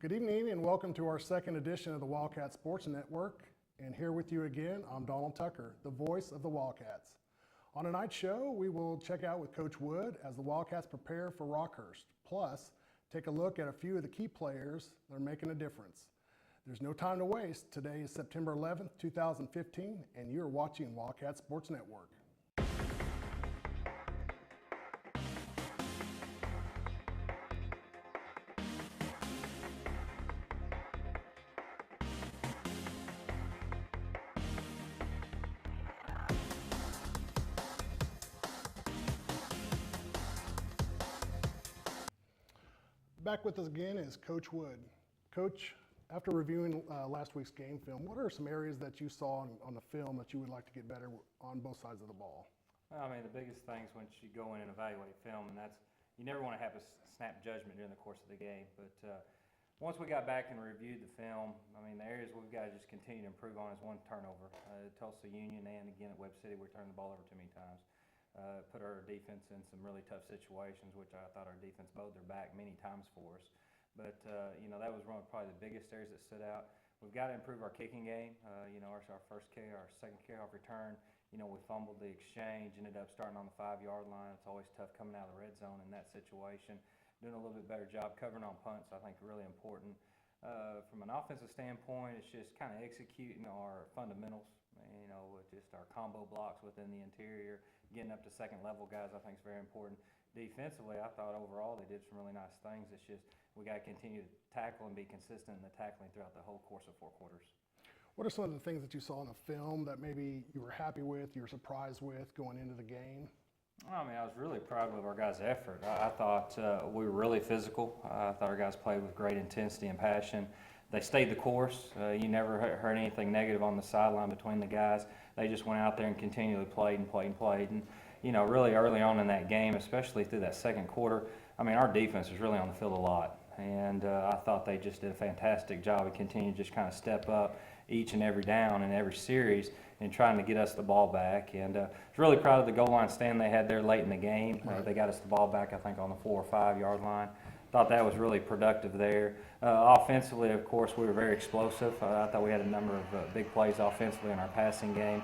Good evening and welcome to our second edition of the Wildcat Sports Network. And here with you again, I'm Donald Tucker, the voice of the Wildcats. On tonight's show, we will check out with Coach Wood as the Wildcats prepare for Rockhurst. Plus, take a look at a few of the key players that are making a difference. There's no time to waste. Today is September 11th, 2015, and you're watching Wildcat Sports Network. Back with us again is Coach Wood. Coach, after reviewing last week's game film, what are some areas that you saw on the film that you would like to get better on both sides of the ball? Well, I mean, the biggest thing is once you go in and evaluate film, and that's, you never want to have a snap judgment during the course of the game. But once we got back and reviewed the film, I mean, the areas we've got to just continue to improve on is one turnover. Tulsa Union and again at Webb City, we're turning the ball over too many times. Put our defense in some really tough situations, which I thought our defense bowed their back many times for us. But, you know, that was one of probably the biggest areas that stood out. We've got to improve our kicking game. You know, our first kick, our second kickoff return, you know, we fumbled the exchange, ended up starting on the 5-yard line. It's always tough coming out of the red zone in that situation. Doing a little bit better job covering on punts, I think, really important. From an offensive standpoint, it's just kind of executing our fundamentals, you know, with just our combo blocks within the interior, getting up to second level guys, I think is very important. Defensively, I thought overall they did some really nice things. It's just we got to continue to tackle and be consistent in the tackling throughout the whole course of 4 quarters. What are some of the things that you saw in the film that maybe you were happy with, you were surprised with going into the game? I mean, I was really proud of our guys' effort. I thought we were really physical. I thought our guys played with great intensity and passion. They stayed the course. You never heard anything negative on the sideline between the guys. They just went out there and continually played and played and played. And, you know, really early on in that game, especially through that second quarter, I mean, our defense was really on the field a lot. And I thought they just did a fantastic job and continued to just kind of step up each and every down in every series and trying to get us the ball back. And I was really proud of the goal line stand they had there late in the game. They got us the ball back, I think, on the 4 or 5 yard line. Thought that was really productive there. Offensively, of course, we were very explosive. I thought we had a number of big plays offensively in our passing game.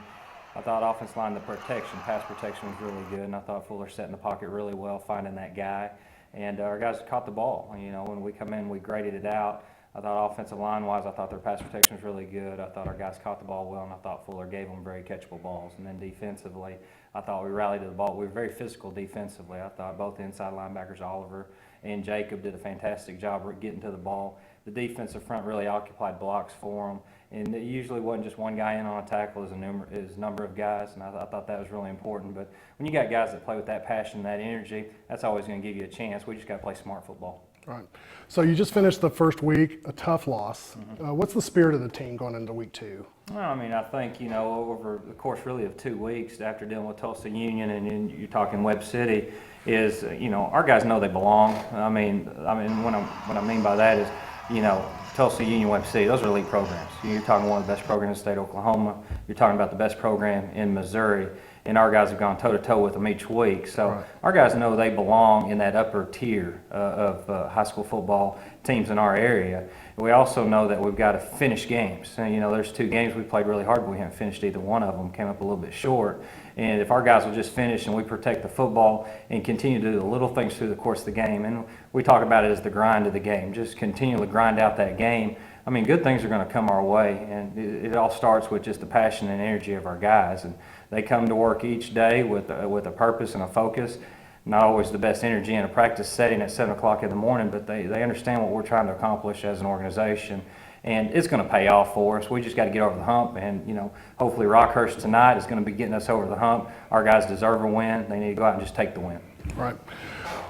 I thought offensive line, the protection, pass protection was really good, and I thought Fuller set in the pocket really well, finding that guy. And our guys caught the ball. You know, when we come in, we graded it out. I thought offensive line-wise, I thought their pass protection was really good. I thought our guys caught the ball well, and I thought Fuller gave them very catchable balls. And then defensively, I thought we rallied to the ball. We were very physical defensively. I thought both inside linebackers, Oliver and Jacob, did a fantastic job getting to the ball. The defensive front really occupied blocks for them. And it usually wasn't just one guy in on a tackle, it was a number of guys, and I thought that was really important. But when you got guys that play with that passion, that energy, that's always going to give you a chance. We just got to play smart football. Right. So you just finished the first week, a tough loss. What's the spirit of the team going into week 2? Well, I mean, I think, you know, over the course really of 2 weeks after dealing with Tulsa Union and you're talking Webb City, is, you know, our guys know they belong. I mean, what I mean by that is, you know, Tulsa Union, Webb City, those are elite programs. You're talking one of the best programs in the state of Oklahoma. You're talking about the best program in Missouri. And our guys have gone toe-to-toe with them each week. So our guys know they belong in that upper tier of high school football teams in our area. We also know that we've got to finish games. And, you know, there's 2 games we played really hard, but we haven't finished either one of them, came up a little bit short. And if our guys will just finish and we protect the football and continue to do the little things through the course of the game, and we talk about it as the grind of the game, just continue to grind out that game, I mean, good things are going to come our way. And it all starts with just the passion and energy of our guys. And they come to work each day with a purpose and a focus. Not always the best energy in a practice setting at 7 o'clock in the morning, but they understand what we're trying to accomplish as an organization. And it's going to pay off for us. We just got to get over the hump. And, you know, hopefully Rockhurst tonight is going to be getting us over the hump. Our guys deserve a win. They need to go out and just take the win. Right.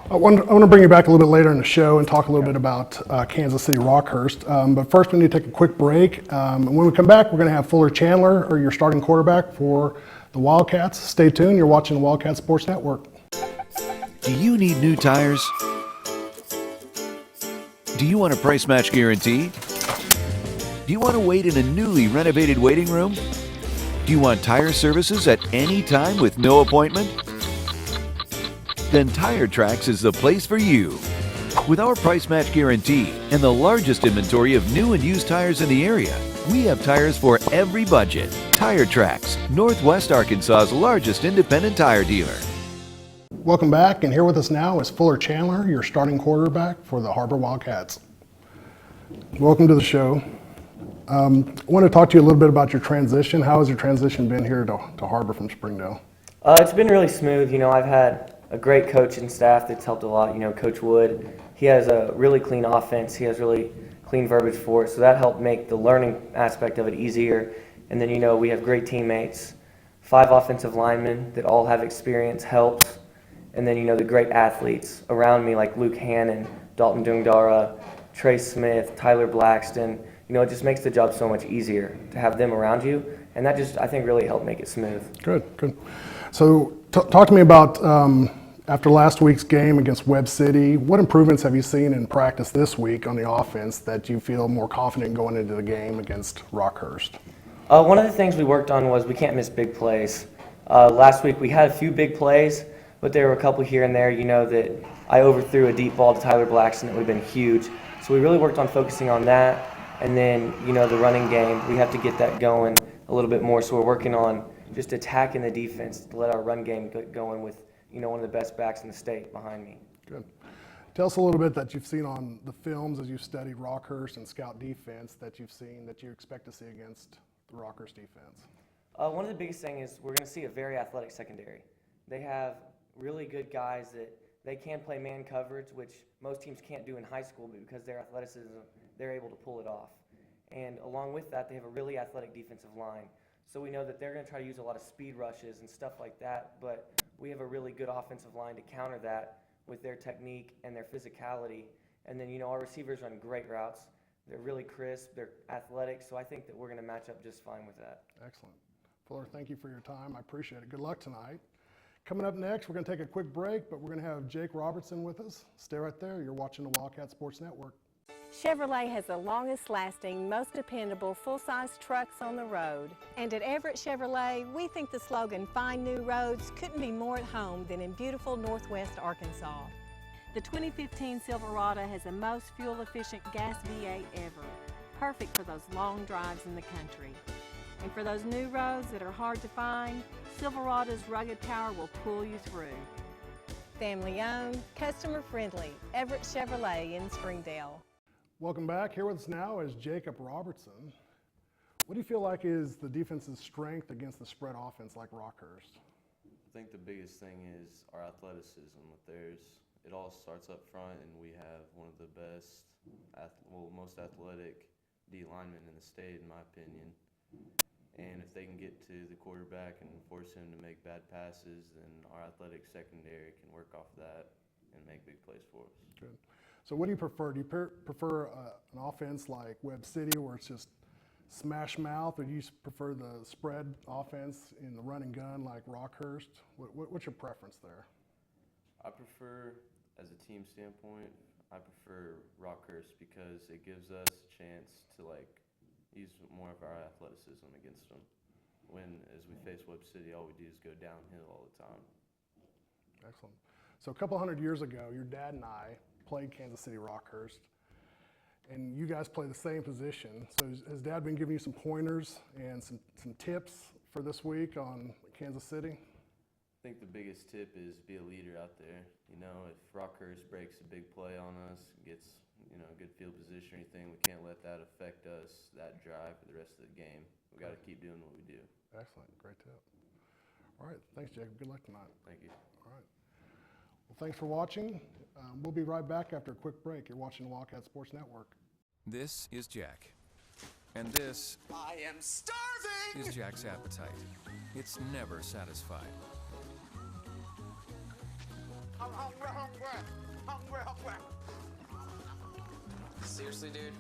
I want to bring you back a little bit later in the show and talk a little bit about Kansas City Rockhurst. But first, we need to take a quick break. And when we come back, we're going to have Fuller Chandler, or your starting quarterback for the Wildcats. Stay tuned. You're watching the Wildcat Sports Network. Do you need new tires? Do you want a price match guarantee? Do you want to wait in a newly renovated waiting room? Do you want tire services at any time with no appointment? Then Tire Tracks is the place for you. With our price match guarantee and the largest inventory of new and used tires in the area, we have tires for every budget. Tire Tracks, Northwest Arkansas's largest independent tire dealer. Welcome back, and here with us now is Fuller Chandler, your starting quarterback for the Har-Ber Wildcats. Welcome to the show. I want to talk to you a little bit about your transition. How has your transition been here to Har-Ber from Springdale? It's been really smooth. I've had a great coaching staff that's helped a lot. Coach Wood, he has a really clean offense. He has really clean verbiage for it, so that helped make the learning aspect of it easier. And then, we have great teammates, 5 offensive linemen that all have experience helps. And then, the great athletes around me like Luke Hannon, Dalton Dungdara, Trey Smith, Tyler Blackston. It just makes the job so much easier to have them around you. And that just, I think, really helped make it smooth. Good. So talk to me about, after last week's game against Webb City, what improvements have you seen in practice this week on the offense that you feel more confident going into the game against Rockhurst? One of the things we worked on was we can't miss big plays. Last week we had a few big plays, but there were a couple here and there, that I overthrew a deep ball to Tyler Blackston that would have been huge. So we really worked on focusing on that. And then, the running game, we have to get that going a little bit more. So we're working on just attacking the defense to let our run game get going with, one of the best backs in the state behind me. Good. Tell us a little bit that you've seen on the films as you've studied Rockhurst and scout defense that you've seen that you expect to see against the Rockhurst defense. One of the biggest things is we're going to see a very athletic secondary. They have really good guys that they can play man coverage, which most teams can't do in high school, but because their athleticism, they're able to pull it off. And along with that, they have a really athletic defensive line. So we know that they're going to try to use a lot of speed rushes and stuff like that, but we have a really good offensive line to counter that with their technique and their physicality. And then, our receivers run great routes. They're really crisp, they're athletic, so I think that we're going to match up just fine with that. Excellent. Fuller, thank you for your time. I appreciate it. Good luck tonight. Coming up next, we're going to take a quick break, but we're going to have Jacob Robertson with us. Stay right there. You're watching the Wildcat Sports Network. Chevrolet has the longest lasting, most dependable full-size trucks on the road. And at Everett Chevrolet, we think the slogan, "Find New Roads," couldn't be more at home than in beautiful Northwest Arkansas. The 2015 Silverado has the most fuel-efficient gas V8 ever, perfect for those long drives in the country. And for those new roads that are hard to find, Silverado's rugged power will pull you through. Family owned, customer friendly, Everett Chevrolet in Springdale. Welcome back. Here with us now is Jacob Robertson. What do you feel like is the defense's strength against the spread offense like Rockhurst? I think the biggest thing is our athleticism with theirs. It all starts up front, and we have one of the best, most athletic D linemen in the state, in my opinion. And if they can get to the quarterback and force him to make bad passes, then our athletic secondary can work off that and make big plays for us. Good. So what do you prefer? Do you prefer an offense like Webb City where it's just smash mouth, or do you prefer the spread offense in the run and gun like Rockhurst? What's your preference there? I prefer, as a team standpoint, I prefer Rockhurst because it gives us a chance to use more of our athleticism against them. When, as we face Webb City, all we do is go downhill all the time. Excellent. So a couple hundred years ago, your dad and I played Kansas City Rockhurst, and you guys play the same position. So has Dad been giving you some pointers and some tips for this week on Kansas City? I think the biggest tip is be a leader out there. If Rockhurst breaks a big play on us, gets a good field position or anything, we can't let that affect us, that drive for the rest of the game. We got to keep doing what we do. Excellent, great tip. All right, thanks, Jacob. Good luck tonight. Thank you. All right. Well, thanks for watching. We'll be right back after a quick break. You're watching the Wildcat Sports Network. This is Jack. And this I am starving! is Jack's appetite. It's never satisfied. I'm hungry. Seriously, dude?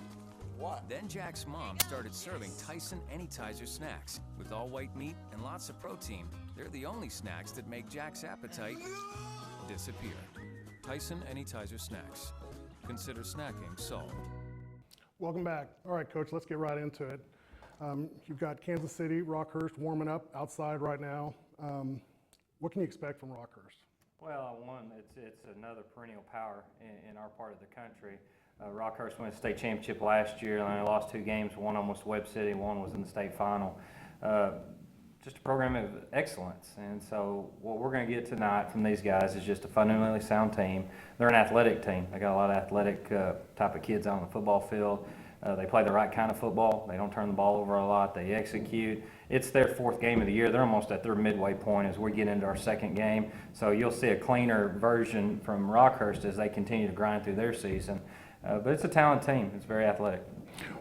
What? Then Jack's mom started serving Tyson Anytizer snacks. With all white meat and lots of protein, they're the only snacks that make Jack's appetite disappear. Tyson Anytizer snacks. Consider snacking solved. Welcome back. All right, Coach, let's get right into it. You've got Kansas City, Rockhurst warming up outside right now. What can you expect from Rockhurst? Well, one, it's another perennial power in our part of the country. Rockhurst won the state championship last year, and they lost 2 games. One almost Webb City, one was in the state final. Just a program of excellence. And so what we're going to get tonight from these guys is just a fundamentally sound team. They're an athletic team. They got a lot of athletic type of kids out on the football field. They play the right kind of football. They don't turn the ball over a lot. They execute. It's their 4th game of the year. They're almost at their midway point as we get into our 2nd game. So you'll see a cleaner version from Rockhurst as they continue to grind through their season. But it's a talented team. It's very athletic.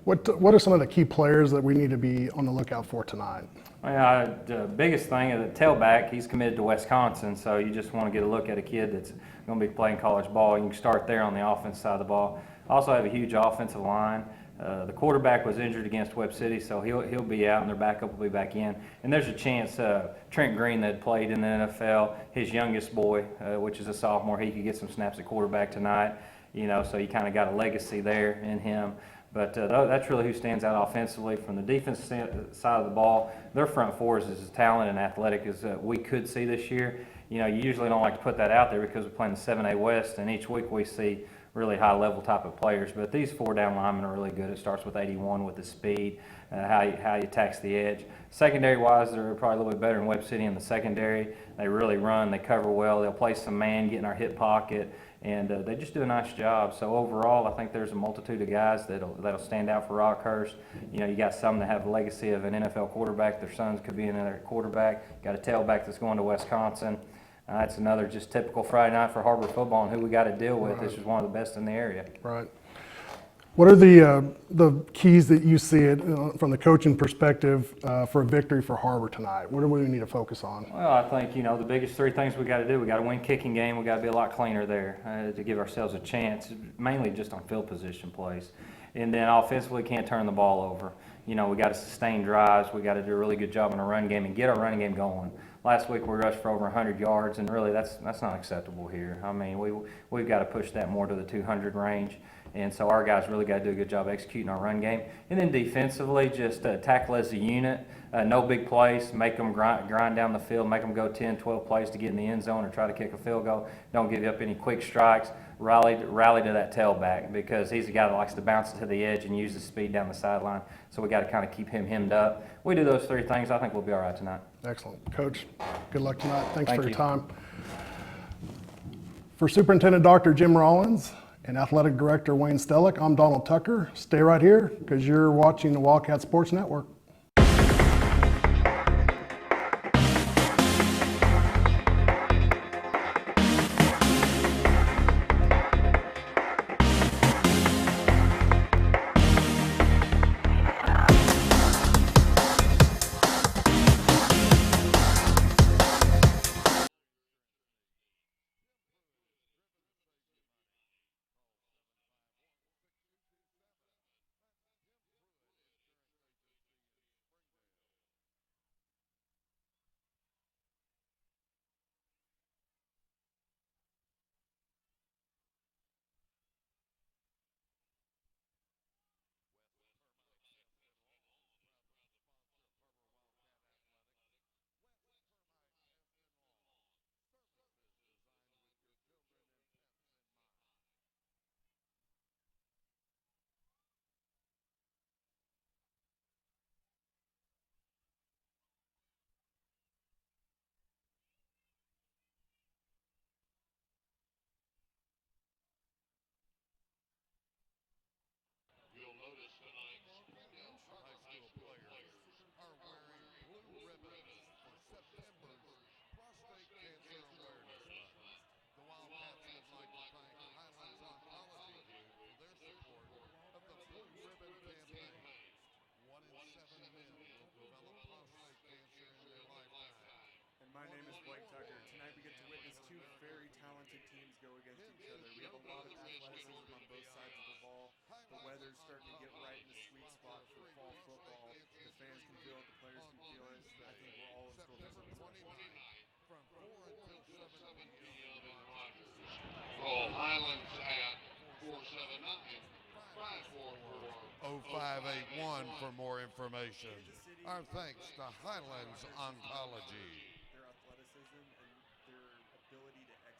What are some of the key players that we need to be on the lookout for tonight? Well, the biggest thing is the tailback. He's committed to Wisconsin, so you just want to get a look at a kid that's going to be playing college ball. You can start there on the offense side of the ball. Also have a huge offensive line. The quarterback was injured against Webb City, so he'll be out, and their backup will be back in. And there's a chance Trent Green that played in the NFL, his youngest boy, which is a sophomore, he could get some snaps at quarterback tonight. You know, so you kind of got a legacy there in him. But that's really who stands out offensively. From the defense side of the ball, their front four is as talented and athletic as we could see this year. You know, you usually don't like to put that out there because we're playing the 7A West, and each week we see really high-level type of players. But these 4 down linemen are really good. It starts with 81 with the speed, how you tax the edge. Secondary-wise, they're probably a little bit better than Webb City in the secondary. They really run. They cover well. They'll play some man, get in our hip pocket. And they just do a nice job. So overall, I think there's a multitude of guys that'll stand out for Rockhurst. You know, you got some that have the legacy of an NFL quarterback. Their sons could be another quarterback. Got a tailback that's going to Wisconsin. That's another just typical Friday night for Har-Ber football and who we got to deal with. This is one of the best in the area. Right. What are the keys that you see it from the coaching perspective for a victory for Har-Ber tonight? What do we need to focus on? Well, I think, you know, the biggest 3 things we got to do, we got to win kicking game. We got to be a lot cleaner there to give ourselves a chance, mainly just on field position plays. And then offensively, can't turn the ball over. You know, we got to sustain drives. We got to do a really good job in our run game and get our running game going. Last week we rushed for over 100 yards, and really that's not acceptable here. I mean, we've got to push that more to the 200 range. And so our guys really got to do a good job executing our run game. And then defensively, just tackle as a unit, no big plays, make them grind down the field, make them go 10, 12 plays to get in the end zone or try to kick a field goal. Don't give up any quick strikes. Rally to that tailback because he's a guy that likes to bounce to the edge and use his speed down the sideline. So we got to kind of keep him hemmed up. We do those 3 things, I think we'll be all right tonight. Excellent. Coach, good luck tonight. Thanks Thank for you. your time. For Superintendent Dr. Jim Rollins and Athletic Director Wayne Stellick, I'm Donald Tucker. Stay right here because you're watching the Wildcat Sports Network. You'll notice tonight's Springdale high school players are wearing blue ribbons for September's Prostate Cancer Awareness Month. The Wildcats would like to thank Highlands Oncology Group for their support of the Blue Ribbon campaign. 1 in 7 men will develop prostate cancer in their lifetime. And my name is Blake Tucker. Tonight we get to witness 2 very talented teams go against each other. We have a lot of athleticism on both sides of the ball. The weather's starting to get right in the sweet spot for fall football. The fans can feel it, the players can feel it. I think we're all in store for something special tonight. From 4 until 7 p.m. in Rockhurst. Call Highlands at 479-544-0581 for more information. Our thanks to Highlands Oncology. Their athleticism and their ability to execute.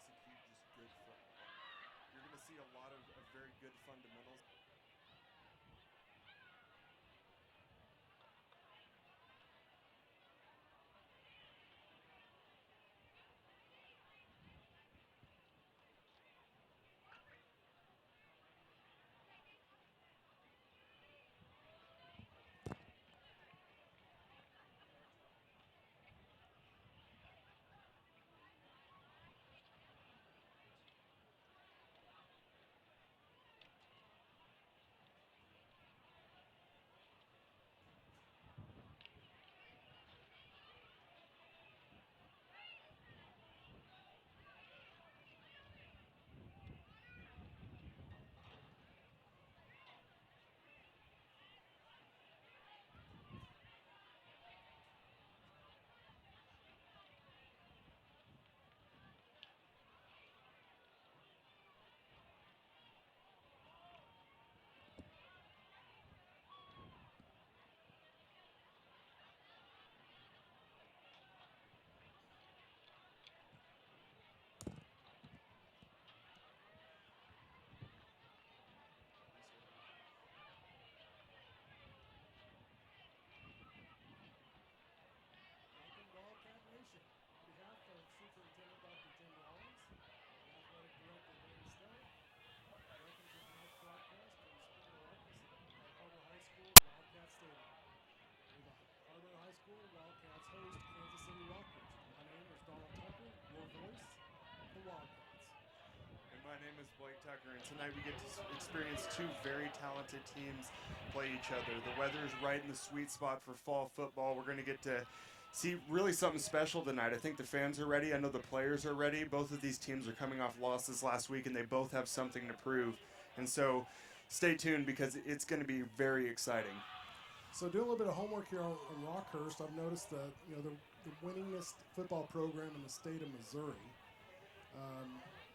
name is Blake Tucker, and tonight we get to experience two very talented teams play each other. The weather is right in the sweet spot for fall football. We're going to get to see really something special tonight. I think the fans are ready. I know the players are ready. Both of these teams are coming off losses last week, and they both have something to prove. And so stay tuned because it's going to be very exciting. So doing a little bit of homework here on Rockhurst, I've noticed that the winningest football program in the state of Missouri.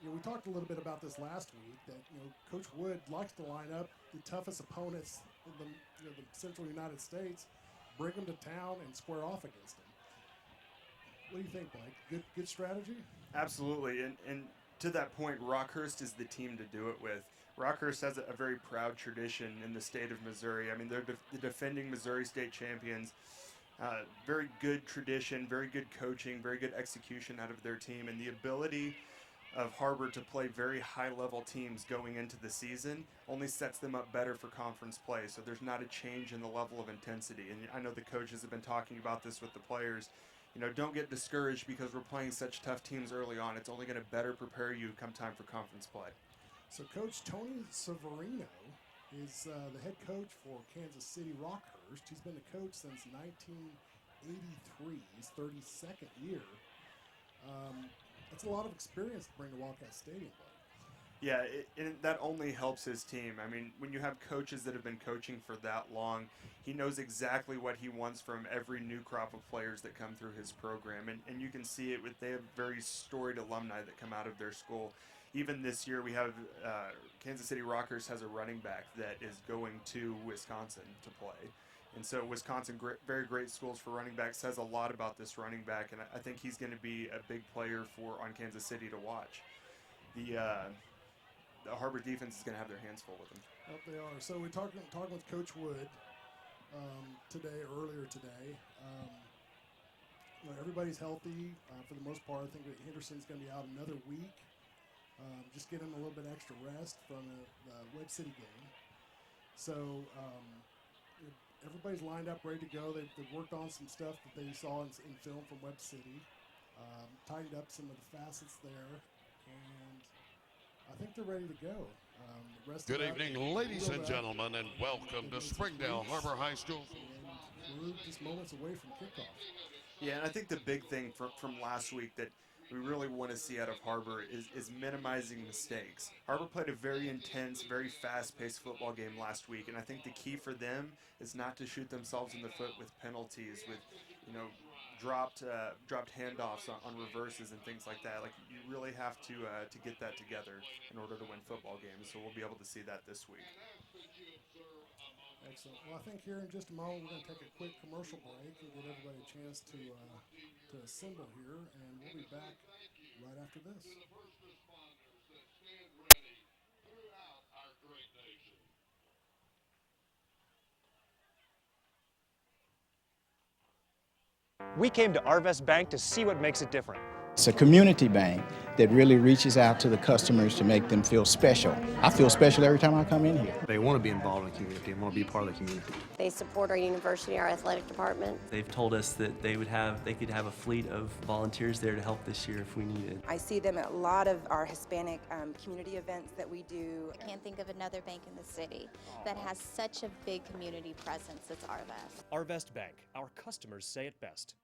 We talked a little bit about this last week that Coach Wood likes to line up the toughest opponents in the central United States, bring them to town, and square off against them. What do you think, Blake? Good strategy? Absolutely, and to that point, Rockhurst is the team to do it with. Rockhurst has a very proud tradition in the state of Missouri. I mean, they're the defending Missouri State champions. Very good tradition, very good coaching, very good execution out of their team, and the ability of Har-Ber to play very high-level teams going into the season only sets them up better for conference play. So there's not a change in the level of intensity. And I know the coaches have been talking about this with the players. Don't get discouraged because we're playing such tough teams early on. It's only going to better prepare you come time for conference play. So Coach Tony Severino is the head coach for Kansas City Rockhurst. He's been the coach since 1983, his 32nd year. That's a lot of experience to bring to Wildcat Stadium, Blake. Yeah, that only helps his team. I mean, when you have coaches that have been coaching for that long, he knows exactly what he wants from every new crop of players that come through his program. And you can see it they have very storied alumni that come out of their school. Even this year, we have Kansas City Rockhurst has a running back that is going to Wisconsin to play. And so Wisconsin, very great schools for running backs, says a lot about this running back, and I think he's going to be a big player on Kansas City to watch. The Har-Ber defense is going to have their hands full with him. Yep, they are. So we're talking with Coach Wood earlier today. Everybody's healthy for the most part. I think that Henderson's going to be out another week. Just getting a little bit extra rest from the Webb City game. So everybody's lined up, ready to go. They've worked on some stuff that they saw in film from Webb City, tightened up some of the facets there, and I think they're ready to go. Good evening, ladies and gentlemen, and welcome to Springdale Har-Ber High School. And we're just moments away from kickoff. Yeah, and I think the big thing from last week that we really want to see out of Har-Ber is minimizing mistakes. Har-Ber played a very intense, very fast-paced football game last week, and I think the key for them is not to shoot themselves in the foot with penalties, with dropped handoffs on reverses and things like that. Like, you really have to get that together in order to win football games. So we'll be able to see that this week. Excellent. Well, I think here in just a moment we're going to take a quick commercial break and give everybody a chance to assemble here, and we'll be back right after this. To the first responders that stand ready throughout our great nation. We came to Arvest Bank to see what makes it different. It's a community bank that really reaches out to the customers to make them feel special. I feel special every time I come in here. They want to be involved in the community and want to be part of the community. They support our university, our athletic department. They've told us that they could have a fleet of volunteers there to help this year if we needed. I see them at a lot of our Hispanic community events that we do. I can't think of another bank in the city that has such a big community presence as Arvest. Arvest Bank, our customers say it best.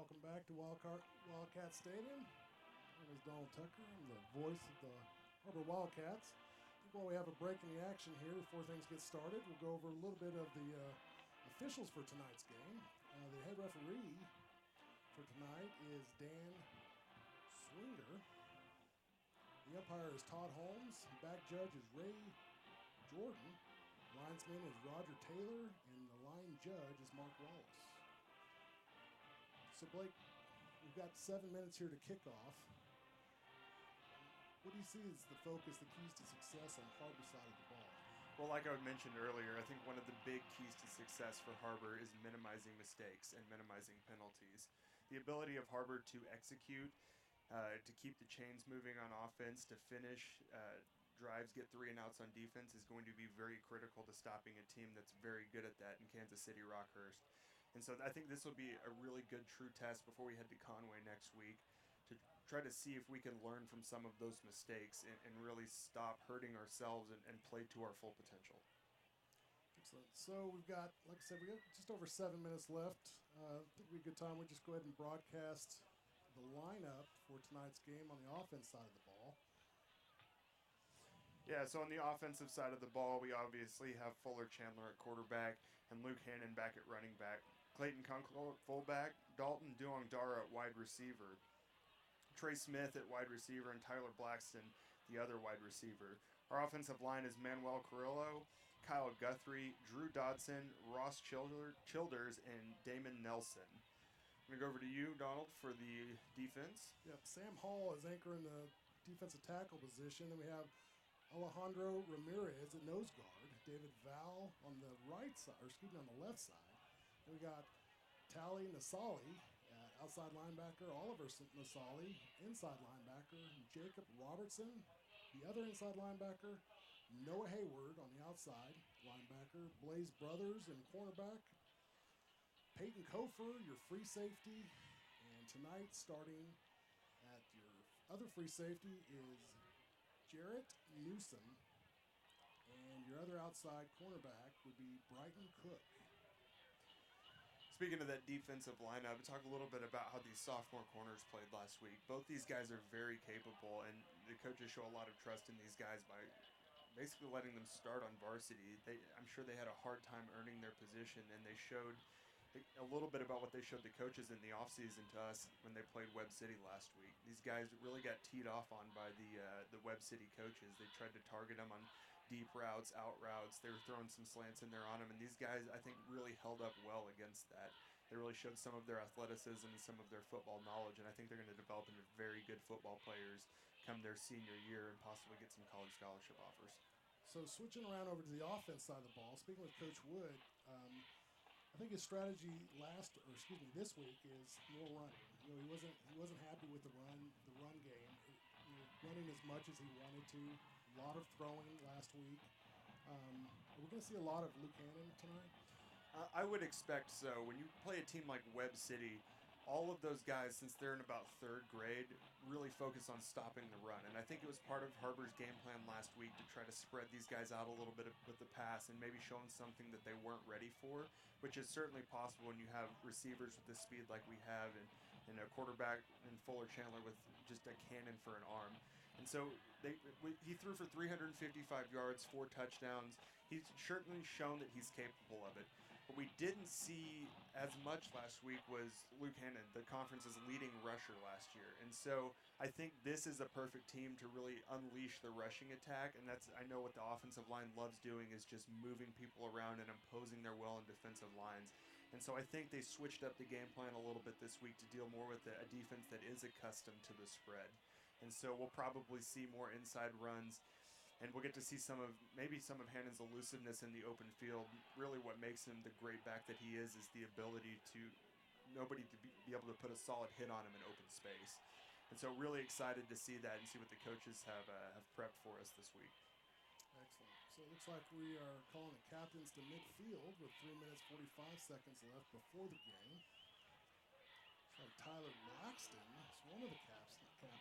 Welcome back to Wildcat Stadium. My name is Donald Tucker. I'm the voice of the Har-Ber Wildcats. I think while we have a break in the action here before things get started, we'll go over a little bit of the officials for tonight's game. The head referee for tonight is Dan Swinger. The umpire is Todd Holmes. Back judge is Ray Jordan. Linesman is Roger Taylor, and the line judge is Mark Wallace. So Blake, we've got 7 minutes here to kick off. What do you see as the focus, the keys to success on Har-Ber side of the ball? Well, like I mentioned earlier, I think one of the big keys to success for Har-Ber is minimizing mistakes and minimizing penalties. The ability of Har-Ber to execute, to keep the chains moving on offense, to finish drives, get 3 and outs on defense is going to be very critical to stopping a team that's very good at that in Kansas City Rockhurst. And so I think this will be a really good true test before we head to Conway next week to try to see if we can learn from some of those mistakes and really stop hurting ourselves and play to our full potential. Excellent. So we've got, like I said, we got just over 7 minutes left. I think it'd be a good time we just go ahead and broadcast the lineup for tonight's game on the offense side of the ball. Yeah, so on the offensive side of the ball, we obviously have Fuller Chandler at quarterback and Luke Hannon back at running back. Clayton Kunkel at fullback, Dalton Duongdara at wide receiver, Trey Smith at wide receiver, and Tyler Blackston, the other wide receiver. Our offensive line is Manuel Carrillo, Kyle Guthrie, Drew Dodson, Ross Childers, and Damon Nelson. I'm going to go over to you, Donald, for the defense. Yep, Sam Hall is anchoring the defensive tackle position, and we have Alejandro Ramirez at nose guard, David Val on the right side, or excuse me, on the left side. And we got Tally Nasali at outside linebacker, Oliver Nasali, inside linebacker, Jacob Robertson, the other inside linebacker, Noah Hayward on the outside linebacker, Blaze Brothers in cornerback, Peyton Kofer, your free safety, and tonight starting at your other free safety is Jarrett Newsom, and your other outside cornerback would be Brighton Cook. Speaking of that defensive lineup, talk a little bit about how these sophomore corners played last week. Both these guys are very capable, and the coaches show a lot of trust in these guys by basically letting them start on varsity. I'm sure they had a hard time earning their position, and they showed a little bit about what they showed the coaches in the offseason to us when they played Webb City last week. These guys really got teed off on by the Webb City coaches. They tried to target them on deep routes, out routes. They were throwing some slants in there on them, and these guys, I think, really held up well against that. They really showed some of their athleticism and some of their football knowledge, and I think they're going to develop into very good football players come their senior year and possibly get some college scholarship offers. So switching around over to the offense side of the ball, speaking with Coach Wood, I think his strategy this week is more running. You know, he wasn't happy with the run game. Running as much as he wanted to. A lot of throwing last week. Are we going to see a lot of Luke Hannon tonight? I would expect so. When you play a team like Webb City, all of those guys, since they're in about 3rd grade, really focus on stopping the run. And I think it was part of Har-Ber's game plan last week to try to spread these guys out a little bit with the pass and maybe show them something that they weren't ready for, which is certainly possible when you have receivers with the speed like we have and a quarterback in Fuller Chandler with just a cannon for an arm. And so he threw for 355 yards, 4 touchdowns. He's certainly shown that he's capable of it. What we didn't see as much last week was Luke Hannon, the conference's leading rusher last year. And so I think this is a perfect team to really unleash the rushing attack. And I know what the offensive line loves doing is just moving people around and imposing their will on defensive lines. And so I think they switched up the game plan a little bit this week to deal more with a defense that is accustomed to the spread. And so we'll probably see more inside runs, and we'll get to see maybe some of Hannon's elusiveness in the open field. Really what makes him the great back that he is the ability to nobody to be able to put a solid hit on him in open space. And so really excited to see that and see what the coaches have prepped for us this week. Excellent. So it looks like we are calling the captains to midfield with 3 minutes 45 seconds left before the game. So Tyler Blackston is one of the captains. And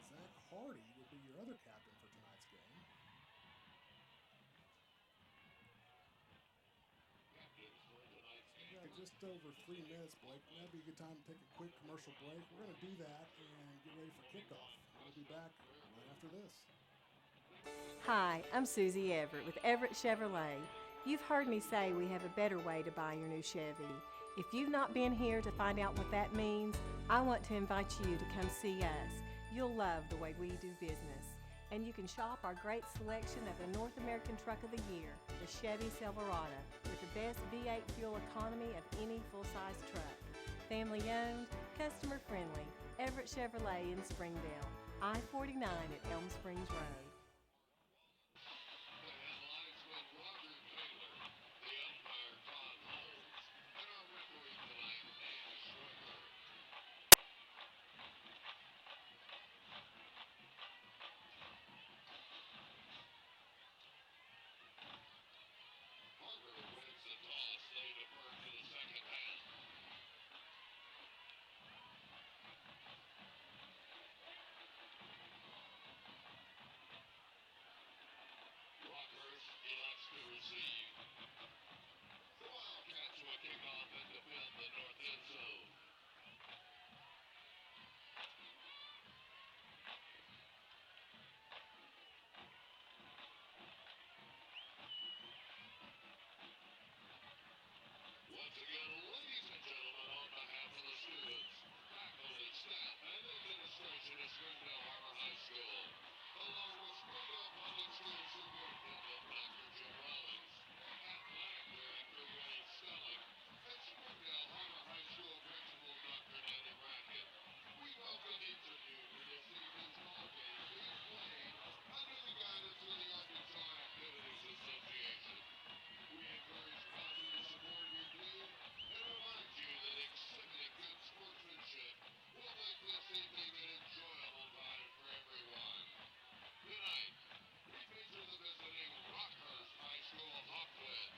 Zach Hardy would be your other captain for tonight's game. We've got just over 3 minutes, Blake. That'd be a good time to take a quick commercial break. We're going to do that and get ready for kickoff. We'll be back right after this. Hi, I'm Susie Everett with Everett Chevrolet. You've heard me say we have a better way to buy your new Chevy. If you've not been here to find out what that means, I want to invite you to come see us. You'll love the way we do business. And you can shop our great selection of the North American Truck of the Year, the Chevy Silverado, with the best V8 fuel economy of any full-size truck. Family owned, customer friendly, Everett Chevrolet in Springdale, I-49 at Elm Springs Road. Rockhurst elects to receive. The Wildcats will kick off and defend the north end zone. Once again, ladies and gentlemen, on behalf of the students, faculty, staff, and administration of Springdale Har-Ber High School, along with Springdale Public School Superintendent Dr. Jim Rollins, athletic director Wayne Stelling, and Springdale Har-Ber High School principal Dr. Danny Brackett, we welcome each of you to this evening's ball game being played under the guidance of the Arkansas Activities Association. We encourage positive support of your team and remind you that exhibiting good sportsmanship will make this evening an enjoyable time for everyone. Tonight, we feature the visiting Rockhurst High School Hawklets.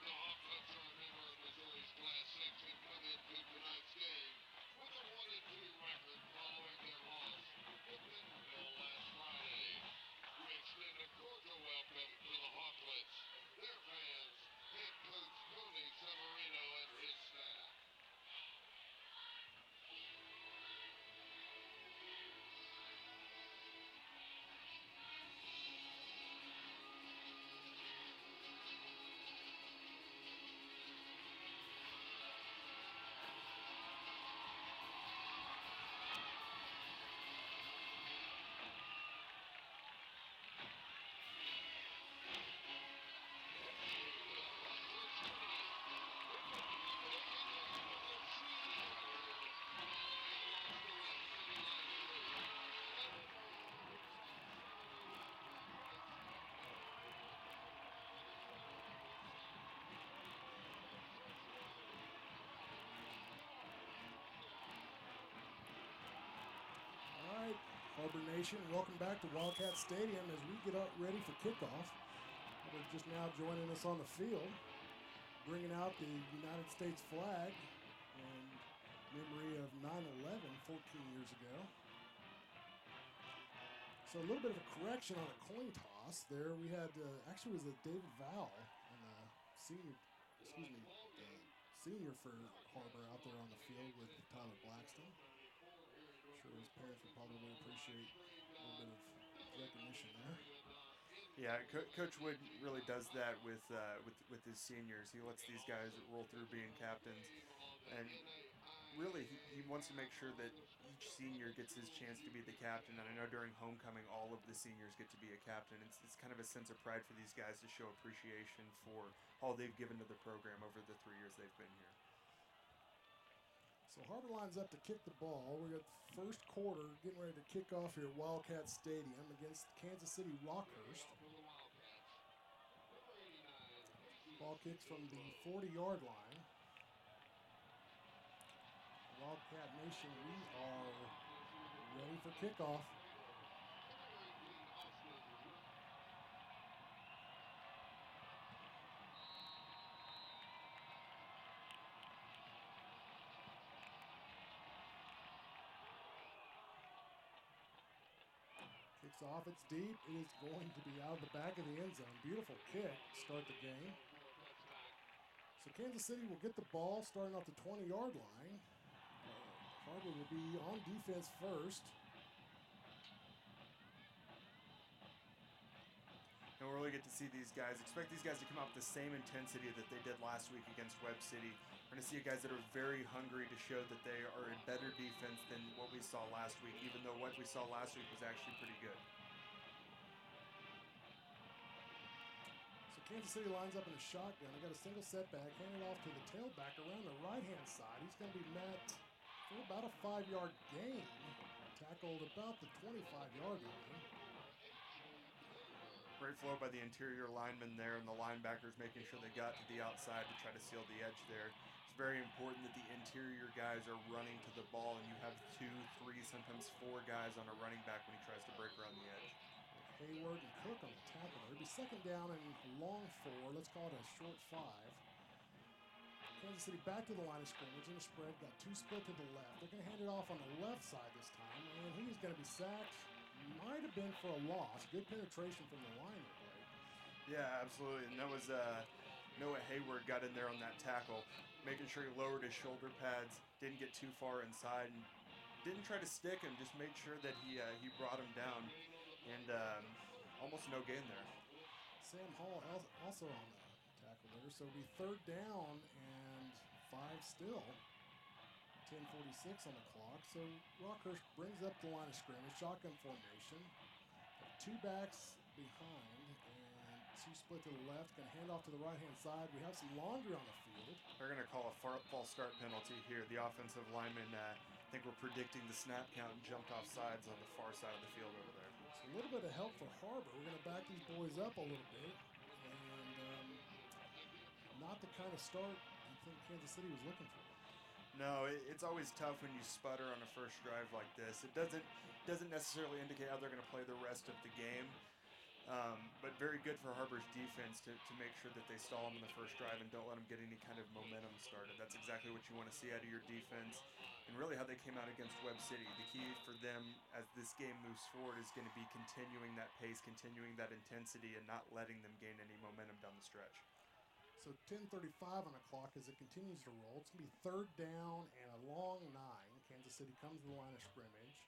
The Hawklets are a member of Missouri's Class 6 and come into tonight's game with a 1-2 record following their loss to Bentonville last Friday. We extend a cordial welcome to the Hawklets, their fans, head coach Tony Severino and his staff. Har-Ber Nation, welcome back to Wildcat Stadium as we get up ready for kickoff. They're just now joining us on the field, bringing out the United States flag in memory of 9/11 14 years ago. So a little bit of a correction on a coin toss there. We had, actually it was a David Vowell, and senior for Har-Ber out there on the field with Tyler Blackston. Sure his parents would probably appreciate a little bit of recognition there. Yeah, Coach Wood really does that with his seniors. He lets these guys roll through being captains, and really he wants to make sure that each senior gets his chance to be the captain. And I know during homecoming, all of the seniors get to be a captain. It's kind of a sense of pride for these guys to show appreciation for all they've given to the program over the 3 years they've been here. So Har-Ber lines up to kick the ball. We got the first quarter getting ready to kick off here at Wildcat Stadium against Kansas City Rockhurst. Ball kicks from the 40-yard line. Wildcat Nation, we are ready for kickoff. Kicks off, it's deep. It is going to be out of the back of the end zone. Beautiful kick to start the game. So Kansas City will get the ball starting off the 20-yard line. Har-Ber will be on defense first. And we'll really get to see these guys. Expect these guys to come out with the same intensity that they did last week against Webb City. We're going to see guys that are very hungry to show that they are a better defense than what we saw last week, even though what we saw last week was actually pretty good. So Kansas City lines up in a shotgun. They got a single setback, handed off to the tailback around the right-hand side. He's going to be met for about a 5-yard gain. Tackled about the 25-yard line. Great flow by the interior linemen there, and the linebackers making sure they got to the outside to try to seal the edge there. It's very important that the interior guys are running to the ball, and you have 2, 3, sometimes 4 guys on a running back when he tries to break around the edge. Hayward and Cook on the tackle. It'll be second down and long 4. Let's call it a short 5. Kansas City back to the line of scrimmage in the spread. Got 2 split to the left. They're going to hand it off on the left side this time, and he's going to be sacked. Might have been for a loss. Good penetration from the line there, Blake. Yeah, absolutely. And that was Noah Hayward got in there on that tackle, making sure he lowered his shoulder pads, didn't get too far inside, and didn't try to stick him, just made sure that he brought him down, and almost no gain there. Sam Hall also on the tackle there. So it'll be third down and 5 still. 10:46 on the clock. So Rockhurst brings up the line of scrimmage, shotgun formation. 2 backs behind and 2 split to the left. Going to hand off to the right-hand side. We have some laundry on the field. They're going to call a false start penalty here. The offensive lineman, I think we're predicting the snap count and jumped off sides on the far side of the field over there. So a little bit of help for Har-Ber. We're going to back these boys up a little bit. And not the kind of start I think Kansas City was looking for. No, it's always tough when you sputter on a first drive like this. It doesn't necessarily indicate how they're going to play the rest of the game, but very good for Har-Ber's defense to make sure that they stall them in the first drive and don't let them get any kind of momentum started. That's exactly what you want to see out of your defense, and really how they came out against Webb City. The key for them as this game moves forward is going to be continuing that pace, continuing that intensity, and not letting them gain any momentum down the stretch. So 10:35 on the clock as it continues to roll. It's going to be third down and a long 9. Kansas City comes to the line of scrimmage.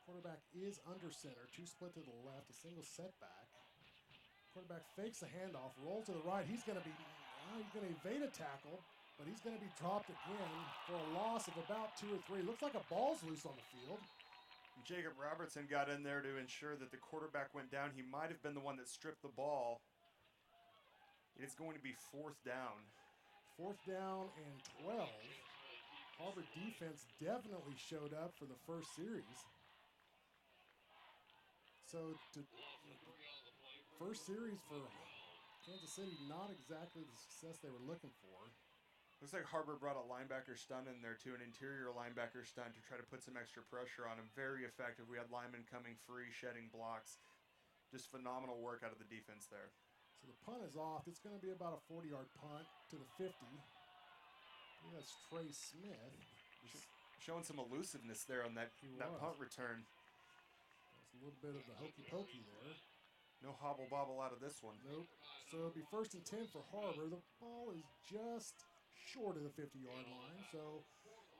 Quarterback is under center. 2 split to the left, a single setback. Quarterback fakes a handoff, rolls to the right. He's going to evade a tackle, but he's going to be dropped again for a loss of about 2 or 3. Looks like a ball's loose on the field. Jacob Robertson got in there to ensure that the quarterback went down. He might have been the one that stripped the ball. It's going to be 4th down. 4th down and 12. Har-Ber defense definitely showed up for the first series. So first series for Kansas City, not exactly the success they were looking for. Looks like Har-Ber brought a linebacker stun in there too, an interior linebacker stun to try to put some extra pressure on him. Very effective. We had linemen coming free, shedding blocks. Just phenomenal work out of the defense there. So the punt is off. It's going to be about a 40-yard punt to the 50. That's Trey Smith. Showing some elusiveness there on that punt return. There's a little bit of the hokey pokey there. No hobble bobble out of this one. Nope. So it'll be 1st and 10 for Har-Ber. The ball is just short of the 50-yard line. So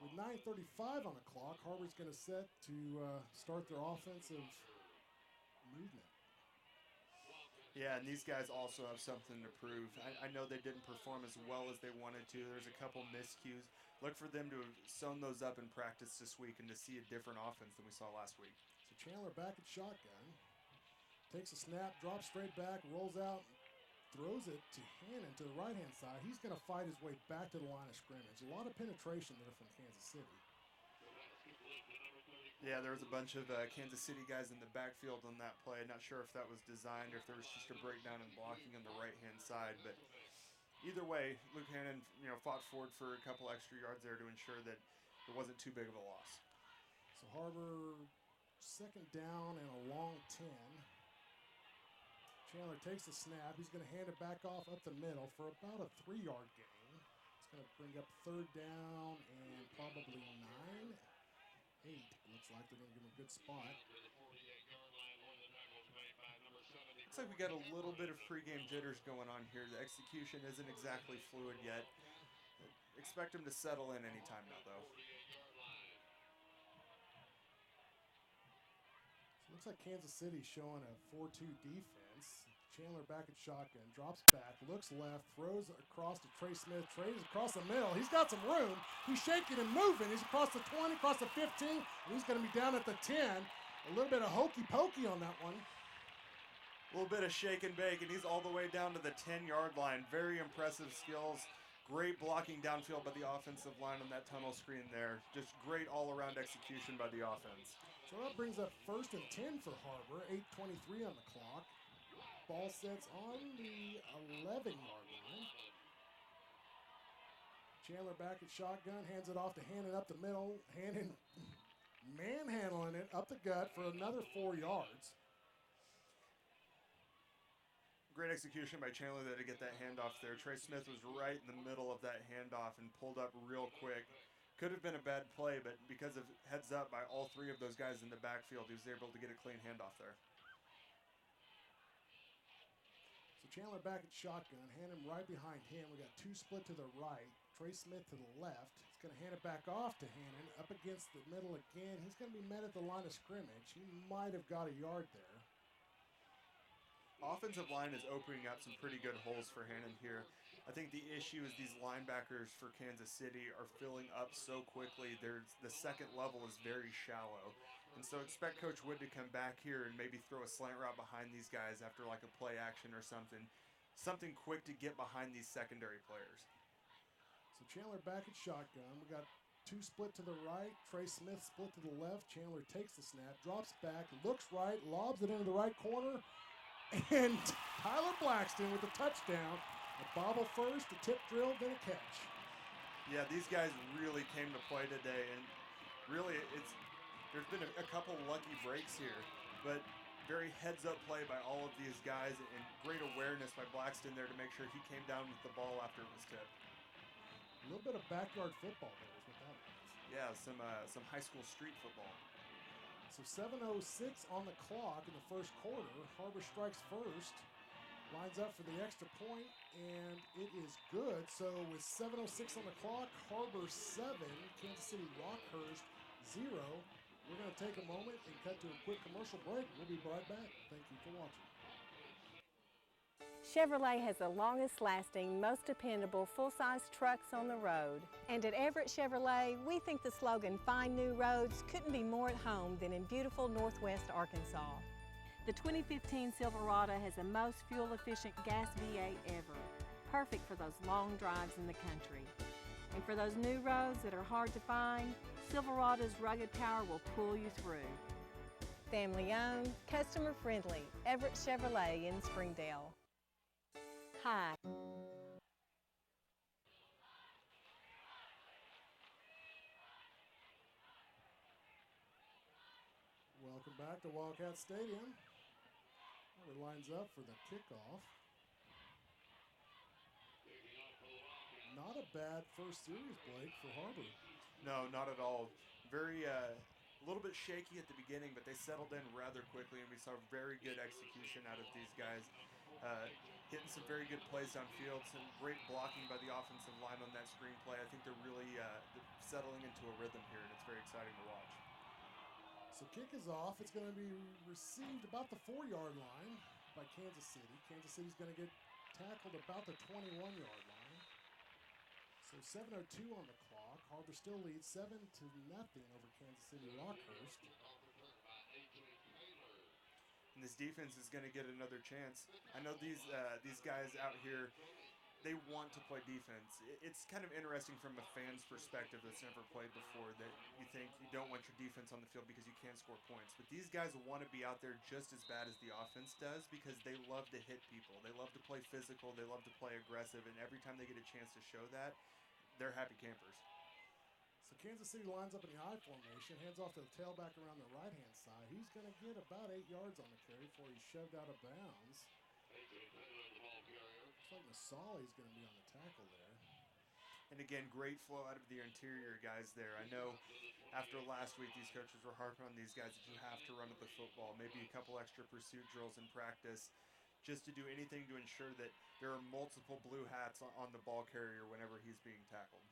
with 9:35 on the clock, Har-Ber's going to set to start their offensive movement. Yeah, and these guys also have something to prove. I know they didn't perform as well as they wanted to. There's a couple miscues. Look for them to have sewn those up in practice this week and to see a different offense than we saw last week. So Chandler back at shotgun. Takes a snap, drops straight back, rolls out, throws it to Hannon to the right-hand side. He's going to fight his way back to the line of scrimmage. A lot of penetration there from Kansas City. Yeah, there was a bunch of Kansas City guys in the backfield on that play. Not sure if that was designed or if there was just a breakdown in blocking on the right-hand side. But either way, Luke Hannon, fought forward for a couple extra yards there to ensure that it wasn't too big of a loss. So Har-Ber, second down and a long 10. Chandler takes the snap. He's going to hand it back off up the middle for about a 3-yard gain. It's going to bring up third down and probably 9. 8. Looks like they're going to give him a good spot. Looks like we got a little bit of pregame jitters going on here. The execution isn't exactly fluid yet. Expect him to settle in anytime now, though. So it looks like Kansas City showing a 4-2 defense. Chandler back at shotgun, drops back, looks left, throws across to Trey Smith, Trey's across the middle. He's got some room. He's shaking and moving. He's across the 20, across the 15, and he's going to be down at the 10. A little bit of hokey pokey on that one. A little bit of shake and bake, and he's all the way down to the 10-yard line. Very impressive skills. Great blocking downfield by the offensive line on that tunnel screen there. Just great all-around execution by the offense. So that brings up 1st and 10 for Har-Ber, 8:23 on the clock. Ball sets on the 11-yard line. Chandler back at shotgun, hands it off to Hannon up the middle. Hannon manhandling it up the gut for another 4 yards. Great execution by Chandler there to get that handoff there. Trey Smith was right in the middle of that handoff and pulled up real quick. Could have been a bad play, but because of heads up by all 3 of those guys in the backfield, he was able to get a clean handoff there. So Chandler back at shotgun, Hannon right behind him. We got 2 split to the right, Trey Smith to the left. He's going to hand it back off to Hannon, up against the middle again. He's going to be met at the line of scrimmage. He might have got a yard there. Offensive line is opening up some pretty good holes for Hannon here. I think the issue is these linebackers for Kansas City are filling up so quickly. The second level is very shallow. And so expect Coach Wood to come back here and maybe throw a slant route behind these guys after like a play action or something. Something quick to get behind these secondary players. So Chandler back at shotgun. We got 2 split to the right, Trey Smith split to the left. Chandler takes the snap, drops back, looks right, lobs it into the right corner. And Tyler Blackston with the touchdown. A bobble first, a tip drill, then a catch. Yeah, these guys really came to play today, and really there's been a couple lucky breaks here, but very heads-up play by all of these guys, and great awareness by Blackston there to make sure he came down with the ball after it was tipped. A little bit of backyard football there is what that was. Yeah, some high school street football. So 7:06 on the clock in the first quarter. Har-Ber strikes first, lines up for the extra point, and it is good. So with 7:06 on the clock, Har-Ber 7, Kansas City Rockhurst 0. We're going to take a moment and cut to a quick commercial break. We'll be right back. Thank you for watching. Chevrolet has the longest lasting, most dependable full-size trucks on the road. And at Everett Chevrolet, we think the slogan, "Find New Roads," couldn't be more at home than in beautiful Northwest Arkansas. The 2015 Silverado has the most fuel-efficient gas V8 ever, perfect for those long drives in the country. And for those new roads that are hard to find, Silverado's rugged power will pull you through. Family owned, customer friendly, Everett Chevrolet in Springdale. Hi. Welcome back to Wildcat Stadium. It lines up for the kickoff. Not a bad first series, Blake, for Har-Ber. No, not at all. Very, a little bit shaky at the beginning, but they settled in rather quickly, and we saw very good execution out of these guys. Hitting some very good plays downfield, some great blocking by the offensive line on that screen play. I think they're really settling into a rhythm here, and it's very exciting to watch. So kick is off. It's going to be received about the 4-yard line by Kansas City. Kansas City's going to get tackled about the 21-yard line. So 7:02 on the clock. Har-Ber still leads 7-0 over Kansas City Rockhurst. And this defense is going to get another chance. I know these guys out here, they want to play defense. It's kind of interesting from a fan's perspective that's never played before, that you think you don't want your defense on the field because you can't score points. But these guys want to be out there just as bad as the offense does because they love to hit people. They love to play physical. They love to play aggressive. And every time they get a chance to show that, they're happy campers. So Kansas City lines up in the I formation, hands off to the tailback around the right-hand side. He's going to get about 8 yards on the carry before he's shoved out of bounds. Looks like Masali's going to be on the tackle there. And again, great flow out of the interior guys there. I know after last week, these coaches were harping on these guys that you have to run with the football, maybe a couple extra pursuit drills in practice, just to do anything to ensure that there are multiple blue hats on the ball carrier whenever he's being tackled.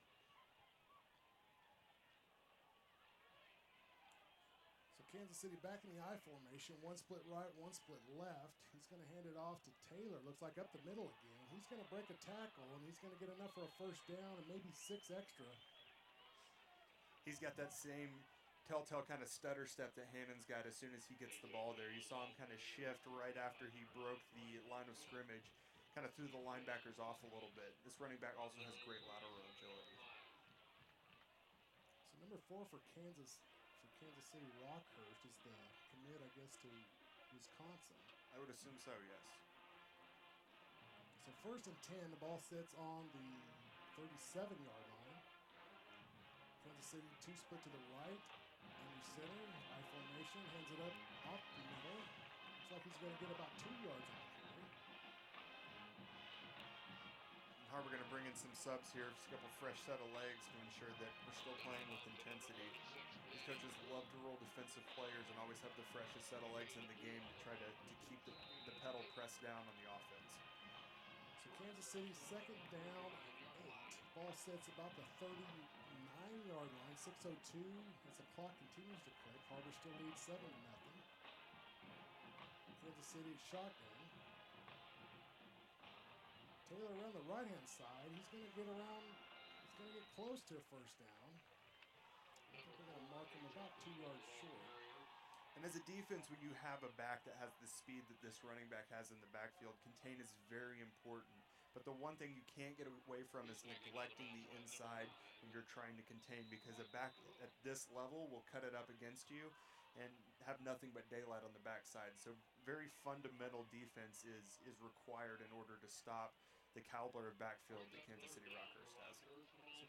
Kansas City back in the I formation, one split right, one split left. He's going to hand it off to Taylor. Looks like up the middle again. He's going to break a tackle, and he's going to get enough for a first down and maybe 6 extra. He's got that same telltale kind of stutter step that Hannon's got as soon as he gets the ball there. You saw him kind of shift right after he broke the line of scrimmage, kind of threw the linebackers off a little bit. This running back also has great lateral agility. So number 4 for Kansas City, Rockhurst is the commit, I guess, to Wisconsin. I would assume so, yes. So first and 10, the ball sits on the 37-yard line. Kansas City 2 split to the right, under center, I formation, hands it up the middle. Looks like he's going to get about 2 yards on the carry. Har-Ber going to bring in some subs here, just a couple fresh set of legs to ensure that we're still playing with intensity. These coaches love to roll defensive players and always have the freshest set of legs in the game to try to keep the pedal pressed down on the offense. So Kansas City second down and 8. Ball sits about the 39-yard line, 6:02 as the clock continues to click. Har-Ber still leads 7-0. Kansas City shotgun. Taylor around the right-hand side. He's going to get close to a first down. I think we're going to mark him about 2 yards short. And as a defense, when you have a back that has the speed that this running back has in the backfield, contain is very important. But the one thing you can't get away from is neglecting the inside when you're trying to contain, because a back at this level will cut it up against you and have nothing but daylight on the backside. So very fundamental defense is required in order to stop the caliber of backfield that Kansas City Rockhurst has. So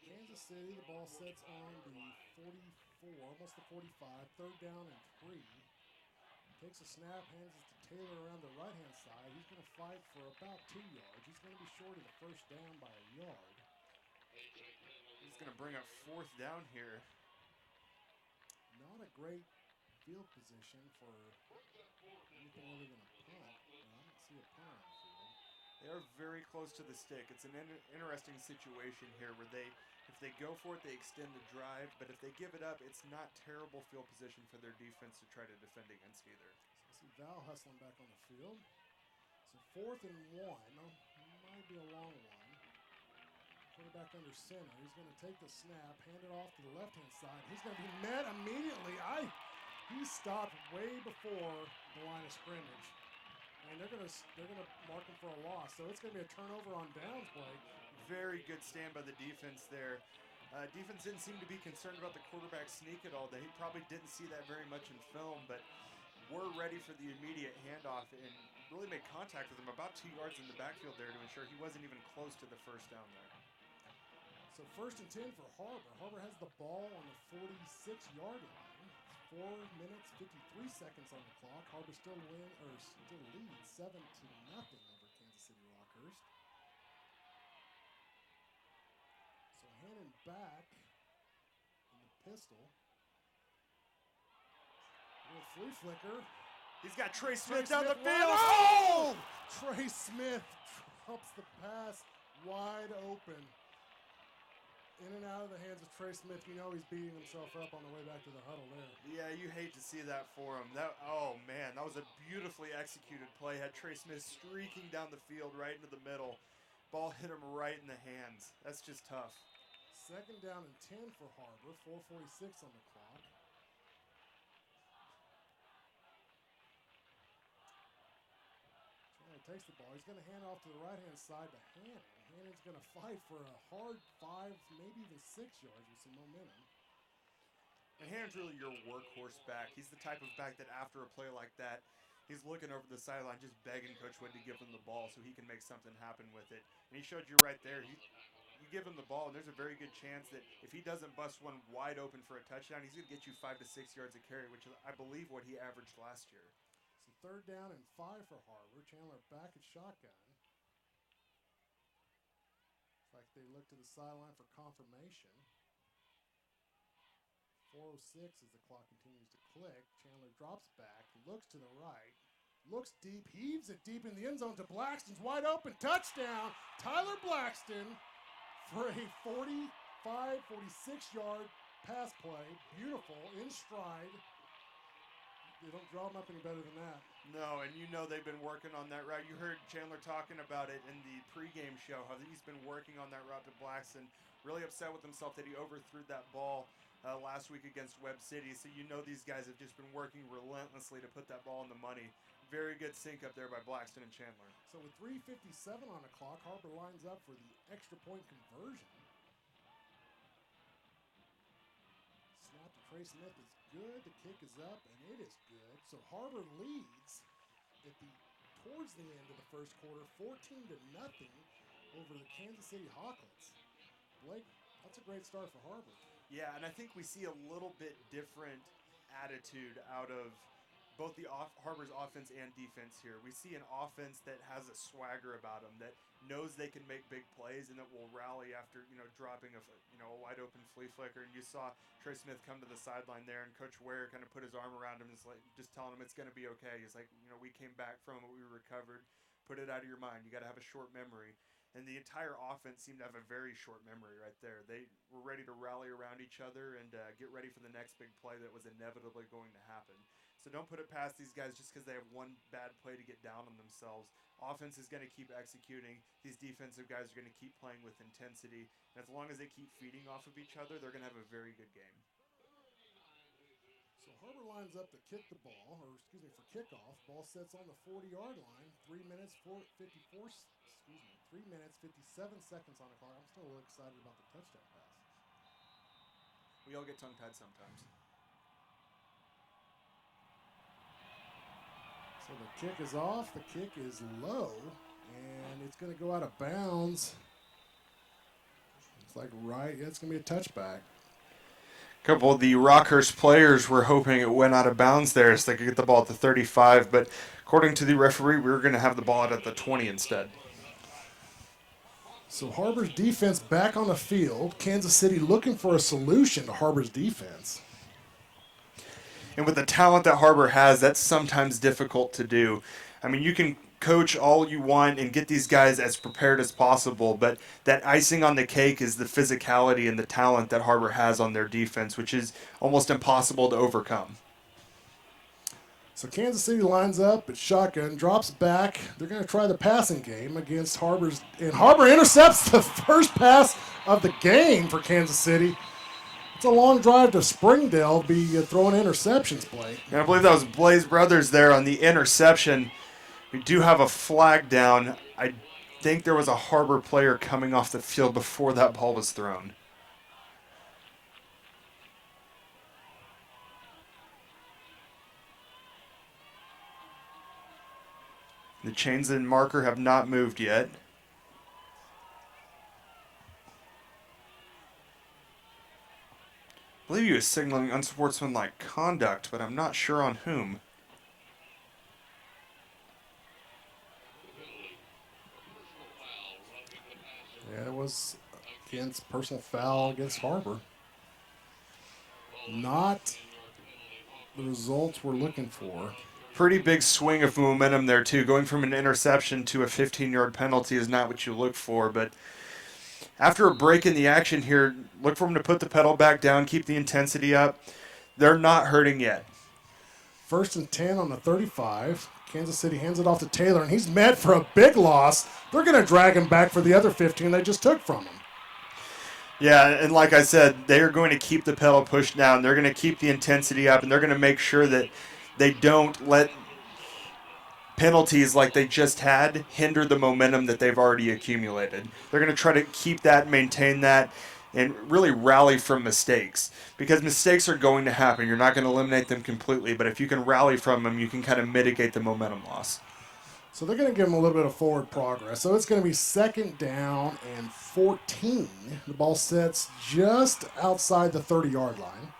Kansas City, the ball sets on the 44, almost the 45, third down and 3. Takes a snap, hands it to Taylor around the right-hand side. He's going to fight for about 2 yards. He's going to be short of the first down by a yard. He's going to bring up 4th down here. Not a great field position for anything other than a punt. I don't see a punt on the field. They are very close to the stick. It's an interesting situation here where if they go for it, they extend the drive, but if they give it up, it's not terrible field position for their defense to try to defend against either. So I see Val hustling back on the field. So 4th and 1, might be a long one. Quarterback under center. He's going to take the snap, hand it off to the left-hand side. He's going to be met immediately. He stopped way before the line of scrimmage. And they're gonna mark him for a loss. So it's gonna be a turnover on downs play. Very good stand by the defense there. Defense didn't seem to be concerned about the quarterback sneak at all. They probably didn't see that very much in film, but were ready for the immediate handoff and really made contact with him about 2 yards in the backfield there to ensure he wasn't even close to the first down there. So first and 10 for Har-Ber. Har-Ber has the ball on the 46-yard line. 4 minutes, 53 seconds on the clock. Har-Ber still leads 7-0 over Kansas City Rockhurst. So Hannon back in the pistol. A little flea flicker. He's got Trey Smith down the field. Oh! Trey Smith drops the pass wide open. In and out of the hands of Trey Smith. You know he's beating himself up on the way back to the huddle there. Yeah, you hate to see that for him. Oh man, that was a beautifully executed play. Had Trey Smith streaking down the field right into the middle. Ball hit him right in the hands. That's just tough. Second down and 10 for Har-Ber. 4:46 on the clock. Chandler takes the ball. He's going to hand off to the right-hand side to Hannon. Hannon's going to fight for a hard 5, maybe even 6 yards with some momentum. And Hannon's really your workhorse back. He's the type of back that after a play like that, he's looking over the sideline just begging Coach Wood to give him the ball so he can make something happen with it. And he showed you right there. You give him the ball, and there's a very good chance that if he doesn't bust one wide open for a touchdown, he's going to get you 5 to 6 yards a carry, which is, I believe, what he averaged last year. So third down and 5 for Har-Ber. Chandler back at shotgun. Looks like they look to the sideline for confirmation. 4:06 as the clock continues to click. Chandler drops back, looks to the right, looks deep, heaves it deep in the end zone to Blackston's wide open. Touchdown, Tyler Blackston for a 46-yard pass play. Beautiful, in stride. They don't draw them up any better than that. No, and you know they've been working on that route. You heard Chandler talking about it in the pregame show, how he's been working on that route to Blackston. Really upset with himself that he overthrew that ball last week against Webb City. So you know these guys have just been working relentlessly to put that ball in the money. Very good sync up there by Blackston and Chandler. So with 3:57 on the clock, Har-Ber lines up for the extra point conversion. Snap to Trey Smith is good. The kick is up, and it is good. So Har-Ber leads towards the end of the first quarter, 14-0 over the Kansas City Hawklets. Blake, that's a great start for Har-Ber. Yeah, and I think we see a little bit different attitude out of both the Har-Ber's offense and defense here. We see an offense that has a swagger about them, that knows they can make big plays and that will rally after, dropping a wide open flea flicker. And you saw Trey Smith come to the sideline there, and Coach Ware kind of put his arm around him and just telling him it's going to be okay. He's like, we came back from it, we recovered. Put it out of your mind. You got to have a short memory. And the entire offense seemed to have a very short memory right there. They were ready to rally around each other and get ready for the next big play that was inevitably going to happen. So don't put it past these guys just because they have one bad play to get down on themselves. Offense is going to keep executing. These defensive guys are going to keep playing with intensity. And as long as they keep feeding off of each other, they're going to have a very good game. So Har-Ber lines up to kick the ball, for kickoff. Ball sets on the 40-yard line. 3 minutes 57 seconds on the clock. I'm still a little excited about the touchdown pass. We all get tongue-tied sometimes. So the kick is off, the kick is low, and it's going to go out of bounds. It's like it's going to be a touchback. A couple of the Rockhurst players were hoping it went out of bounds there so they could get the ball at the 35, but according to the referee, we were going to have the ball out at the 20 instead. So Har-Ber's defense back on the field. Kansas City looking for a solution to Har-Ber's defense. And with the talent that Har-Ber has, that's sometimes difficult to do. I mean, you can coach all you want and get these guys as prepared as possible, but that icing on the cake is the physicality and the talent that Har-Ber has on their defense, which is almost impossible to overcome. So Kansas City lines up at shotgun, drops back. They're going to try the passing game against Har-Ber's, and Har-Ber intercepts the first pass of the game for Kansas City. It's a long drive to Springdale, be throwing interceptions, Blake. And I believe that was Blaze Brothers there on the interception. We do have a flag down. I think there was a Har-Ber player coming off the field before that ball was thrown. The chains and marker have not moved yet. I believe he was signaling unsportsmanlike conduct, but I'm not sure on whom. Yeah, it was against personal foul against Har-Ber. Not the results we're looking for. Pretty big swing of momentum there, too. Going from an interception to a 15-yard penalty is not what you look for, but after a break in the action here, look for them to put the pedal back down, keep the intensity up. They're not hurting yet. 1st and 10 on the 35. Kansas City hands it off to Taylor, and he's met for a big loss. They're going to drag him back for the other 15 they just took from him. Yeah, and like I said, they are going to keep the pedal pushed down. They're going to keep the intensity up, and they're going to make sure that they don't let penalties like they just had hinder the momentum that they've already accumulated. They're going to try to keep that, maintain that, and really rally from mistakes. Because mistakes are going to happen. You're not going to eliminate them completely, but if you can rally from them, you can kind of mitigate the momentum loss. So they're going to give them a little bit of forward progress. So it's going to be 2nd down and 14. The ball sets just outside the 30-yard line.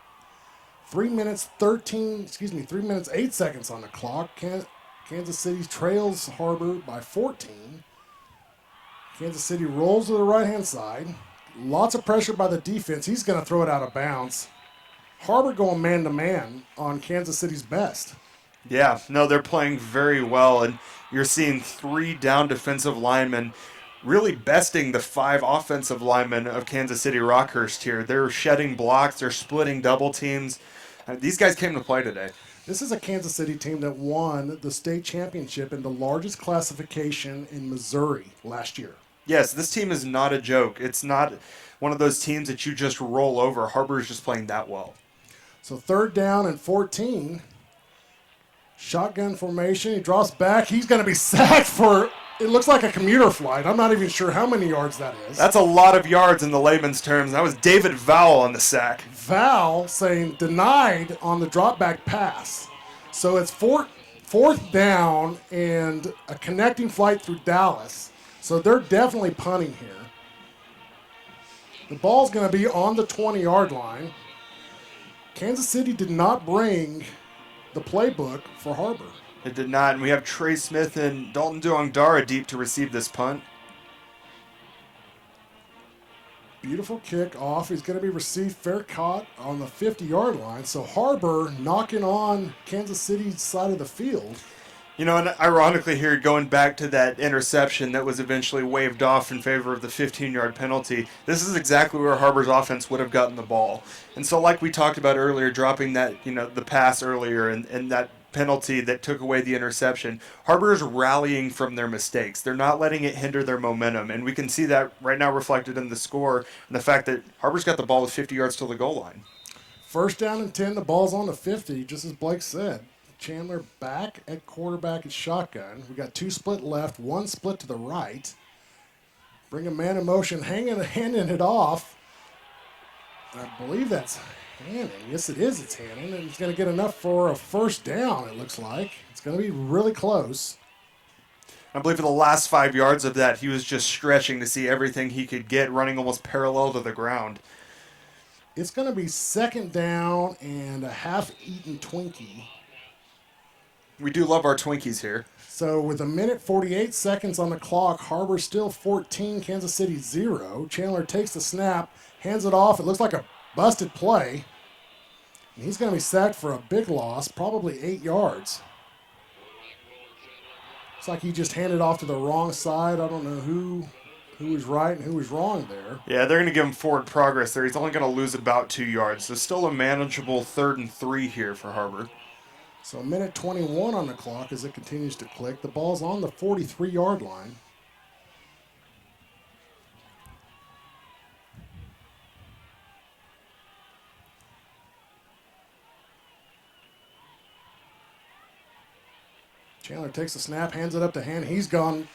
3 minutes 8 seconds on the clock. Kansas City trails Har-Ber by 14. Kansas City rolls to the right-hand side. Lots of pressure by the defense. He's going to throw it out of bounds. Har-Ber going man-to-man on Kansas City's best. Yeah, no, they're playing very well, and you're seeing 3 down defensive linemen really besting the 5 offensive linemen of Kansas City Rockhurst here. They're shedding blocks. They're splitting double teams. These guys came to play today. This is a Kansas City team that won the state championship in the largest classification in Missouri last year. Yes, this team is not a joke. It's not one of those teams that you just roll over. Har-Ber is just playing that well. So 3rd down and 14. Shotgun formation. He drops back. He's going to be sacked for, it looks like a commuter flight. I'm not even sure how many yards that is. That's a lot of yards in the layman's terms. That was David Vowell on the sack. Val saying denied on the drop back pass. So it's fourth down and a connecting flight through Dallas. So they're definitely punting here. The ball's going to be on the 20-yard line. Kansas City did not bring the playbook for Har-Ber. It did not, and we have Trey Smith and Dalton Duongdara deep to receive this punt. Beautiful kick off. He's going to be received fair caught on the 50-yard line. So Har-Ber knocking on Kansas City's side of the field. You know, and ironically here, going back to that interception that was eventually waved off in favor of the 15-yard penalty, this is exactly where Har-Ber's offense would have gotten the ball. And so like we talked about earlier, dropping that, the pass earlier and that penalty that took away the interception, Har-Ber is rallying from their mistakes. They're not letting it hinder their momentum, and we can see that right now reflected in the score and the fact that Har-Ber's got the ball with 50 yards to the goal line. 1st down and 10, the ball's on the 50, just as Blake said. Chandler back at quarterback at shotgun. We got 2 split left, 1 split to the right. Bring a man in motion, handing it off. I believe that's Hannon. Yes, it is. It's Hannon, and he's going to get enough for a 1st down, it looks like. It's going to be really close. I believe for the last 5 yards of that, he was just stretching to see everything he could get, running almost parallel to the ground. It's going to be 2nd down and a half-eaten Twinkie. We do love our Twinkies here. So with 1:48 seconds on the clock, Har-Ber still 14, Kansas City 0. Chandler takes the snap, hands it off. It looks like a busted play. And he's going to be sacked for a big loss, probably 8 yards. Looks like he just handed off to the wrong side. I don't know who was right and who was wrong there. Yeah, they're going to give him forward progress there. He's only going to lose about 2 yards. So still a manageable 3rd and 3 here for Har-Ber. So 1:21 on the clock as it continues to click. The ball's on the 43-yard line. Chandler takes the snap, hands it up to Hannon. He's gone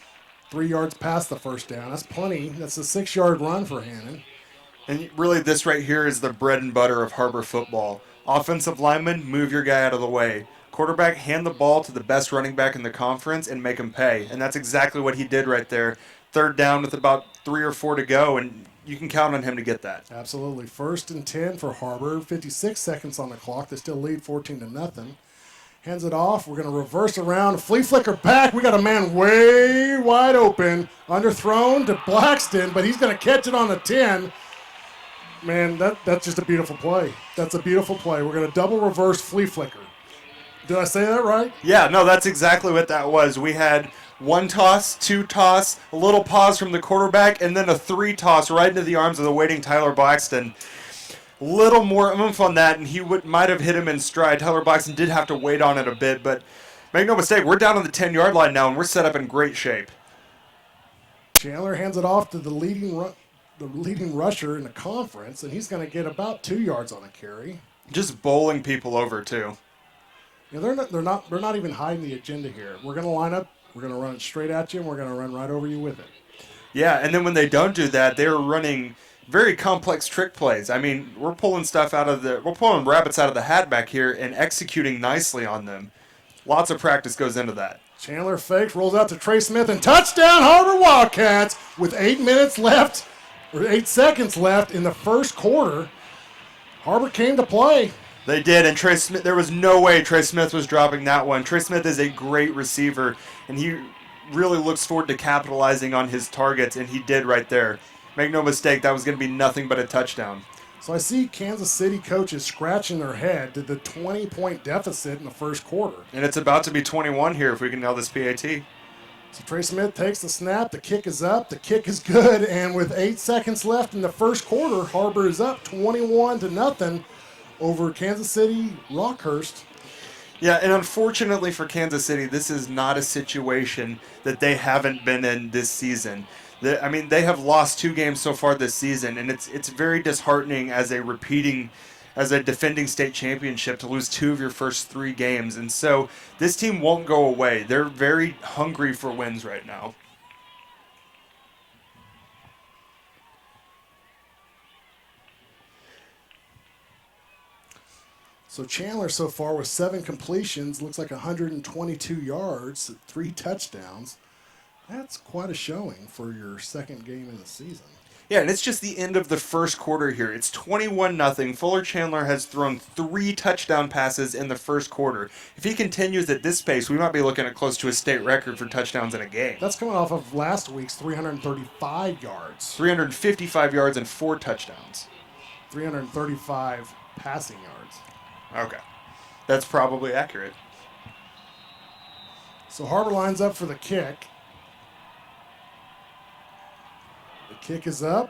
3 yards past the 1st down. That's plenty. That's a 6-yard run for Hannon. And really this right here is the bread and butter of Har-Ber football. Offensive lineman, move your guy out of the way. Quarterback, hand the ball to the best running back in the conference and make him pay. And that's exactly what he did right there. 3rd down with about 3 or 4 to go, and you can count on him to get that. Absolutely. 1st and 10 for Har-Ber. 56 seconds on the clock. They still lead 14-0. Hands it off. We're going to reverse around. Flea flicker back. We got a man way wide open. Underthrown to Blackston, but he's going to catch it on the 10. Man, that's just a beautiful play. That's a beautiful play. We're going to double reverse flea flicker. Did I say that right? Yeah, no, that's exactly what that was. We had 1 toss, 2 toss, a little pause from the quarterback, and then a 3 toss right into the arms of the waiting Tyler Blackston. Little more oomph on that, and he might have hit him in stride. Tyler Blackston did have to wait on it a bit, but make no mistake, we're down on the 10-yard line now, and we're set up in great shape. Chandler hands it off to the leading rusher in the conference, and he's going to get about 2 yards on a carry. Just bowling people over, too. Yeah, they're not even hiding the agenda here. We're going to line up, we're going to run it straight at you, and we're going to run right over you with it. Yeah, and then when they don't do that, they're running very complex trick plays. I mean, we're pulling rabbits out of the hat back here and executing nicely on them. Lots of practice goes into that. Chandler fakes, rolls out to Trey Smith, and touchdown Har-Ber Wildcats with 8 seconds left in the 1st quarter. Har-Ber came to play. They did, and Trey Smith, there was no way Trey Smith was dropping that one. Trey Smith is a great receiver, and he really looks forward to capitalizing on his targets, and he did right there. Make no mistake, that was going to be nothing but a touchdown. So I see Kansas City coaches scratching their head to the 20-point deficit in the 1st quarter. And it's about to be 21 here if we can nail this PAT. So Trey Smith takes the snap, the kick is up, the kick is good, and with 8 seconds left in the 1st quarter, Har-Ber is up 21-0 over Kansas City Rockhurst. Yeah, and unfortunately for Kansas City, this is not a situation that they haven't been in this season. I mean, they have lost 2 games so far this season, and it's very disheartening as a defending state championship to lose 2 of your first 3 games. And so this team won't go away. They're very hungry for wins right now. So Chandler so far with 7 completions, looks like 122 yards, 3 touchdowns. That's quite a showing for your second game in the season. Yeah, and it's just the end of the first quarter here. It's 21-0. Fuller Chandler has thrown 3 touchdown passes in the first quarter. If he continues at this pace, we might be looking at close to a state record for touchdowns in a game. That's coming off of last week's 335 yards. 355 yards and 4 touchdowns. 335 passing yards. Okay. That's probably accurate. So Har-Ber lines up for the kick. The kick is up.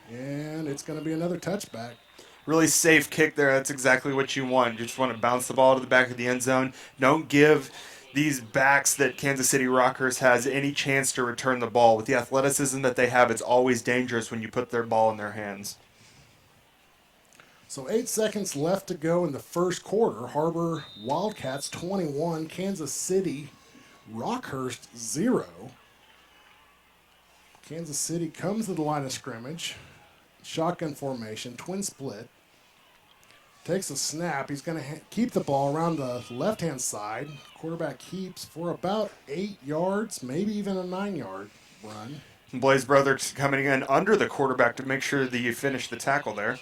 And it's going to be another touchback. Really safe kick there. That's exactly what you want. You just want to bounce the ball to the back of the end zone. Don't give these backs that Kansas City Rockhurst has any chance to return the ball. With the athleticism that they have, it's always dangerous when you put their ball in their hands. So 8 seconds left to go in the first quarter. Har-Ber Wildcats 21, Kansas City Rockhurst 0. Kansas City comes to the line of scrimmage. Shotgun formation, twin split. Takes a snap. He's going to keep the ball around the left-hand side. Quarterback keeps for about 8 yards, maybe even a 9-yard run. Blaze Brothers coming in under the quarterback to make sure that you finish the tackle there.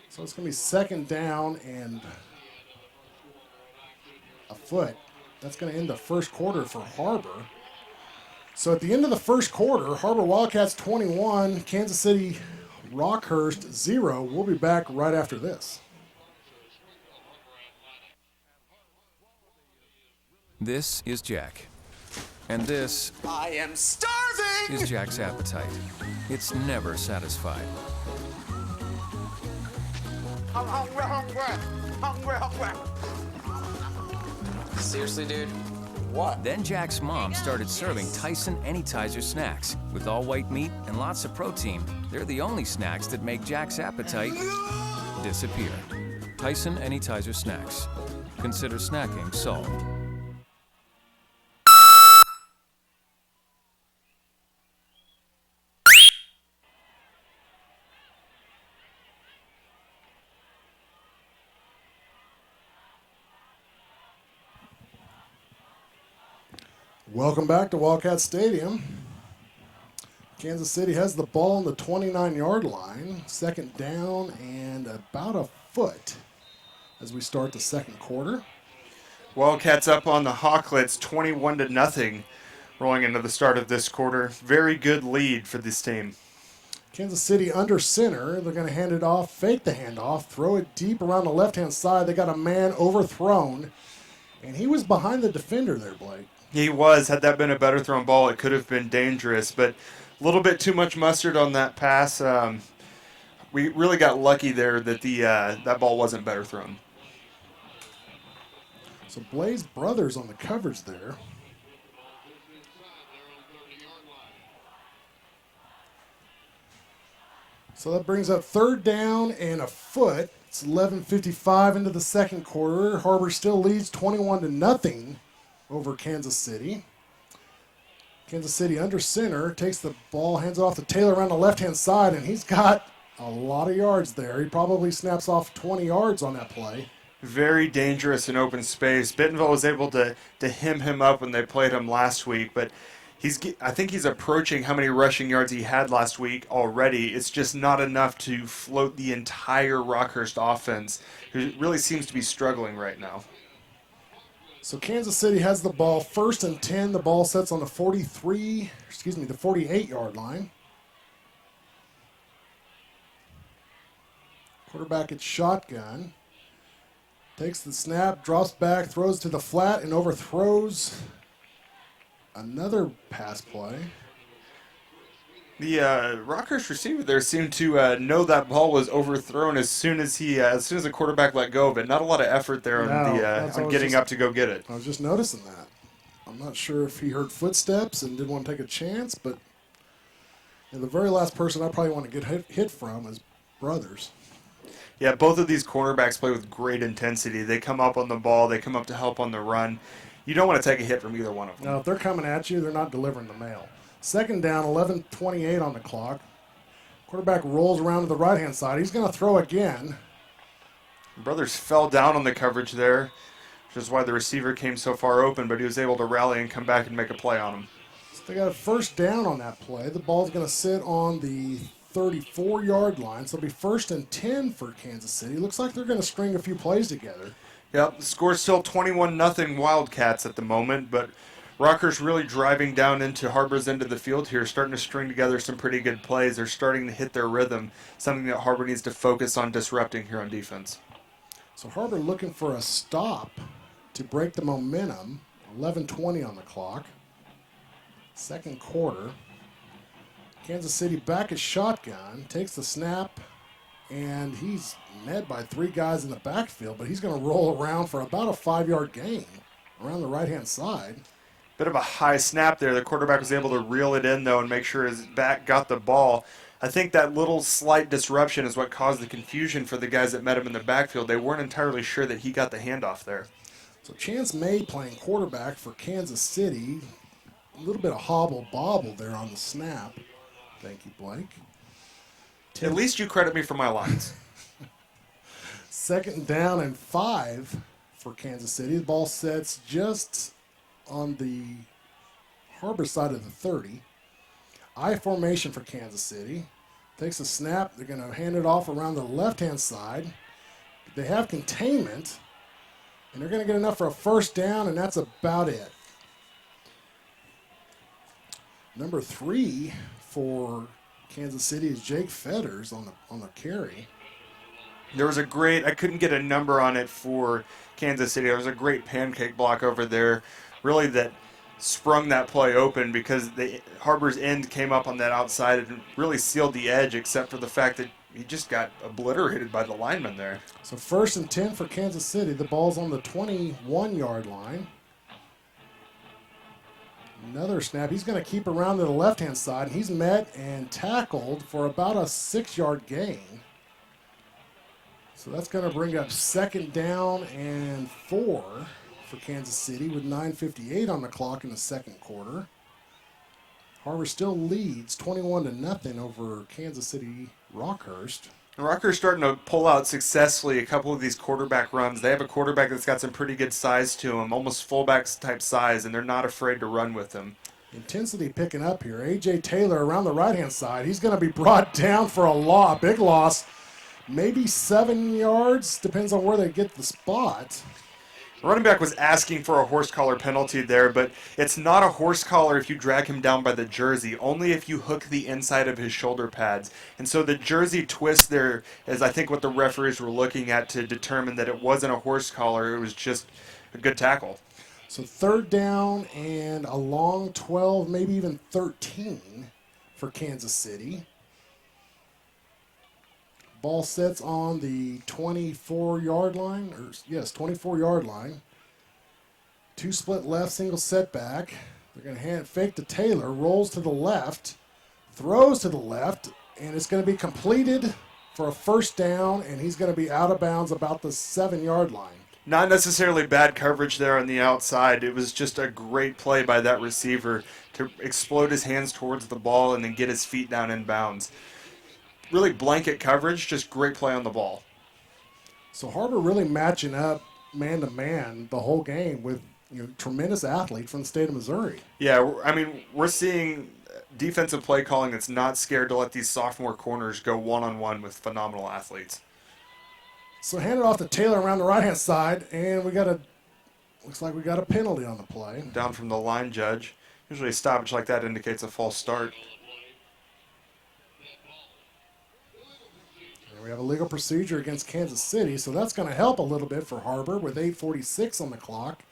So it's going to be second down and a foot. That's going to end the first quarter for Har-Ber. So at the end of the first quarter, Har-Ber Wildcats 21, Kansas City Rockhurst 0. We'll be back right after this. This is Jack. And this I am starving! is Jack's appetite. It's never satisfied. I'm hungry, hungry, hungry, hungry. Seriously, dude? What? Then Jack's mom started serving Tyson Anytizer snacks. With all white meat and lots of protein, they're the only snacks that make Jack's appetite disappear. Tyson Anytizer snacks. Consider snacking solved. Welcome back to Wildcat Stadium. Kansas City has the ball on the 29-yard line. Second down and about a foot as we start the second quarter. Wildcats up on the Hawklets 21-0 rolling into the start of this quarter. Very good lead for this team. Kansas City under center. They're going to hand it off, fake the handoff, throw it deep around the left-hand side. They got a man overthrown, and he was behind the defender there, Blake. He was. Had that been a better thrown ball, it could have been dangerous, but a little bit too much mustard on that pass. We really got lucky there that that ball wasn't better thrown. So Blaze Brothers on the coverage there. So that brings up third down and a foot. It's 11:55 into the second quarter. Har-Ber still leads 21-0 over Kansas City. Kansas City under center, takes the ball, hands it off to Taylor around the left-hand side, and he's got a lot of yards there. He probably snaps off 20 yards on that play. Very dangerous in open space. Bentonville was able to hem him up when they played him last week, but I think he's approaching how many rushing yards he had last week already. It's just not enough to float the entire Rockhurst offense, who really seems to be struggling right now. So Kansas City has the ball, 1st and 10. The ball sets on the 48-yard line. Quarterback at shotgun. Takes the snap, drops back, throws to the flat, and overthrows another pass play. The Rockhurst receiver there seemed to know that ball was overthrown as soon as the quarterback let go of it. Not a lot of effort there on getting up to go get it. I was just noticing that. I'm not sure if he heard footsteps and didn't want to take a chance, but the very last person I probably want to get hit from is Brothers. Yeah, both of these cornerbacks play with great intensity. They come up on the ball. They come up to help on the run. You don't want to take a hit from either one of them. Now, if they're coming at you, they're not delivering the mail. Second down, 11:28 on the clock. Quarterback rolls around to the right-hand side. He's going to throw again. Brothers fell down on the coverage there, which is why the receiver came so far open, but he was able to rally and come back and make a play on him. So they got a first down on that play. The ball's going to sit on the 34-yard line, so it'll be 1st and 10 for Kansas City. Looks like they're going to string a few plays together. Yep, the score's still 21-0 Wildcats at the moment, but Rockhurst really driving down into Har-Ber's end of the field here, starting to string together some pretty good plays. They're starting to hit their rhythm, something that Har-Ber needs to focus on disrupting here on defense. So Har-Ber looking for a stop to break the momentum. 11:20 on the clock. Second quarter. Kansas City back at shotgun, takes the snap, and he's met by 3 guys in the backfield, but he's going to roll around for about a 5-yard gain around the right-hand side. Bit of a high snap there. The quarterback was able to reel it in, though, and make sure his back got the ball. I think that little slight disruption is what caused the confusion for the guys that met him in the backfield. They weren't entirely sure that he got the handoff there. So Chance May playing quarterback for Kansas City. A little bit of hobble-bobble there on the snap. Thank you, Blake. At least you credit me for my lines. Second down and 5 for Kansas City. The ball sets just on the Har-Ber side of the 30. I formation for Kansas City. Takes a snap. They're going to hand it off around the left-hand side. They have containment, and they're going to get enough for a first down, and that's about it. Number 3 for Kansas City is Jake Fetters on the carry. There was a great, I couldn't get a number on it for Kansas City. There was a great pancake block over there, really, that sprung that play open because the Har-Ber's end came up on that outside and really sealed the edge, except for the fact that he just got obliterated by the lineman there. So 1st and 10 for Kansas City. The ball's on the 21-yard line. Another snap. He's going to keep around to the left-hand side. He's met and tackled for about a 6-yard gain. So that's going to bring up 2nd down and 4 for Kansas City with 9:58 on the clock in the second quarter. Har-Ber still leads 21-0 over Kansas City Rockhurst. And Rockhurst starting to pull out successfully a couple of these quarterback runs. They have a quarterback that's got some pretty good size to him, almost fullback type size, and they're not afraid to run with him. Intensity picking up here. A.J. Taylor around the right-hand side. He's going to be brought down for a big loss. Maybe 7 yards, depends on where they get the spot. Running back was asking for a horse collar penalty there, but it's not a horse collar if you drag him down by the jersey, only if you hook the inside of his shoulder pads. And so the jersey twist there is, I think, what the referees were looking at to determine that it wasn't a horse collar, it was just a good tackle. So 3rd down and a long 12, maybe even 13 for Kansas City. Ball sets on the 24-yard line, 24-yard line. 2 split left, single setback. They're going to hand fake to Taylor, rolls to the left, throws to the left, and it's going to be completed for a first down, and he's going to be out of bounds about the 7-yard line. Not necessarily bad coverage there on the outside. It was just a great play by that receiver to explode his hands towards the ball and then get his feet down in bounds. Really blanket coverage, just great play on the ball. So Har-Ber really matching up man-to-man the whole game with tremendous athlete from the state of Missouri. Yeah, I mean, we're seeing defensive play calling that's not scared to let these sophomore corners go one-on-one with phenomenal athletes. So hand it off to Taylor around the right-hand side, and looks like we got a penalty on the play. Down from the line judge. Usually a stoppage like that indicates a false start. We have a legal procedure against Kansas City, so that's going to help a little bit for Har-Ber with 8:46 on the clock.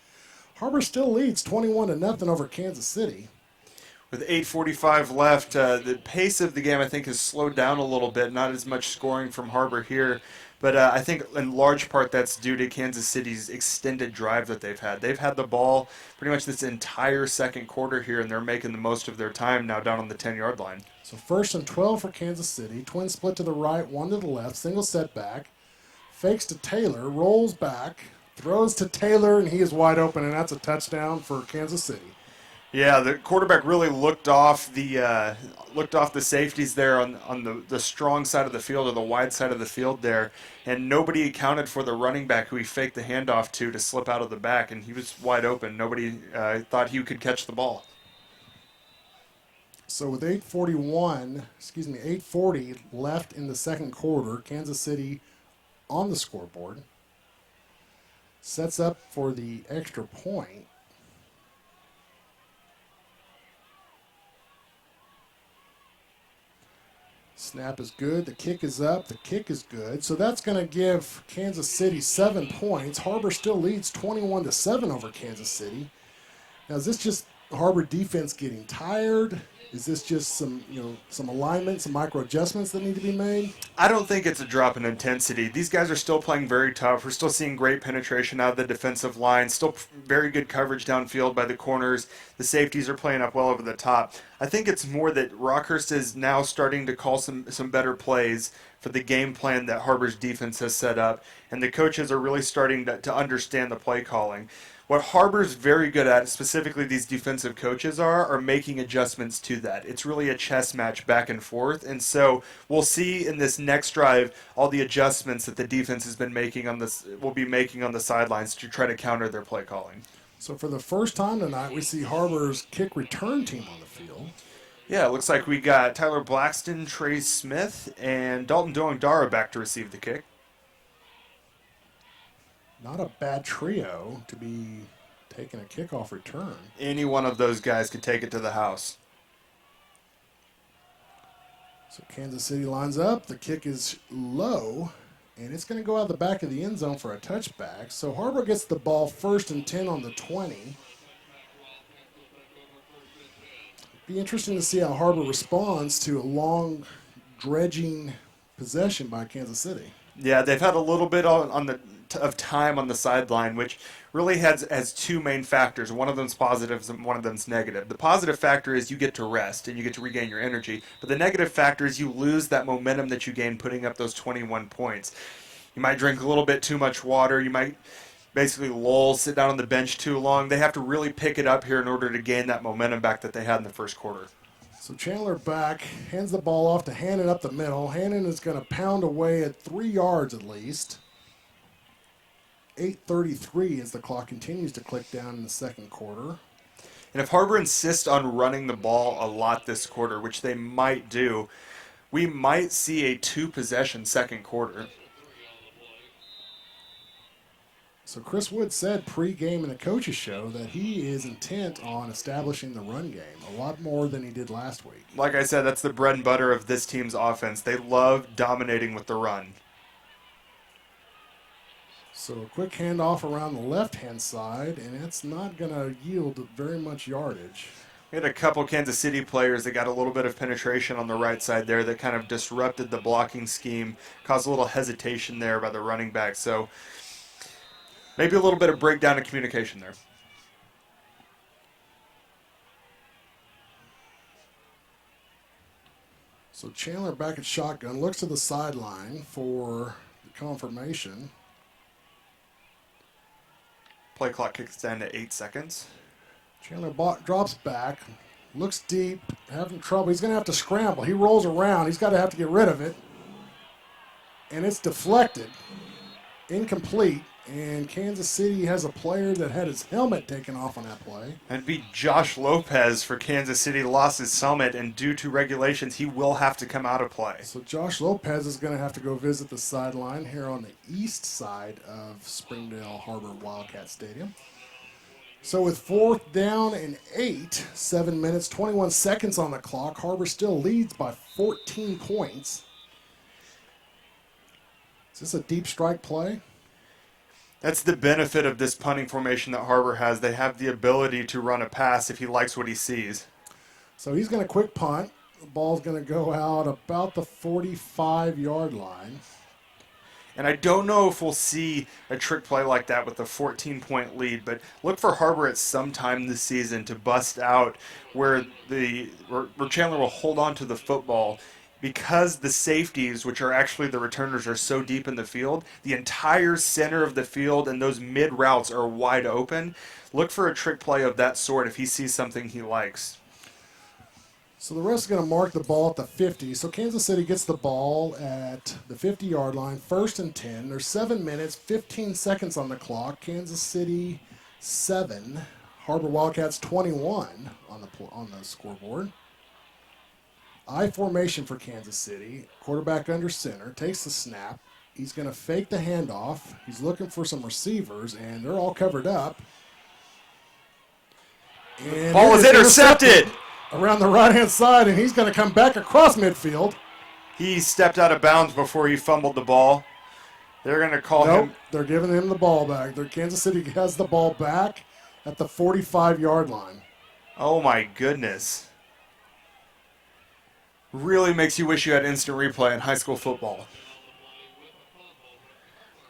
Har-Ber still leads 21-0 over Kansas City. With 8:45 left, the pace of the game, I think, has slowed down a little bit. Not as much scoring from Har-Ber here. But I think in large part that's due to Kansas City's extended drive that they've had. They've had the ball pretty much this entire second quarter here, and they're making the most of their time now down on the 10-yard line. So 1st and 12 for Kansas City. Twin split to the right, one to the left. Single setback. Fakes to Taylor, rolls back, throws to Taylor, and he is wide open, and that's a touchdown for Kansas City. Yeah, the quarterback really looked off the safeties there on the strong side of the field or the wide side of the field there, and nobody accounted for the running back who he faked the handoff to slip out of the back, and he was wide open. Nobody thought he could catch the ball. So with 8:40 left in the second quarter, Kansas City on the scoreboard sets up for the extra point. Snap is good. The kick is up. The kick is good. So that's going to give Kansas City 7 points. Har-Ber still leads 21-7 over Kansas City. Now, is this just Har-Ber defense getting tired? Is this just some alignment, some micro adjustments that need to be made? I don't think it's a drop in intensity. These guys are still playing very tough. We're still seeing great penetration out of the defensive line. Still very good coverage downfield by the corners. The safeties are playing up well over the top. I think it's more that Rockhurst is now starting to call some better plays for the game plan that Har-Ber's defense has set up, and the coaches are really starting to understand the play calling. What Har-Ber's very good at, specifically these defensive coaches are making adjustments to that. It's really a chess match back and forth, and so we'll see in this next drive all the adjustments that the defense has been making will be making on the sidelines to try to counter their play calling. So for the first time tonight, we see Har-Ber's kick return team on the field. Yeah, it looks like we got Tyler Blackston, Trey Smith, and Dalton Doangdara back to receive the kick. Not a bad trio to be taking a kickoff return. Any one of those guys could take it to the house. So Kansas City lines up. The kick is low, and it's going to go out the back of the end zone for a touchback. So Har-Ber gets the ball 1st and 10 on the 20. Be interesting to see how Har-Ber responds to a long, dredging possession by Kansas City. Yeah, they've had a little bit of time on the sideline, which really has two main factors. One of them's positive and one of them's negative. The positive factor is you get to rest and you get to regain your energy. But the negative factor is you lose that momentum that you gain putting up those 21 points. You might drink a little bit too much water. You might basically lull, sit down on the bench too long. They have to really pick it up here in order to gain that momentum back that they had in the first quarter. So Chandler back, hands the ball off to Hannon up the middle. Hannon is going to pound away at 3 yards at least. 8:33 as the clock continues to click down in the second quarter. And if Har-Ber insists on running the ball a lot this quarter, which they might do, we might see a 2-possession second quarter. So Chris Wood said pre-game in a coach's show that he is intent on establishing the run game a lot more than he did last week. Like I said, that's the bread and butter of this team's offense. They love dominating with the run. So a quick handoff around the left-hand side, and it's not going to yield very much yardage. We had a couple Kansas City players that got a little bit of penetration on the right side there that kind of disrupted the blocking scheme, caused a little hesitation there by the running back. So maybe a little bit of breakdown in communication there. So Chandler back at shotgun, looks to the sideline for the confirmation. Play clock kicks down to 8 seconds. Chandler drops back, looks deep, having trouble. He's going to have to scramble. He rolls around. He's got to have to get rid of it. And it's deflected, incomplete. And Kansas City has a player that had his helmet taken off on that play. That'd be Josh Lopez for Kansas City. Lost his helmet, and due to regulations, he will have to come out of play. So Josh Lopez is going to have to go visit the sideline here on the east side of Springdale Har-Ber Wildcat Stadium. So with 4th down and 8, 7 minutes, 21 seconds on the clock, Har-Ber still leads by 14 points. Is this a deep strike play? That's the benefit of this punting formation that Har-Ber has. They have the ability to run a pass if he likes what he sees. So he's going to quick punt. The ball's going to go out about the 45-yard line. And I don't know if we'll see a trick play like that with a 14-point lead, but look for Har-Ber at some time this season to bust out where Chandler will hold on to the football. Because the safeties, which are actually the returners, are so deep in the field, the entire center of the field and those mid routes are wide open. Look for a trick play of that sort if he sees something he likes. So the ref's going to mark the ball at the 50. So Kansas City gets the ball at the 50-yard line, 1st and 10. There's 7 minutes, 15 seconds on the clock. Kansas City 7, Har-Ber Wildcats 21 on the scoreboard. I formation for Kansas City. Quarterback under center, takes the snap. He's going to fake the handoff. He's looking for some receivers, and they're all covered up. And ball was intercepted around the right-hand side, and he's going to come back across midfield. He stepped out of bounds before he fumbled the ball. They're going to call him. They're giving him the ball back. Kansas City has the ball back at the 45-yard line. Oh, my goodness. Really makes you wish you had instant replay in high school football.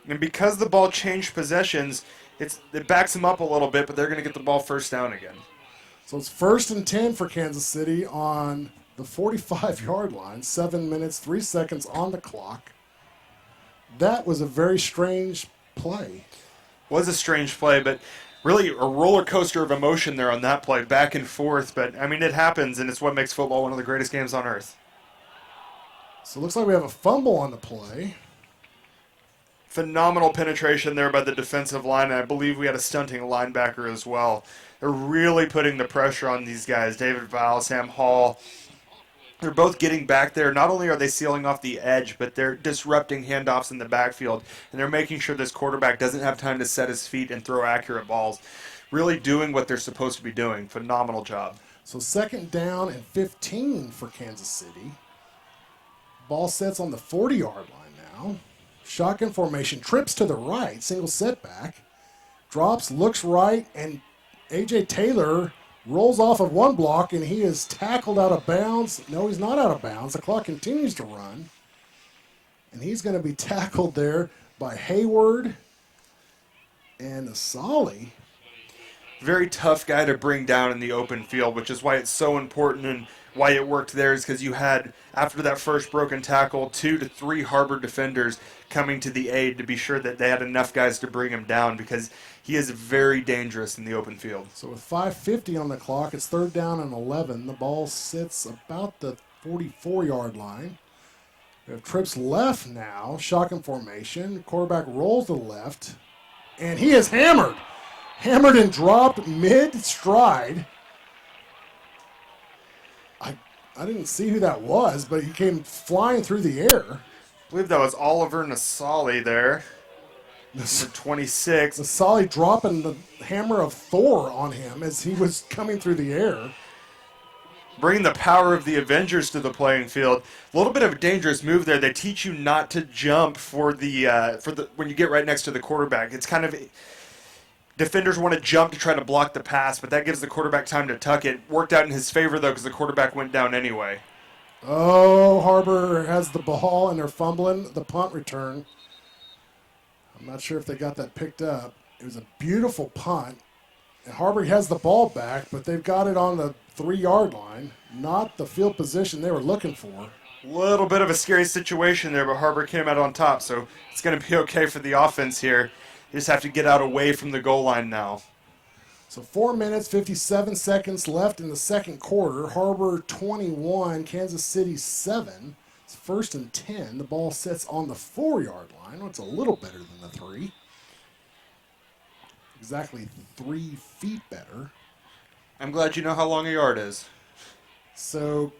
And because the ball changed possessions, it backs them up a little bit, but they're going to get the ball first down again. So it's 1st and 10 for Kansas City on the 45-yard line. 7 minutes, 3 seconds on the clock. That was a very strange play. Was a strange play, but really a roller coaster of emotion there on that play, back and forth. But, I mean, it happens, and it's what makes football one of the greatest games on earth. So it looks like we have a fumble on the play. Phenomenal penetration there by the defensive line, and I believe we had a stunting linebacker as well. They're really putting the pressure on these guys, David Val, Sam Hall. They're both getting back there. Not only are they sealing off the edge, but they're disrupting handoffs in the backfield, and they're making sure this quarterback doesn't have time to set his feet and throw accurate balls. Really doing what they're supposed to be doing. Phenomenal job. So 2nd down and 15 for Kansas City. Ball sets on the 40-yard line now. Shotgun formation, trips to the right, single setback. Drops, looks right, and A.J. Taylor rolls off of one block, and he is tackled out of bounds. No, he's not out of bounds. The clock continues to run. And he's going to be tackled there by Hayward and Asali. Very tough guy to bring down in the open field, which is why it's so important and why it worked there is because you had, after that first broken tackle, 2 to 3 Har-Ber defenders coming to the aid to be sure that they had enough guys to bring him down because he is very dangerous in the open field. So with 5:50 on the clock, it's 3rd down and 11. The ball sits about the 44-yard line. We have trips left now, shotgun formation. Quarterback rolls to the left, and he is hammered. Hammered and dropped mid-stride. I didn't see who that was, but he came flying through the air. I believe that was Oliver Nasali there. Number 26. Nasali dropping the hammer of Thor on him as he was coming through the air. Bringing the power of the Avengers to the playing field. A little bit of a dangerous move there. They teach you not to jump for the when you get right next to the quarterback. It's kind of defenders want to jump to try to block the pass, but that gives the quarterback time to tuck it. Worked out in his favor, though, because the quarterback went down anyway. Oh, Har-Ber has the ball, and they're fumbling the punt return. I'm not sure if they got that picked up. It was a beautiful punt. And Har-Ber has the ball back, but they've got it on the 3-yard line, not the field position they were looking for. Little bit of a scary situation there, but Har-Ber came out on top, so it's going to be okay for the offense here. You just have to get out away from the goal line now. So 4 minutes, 57 seconds left in the second quarter. Har-Ber 21, Kansas City 7. It's 1st and 10. The ball sits on the 4-yard line. It's a little better than the 3. Exactly 3 feet better. I'm glad you know how long a yard is. So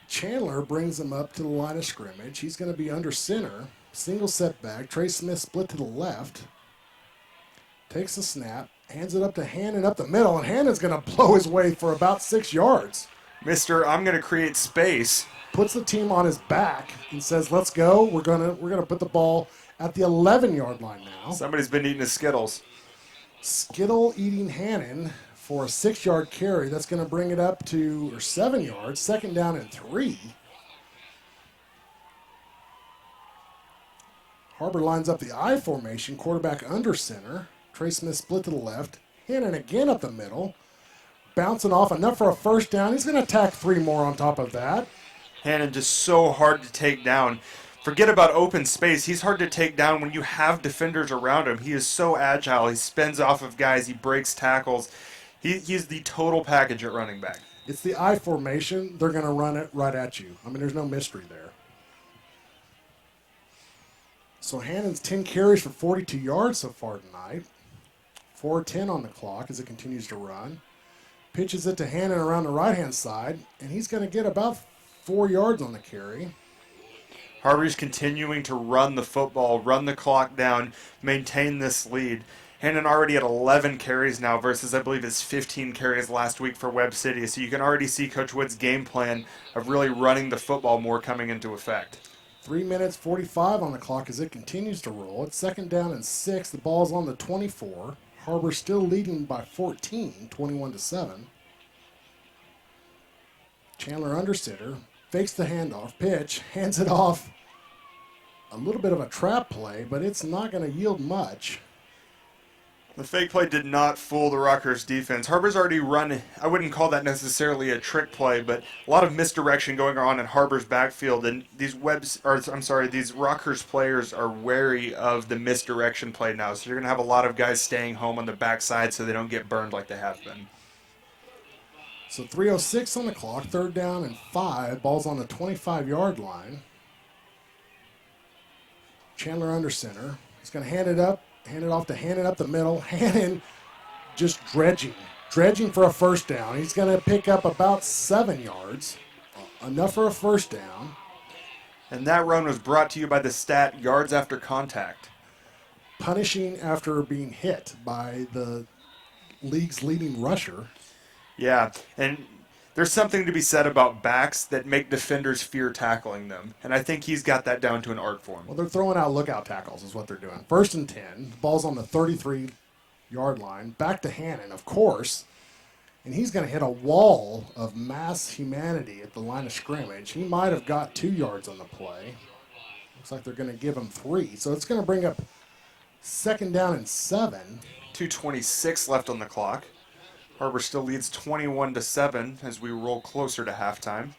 Chandler brings him up to the line of scrimmage. He's going to be under center. Single setback. Trey Smith split to the left. Takes the snap. Hands it up to Hannon up the middle. And Hannon's going to blow his way for about 6 yards. Mister, I'm going to create space. Puts the team on his back and says, let's go. We're gonna put the ball at the 11-yard line now. Somebody's been eating his Skittles. Skittle eating Hannon for a 6-yard carry. That's going to bring it up to 7 yards, 2nd down and 3. Har-Ber lines up the I formation, quarterback under center. Trey Smith split to the left. Hannon again up the middle. Bouncing off, enough for a 1st down. He's going to tack 3 more on top of that. Hannon just so hard to take down. Forget about open space. He's hard to take down when you have defenders around him. He is so agile. He spins off of guys. He breaks tackles. He's the total package at running back. It's the I formation. They're going to run it right at you. I mean, there's no mystery there. So Hannon's 10 carries for 42 yards so far tonight. 4:10 on the clock as it continues to run. Pitches it to Hannon around the right-hand side, and he's going to get about 4 yards on the carry. Har-Ber's continuing to run the football, run the clock down, maintain this lead. Hannon already at 11 carries now versus I believe his 15 carries last week for Webb City. So you can already see Coach Wood's game plan of really running the football more coming into effect. 3 minutes 45 on the clock as it continues to roll. It's 2nd down and 6. The ball's on the 24. Har-Ber still leading by 14, 21-7. Chandler under center, fakes the handoff, pitch, hands it off. A little bit of a trap play, but it's not going to yield much. The fake play did not fool the Rockhurst defense. Har-Ber's already run, I wouldn't call that necessarily a trick play, but a lot of misdirection going on in Har-Ber's backfield, and these Rockhurst players are wary of the misdirection play now, so you're going to have a lot of guys staying home on the backside so they don't get burned like they have been. So 3:06 on the clock, 3rd down and 5. Ball's on the 25-yard line. Chandler under center. He's going to hand it off to Hannon up the middle. Hannon just dredging for a 1st down. He's going to pick up about 7 yards, enough for a 1st down. And that run was brought to you by the stat yards after contact. Punishing after being hit by the league's leading rusher. Yeah, and there's something to be said about backs that make defenders fear tackling them. And I think he's got that down to an art form. Well, they're throwing out lookout tackles is what they're doing. 1st and 10. The ball's on the 33-yard line. Back to Hannon, of course. And he's going to hit a wall of mass humanity at the line of scrimmage. He might have got 2 yards on the play. Looks like they're going to give him 3. So it's going to bring up 2nd down and 7. 2:26 left on the clock. Har-Ber still leads 21-7 as we roll closer to halftime.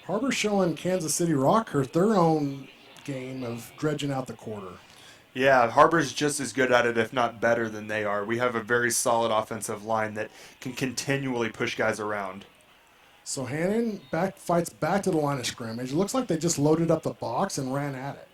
Har-Ber showing Kansas City Rockhurst their own game of dredging out the quarter. Yeah, Har-Ber's just as good at it, if not better than they are. We have a very solid offensive line that can continually push guys around. So Hannon fights back to the line of scrimmage. It looks like they just loaded up the box and ran at it.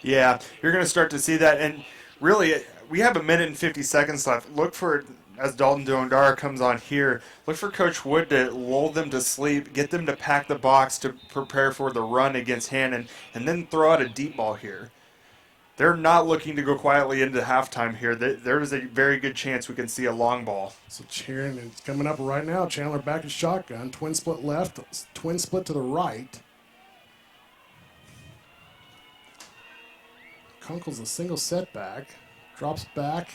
Yeah, you're going to start to see that. And really, we have 1 minute and 50 seconds left. Look for, as Dalton Dondara comes on here, look for Coach Wood to lull them to sleep, get them to pack the box to prepare for the run against Hannon, and then throw out a deep ball here. They're not looking to go quietly into halftime here. There is a very good chance we can see a long ball. So cheering, it's coming up right now. Chandler back in shotgun, twin split left, twin split to the right. Kunkel's a single setback, drops back,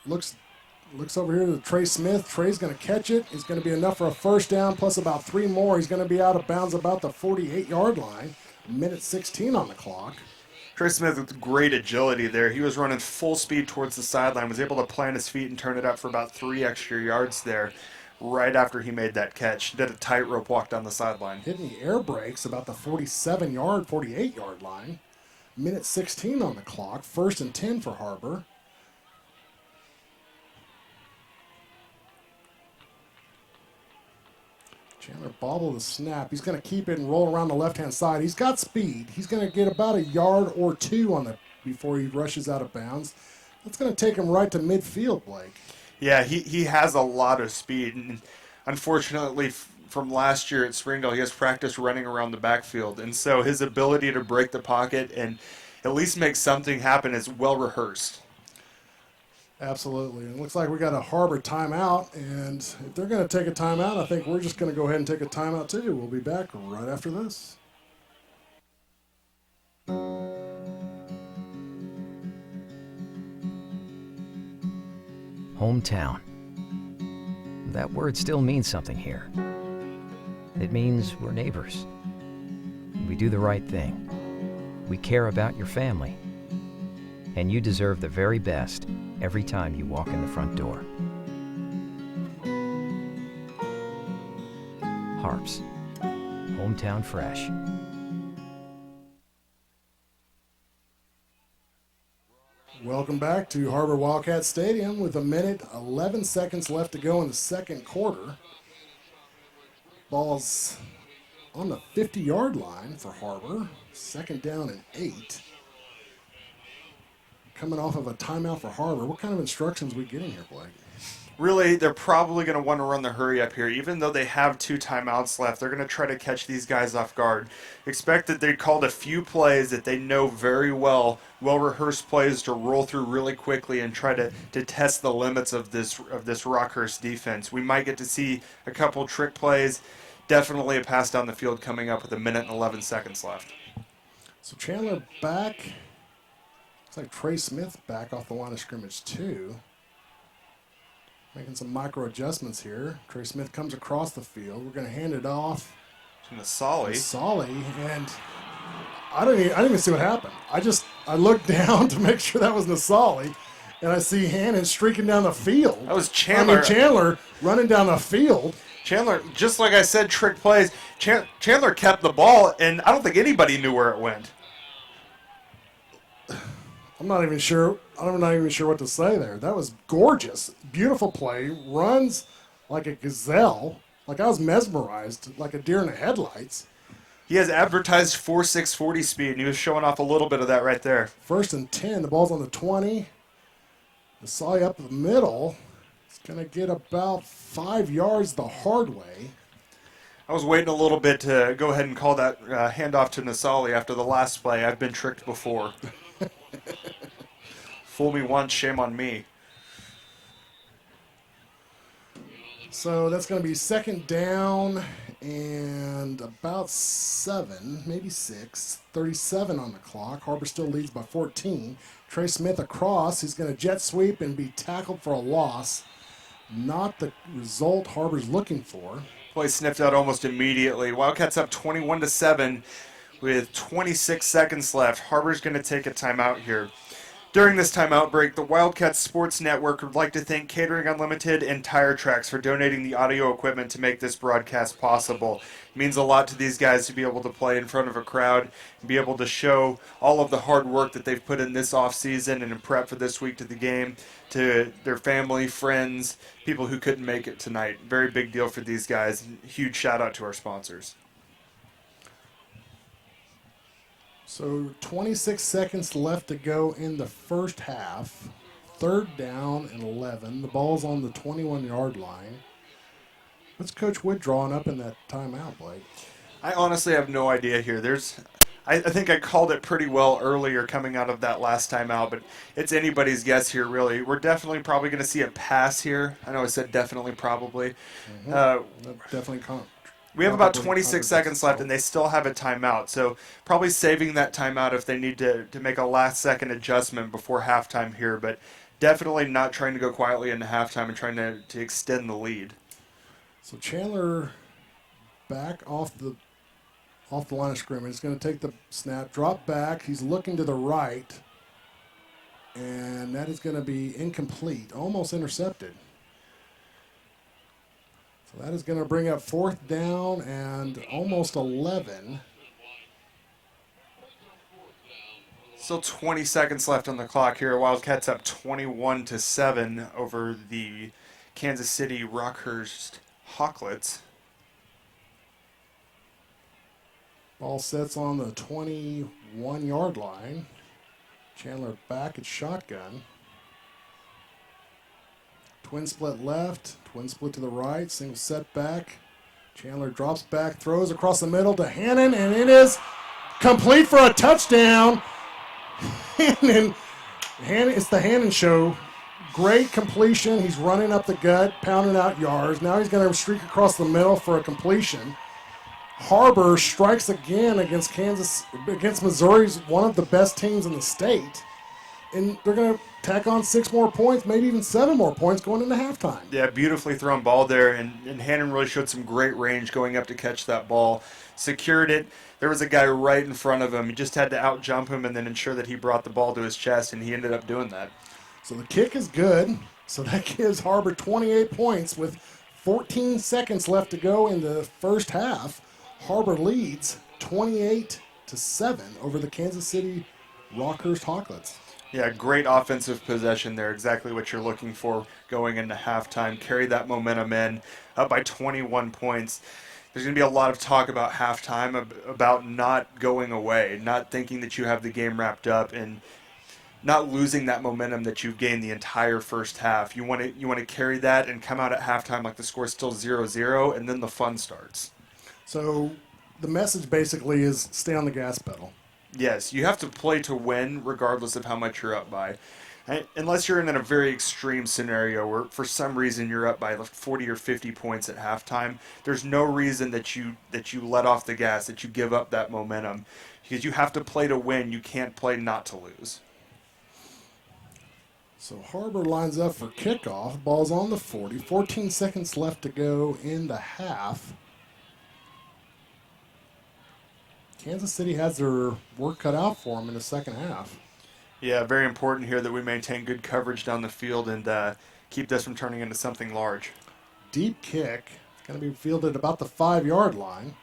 looks over here to Trey Smith. Trey's going to catch it. It's going to be enough for a 1st down plus about 3 more. He's going to be out of bounds about the 48-yard line. 1:16 on the clock. Trey Smith with great agility there. He was running full speed towards the sideline, was able to plant his feet and turn it up for about 3 extra yards there right after he made that catch. Did a tightrope walk down the sideline. Hitting the air brakes about the 48-yard line. 1:16 on the clock. 1st and 10 for Har-Ber. Chandler bobbled the snap. He's going to keep it and roll around the left-hand side. He's got speed. He's going to get about 1 yard or 2 before he rushes out of bounds. That's going to take him right to midfield, Blake. Yeah, he has a lot of speed. And unfortunately, from last year at Springdale, he has practice running around the backfield. And so his ability to break the pocket and at least make something happen is well rehearsed. Absolutely. And it looks like we got a Har-Ber timeout. And if they're going to take a timeout, I think we're just going to go ahead and take a timeout too. We'll be back right after this. Hometown. That word still means something here. It means we're neighbors. We do the right thing. We care about your family. And you deserve the very best every time you walk in the front door. Harps. Hometown fresh. Welcome back to Har-Ber Wildcat Stadium with 1:11 left to go in the second quarter. Ball's on the 50-yard line for Har-Ber. Second down and 8. Coming off of a timeout for Har-Ber. What kind of instructions are we getting here, Blake? Really, they're probably going to want to run the hurry up here. Even though they have 2 timeouts left, they're going to try to catch these guys off guard. Expect that they called a few plays that they know very well-rehearsed plays to roll through really quickly and try to test the limits of this Rockhurst defense. We might get to see a couple trick plays. Definitely a pass down the field coming up with 1:11 left. So Chandler back. Looks like Trey Smith back off the line of scrimmage too. Making some micro adjustments here. Trey Smith comes across the field. We're going to hand it off to Nasali. And I didn't even see what happened. I looked down to make sure that was Nasali, and I see Hannon streaking down the field. That was Chandler. Chandler running down the field. Chandler, just like I said, trick plays. Chandler kept the ball, and I don't think anybody knew where it went. I'm not even sure what to say there. That was gorgeous. Beautiful play. Runs like a gazelle. Like I was mesmerized, like a deer in the headlights. He has advertised 4.6 40 speed, and he was showing off a little bit of that right there. 1st and 10. The ball's on the 20. Nasali up the middle. It's going to get about 5 yards the hard way. I was waiting a little bit to go ahead and call that handoff to Nasali after the last play. I've been tricked before. Fool me once, shame on me. So that's going to be second down and about 7, maybe 6. 37 on the clock. Har-Ber still leads by 14. Trey Smith across. He's going to jet sweep and be tackled for a loss. Not the result Har-Ber's looking for. Play sniffed out almost immediately. Wildcats up 21-7 with 26 seconds left. Har-Ber's going to take a timeout here. During this timeout break, the Wildcats Sports Network would like to thank Catering Unlimited and Tire Tracks for donating the audio equipment to make this broadcast possible. It means a lot to these guys to be able to play in front of a crowd and be able to show all of the hard work that they've put in this offseason and in prep for this week to the game to their family, friends, people who couldn't make it tonight. Very big deal for these guys. Huge shout out to our sponsors. So 26 seconds left to go in the first half. 3rd down and 11. The ball's on the 21-yard line. What's Coach Wood drawing up in that timeout, Blake? I honestly have no idea here. I think I called it pretty well earlier coming out of that last timeout, but it's anybody's guess here, really. We're definitely probably going to see a pass here. I know I said definitely, probably. Definitely can't. We have about 26 seconds left, and they still have a timeout. So probably saving that timeout if they need to make a last-second adjustment before halftime here. But definitely not trying to go quietly into halftime and trying to extend the lead. So Chandler back off the line of scrimmage. He's going to take the snap, drop back. He's looking to the right. And that is going to be incomplete, almost intercepted. So that is going to bring up 4th down and almost 11. Still 20 seconds left on the clock here. Wildcats up 21-7 over the Kansas City Rockhurst Hawklets. Ball sets on the 21-yard line. Chandler back at shotgun. Twin split left, twin split to the right, single set back. Chandler drops back, throws across the middle to Hannon, and it is complete for a touchdown. Hannon, it's the Hannon show. Great completion. He's running up the gut, pounding out yards. Now he's going to streak across the middle for a completion. Har-Ber strikes again against Missouri's one of the best teams in the state. And they're going to tack on 6 more points, maybe even 7 more points going into halftime. Yeah, beautifully thrown ball there, and Hannon really showed some great range going up to catch that ball. Secured it. There was a guy right in front of him. He just had to out-jump him and then ensure that he brought the ball to his chest, and he ended up doing that. So the kick is good. So that gives Har-Ber 28 points with 14 seconds left to go in the first half. Har-Ber leads 28-7 over the Kansas City Rockhurst Hawklets. Yeah, great offensive possession there. Exactly what you're looking for going into halftime. Carry that momentum in, up by 21 points. There's going to be a lot of talk about halftime, about not going away, not thinking that you have the game wrapped up, and not losing that momentum that you've gained the entire first half. You want to carry that and come out at halftime like the score's still 0-0, and then the fun starts. So the message basically is stay on the gas pedal. Yes, you have to play to win regardless of how much you're up by. Unless you're in a very extreme scenario where for some reason you're up by 40 or 50 points at halftime, there's no reason that you let off the gas, that you give up that momentum. Because you have to play to win. You can't play not to lose. So Har-Ber lines up for kickoff. Ball's on the 40. 14 seconds left to go in the half. Kansas City has their work cut out for them in the second half. Yeah, very important here that we maintain good coverage down the field and keep this from turning into something large. Deep kick. It's going to be fielded about the 5-yard line.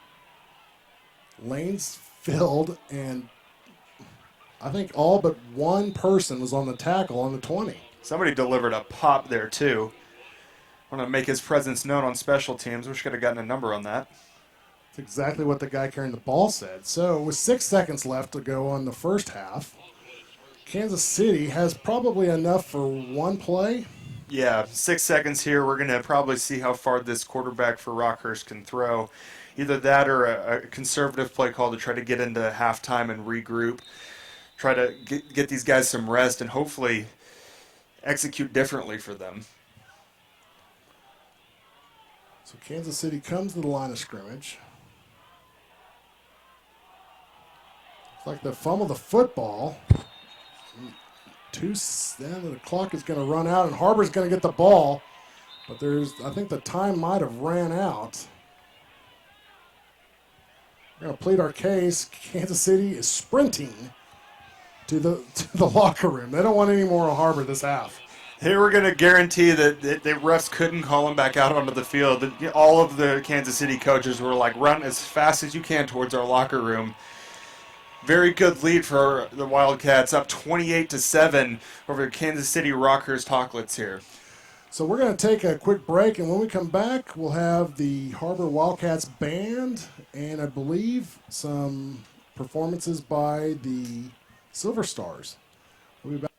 Lanes filled, and I think all but one person was on the tackle on the 20. Somebody delivered a pop there, too. Want to make his presence known on special teams. Wish could have gotten a number on that. That's exactly what the guy carrying the ball said. So with 6 seconds left to go on the first half, Kansas City has probably enough for one play. Yeah, 6 seconds here. We're going to probably see how far this quarterback for Rockhurst can throw. Either that or a conservative play call to try to get into halftime and regroup. Try to get these guys some rest and hopefully execute differently for them. So Kansas City comes to the line of scrimmage. It's like they fumble the football. Then the clock is going to run out, and Har-Ber's going to get the ball. But I think the time might have ran out. We're going to plead our case. Kansas City is sprinting to the locker room. They don't want any more of Har-Ber this half. They were going to guarantee that the refs couldn't call him back out onto the field. All of the Kansas City coaches were like, run as fast as you can towards our locker room. Very good lead for the Wildcats, up 28-7 over Kansas City Rockhurst Hawklets here. So we're going to take a quick break, and when we come back, we'll have the Har-Ber Wildcats band and I believe some performances by the Silver Stars. We'll be back.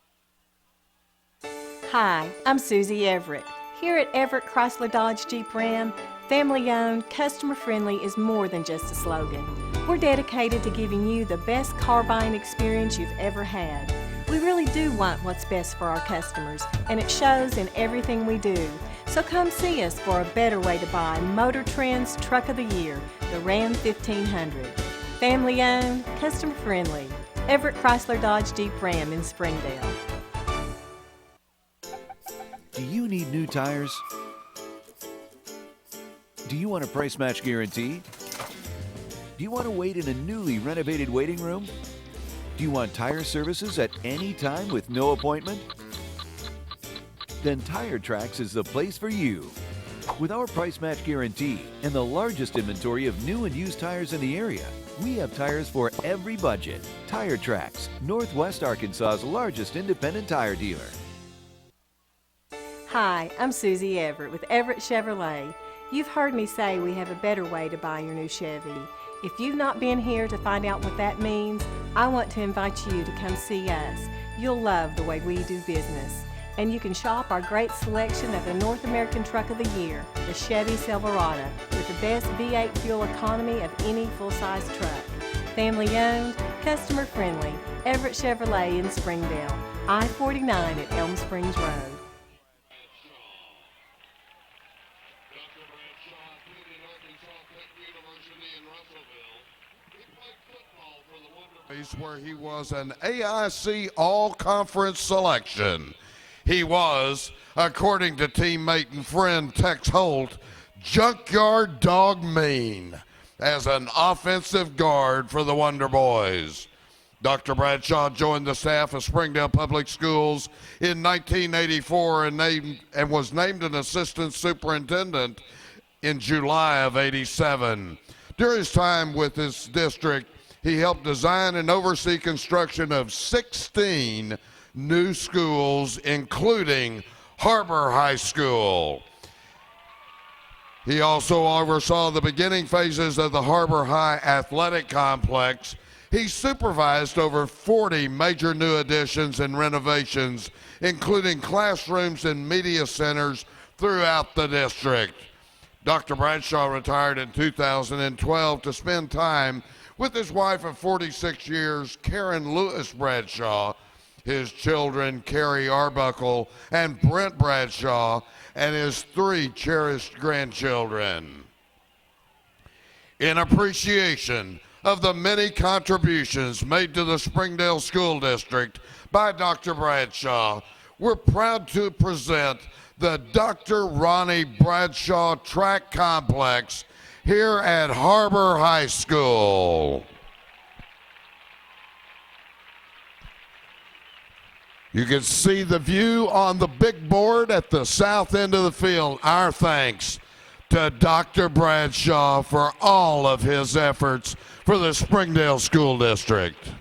Hi, I'm Susie Everett. Here at Everett Chrysler Dodge Jeep Ram, family-owned, customer-friendly is more than just a slogan. We're dedicated to giving you the best car buying experience you've ever had. We really do want what's best for our customers, and it shows in everything we do. So come see us for a better way to buy Motor Trend's Truck of the Year, the Ram 1500. Family-owned, customer-friendly, Everett Chrysler Dodge Jeep Ram in Springdale. Do you need new tires? Do you want a price match guarantee? Do you want to wait in a newly renovated waiting room? Do you want tire services at any time with no appointment? Then Tire Tracks is the place for you. With our price match guarantee and the largest inventory of new and used tires in the area, we have tires for every budget. Tire Tracks, Northwest Arkansas's largest independent tire dealer. Hi, I'm Susie Everett with Everett Chevrolet. You've heard me say we have a better way to buy your new Chevy. If you've not been here to find out what that means, I want to invite you to come see us. You'll love the way we do business. And you can shop our great selection of the North American Truck of the Year, the Chevy Silverado, with the best V8 fuel economy of any full-size truck. Family-owned, customer-friendly, Everett Chevrolet in Springdale, I-49 at Elm Springs Road. Where he was an AIC All-Conference selection. He was, according to teammate and friend Tex Holt, junkyard dog mean as an offensive guard for the Wonder Boys. Dr. Bradshaw joined the staff of Springdale Public Schools in 1984 and was named an assistant superintendent in July of '87. During his time with his district, he helped design and oversee construction of 16 new schools, including Har-Ber High School. He also oversaw the beginning phases of the Har-Ber High Athletic Complex. He supervised over 40 major new additions and renovations, including classrooms and media centers throughout the district. Dr. Bradshaw retired in 2012 to spend time with his wife of 46 years, Karen Lewis Bradshaw, his children, Carrie Arbuckle and Brent Bradshaw, and his 3 cherished grandchildren. In appreciation of the many contributions made to the Springdale School District by Dr. Bradshaw, we're proud to present the Dr. Ronnie Bradshaw Track Complex here at Har-Ber High School. You can see the view on the big board at the south end of the field. Our thanks to Dr. Bradshaw for all of his efforts for the Springdale School District.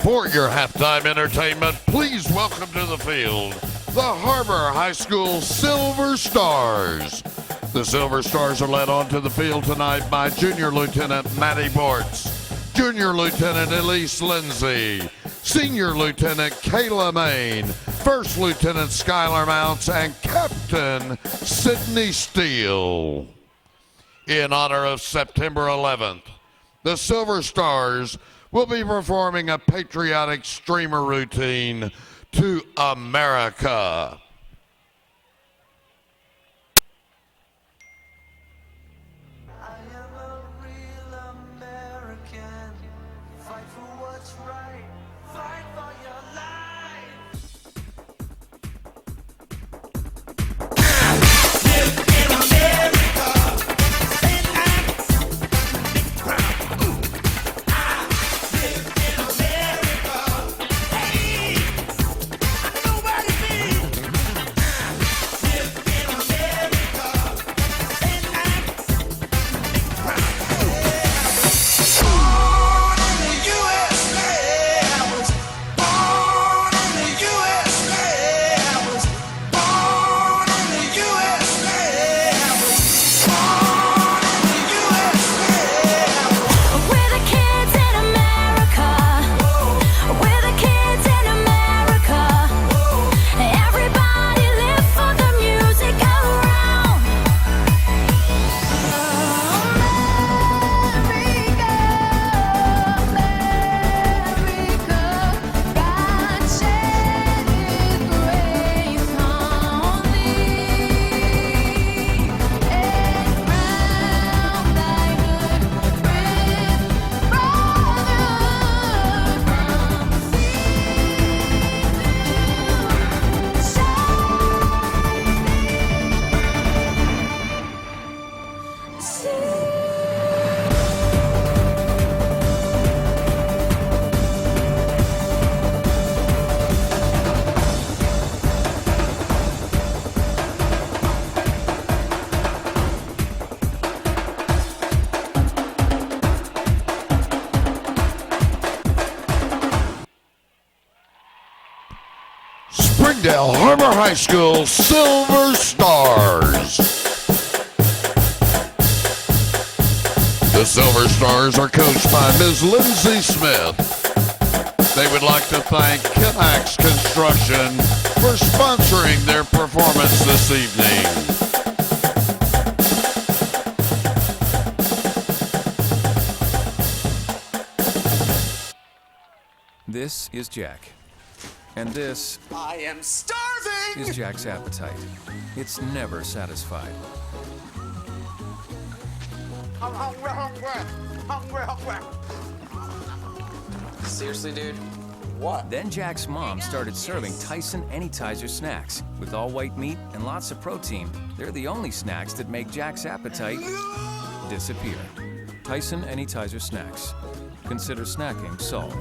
For your halftime entertainment, please welcome to the field the Har-Ber High School Silver Stars. The Silver Stars are led onto the field tonight by Junior Lieutenant Matty Bortz, Junior Lieutenant Elise Lindsay, Senior Lieutenant Kayla Main, First Lieutenant Skylar Mounts, and Captain Sydney Steele. In honor of September 11th, the Silver Stars will be performing a patriotic streamer routine to America. Springdale Har-Ber High School Silver Stars. The Silver Stars are coached by Ms. Lindsay Smith. They would like to thank Kinax Construction for sponsoring their performance this evening. This is Jack. And this I am starving! is Jack's appetite. It's never satisfied. I'm hungry, hungry, hungry, hungry. Seriously, dude? What? Then Jack's mom started serving Tyson Anytizer snacks. With all white meat and lots of protein, they're the only snacks that make Jack's appetite disappear. Tyson Anytizer snacks. Consider snacking solved.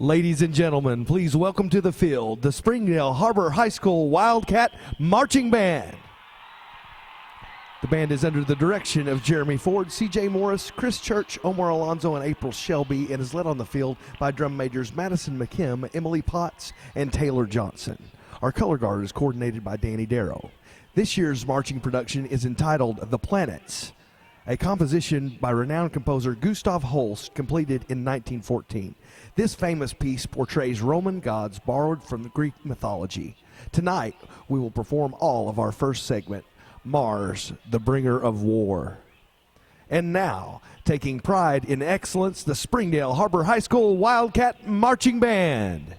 Ladies and gentlemen, please welcome to the field the Springdale Har-Ber High School Wildcat Marching Band. The band is under the direction of Jeremy Ford, C.J. Morris, Chris Church, Omar Alonzo, and April Shelby, and is led on the field by drum majors Madison McKim, Emily Potts, and Taylor Johnson. Our color guard is coordinated by Danny Darrow. This year's marching production is entitled The Planets, a composition by renowned composer Gustav Holst, completed in 1914. This famous piece portrays Roman gods borrowed from the Greek mythology. Tonight, we will perform all of our first segment, Mars, the Bringer of War. And now, taking pride in excellence, the Springdale Har-Ber High School Wildcat Marching Band.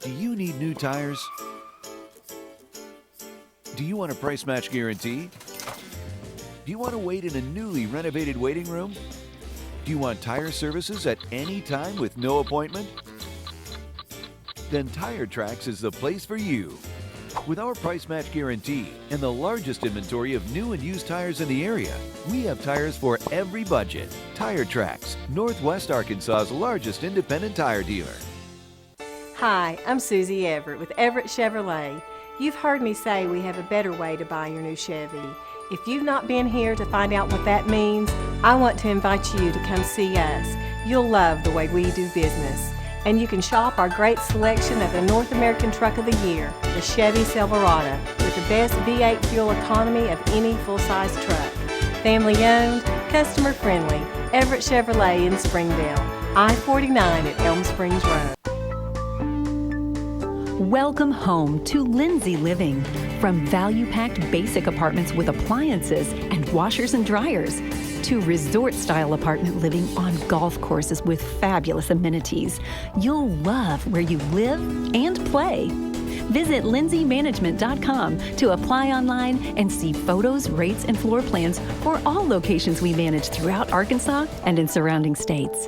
Do you need new tires? Do you want a price match guarantee? Do you want to wait in a newly renovated waiting room? Do you want tire services at any time with no appointment? Then Tire Tracks is the place for you. With our price match guarantee and the largest inventory of new and used tires in the area, we have tires for every budget. Tire Tracks, Northwest Arkansas's largest independent tire dealer. Hi, I'm Susie Everett with Everett Chevrolet. You've heard me say we have a better way to buy your new Chevy. If you've not been here to find out what that means, I want to invite you to come see us. You'll love the way we do business. And you can shop our great selection of the North American Truck of the Year, the Chevy Silverado, with the best V8 fuel economy of any full-size truck. Family owned, customer friendly, Everett Chevrolet in Springdale, I-49 at Elm Springs Road. Welcome home to Lindsay Living. From value-packed basic apartments with appliances and washers and dryers to resort-style apartment living on golf courses with fabulous amenities, you'll love where you live and play. Visit lindsaymanagement.com to apply online and see photos, rates, and floor plans for all locations we manage throughout Arkansas and in surrounding states.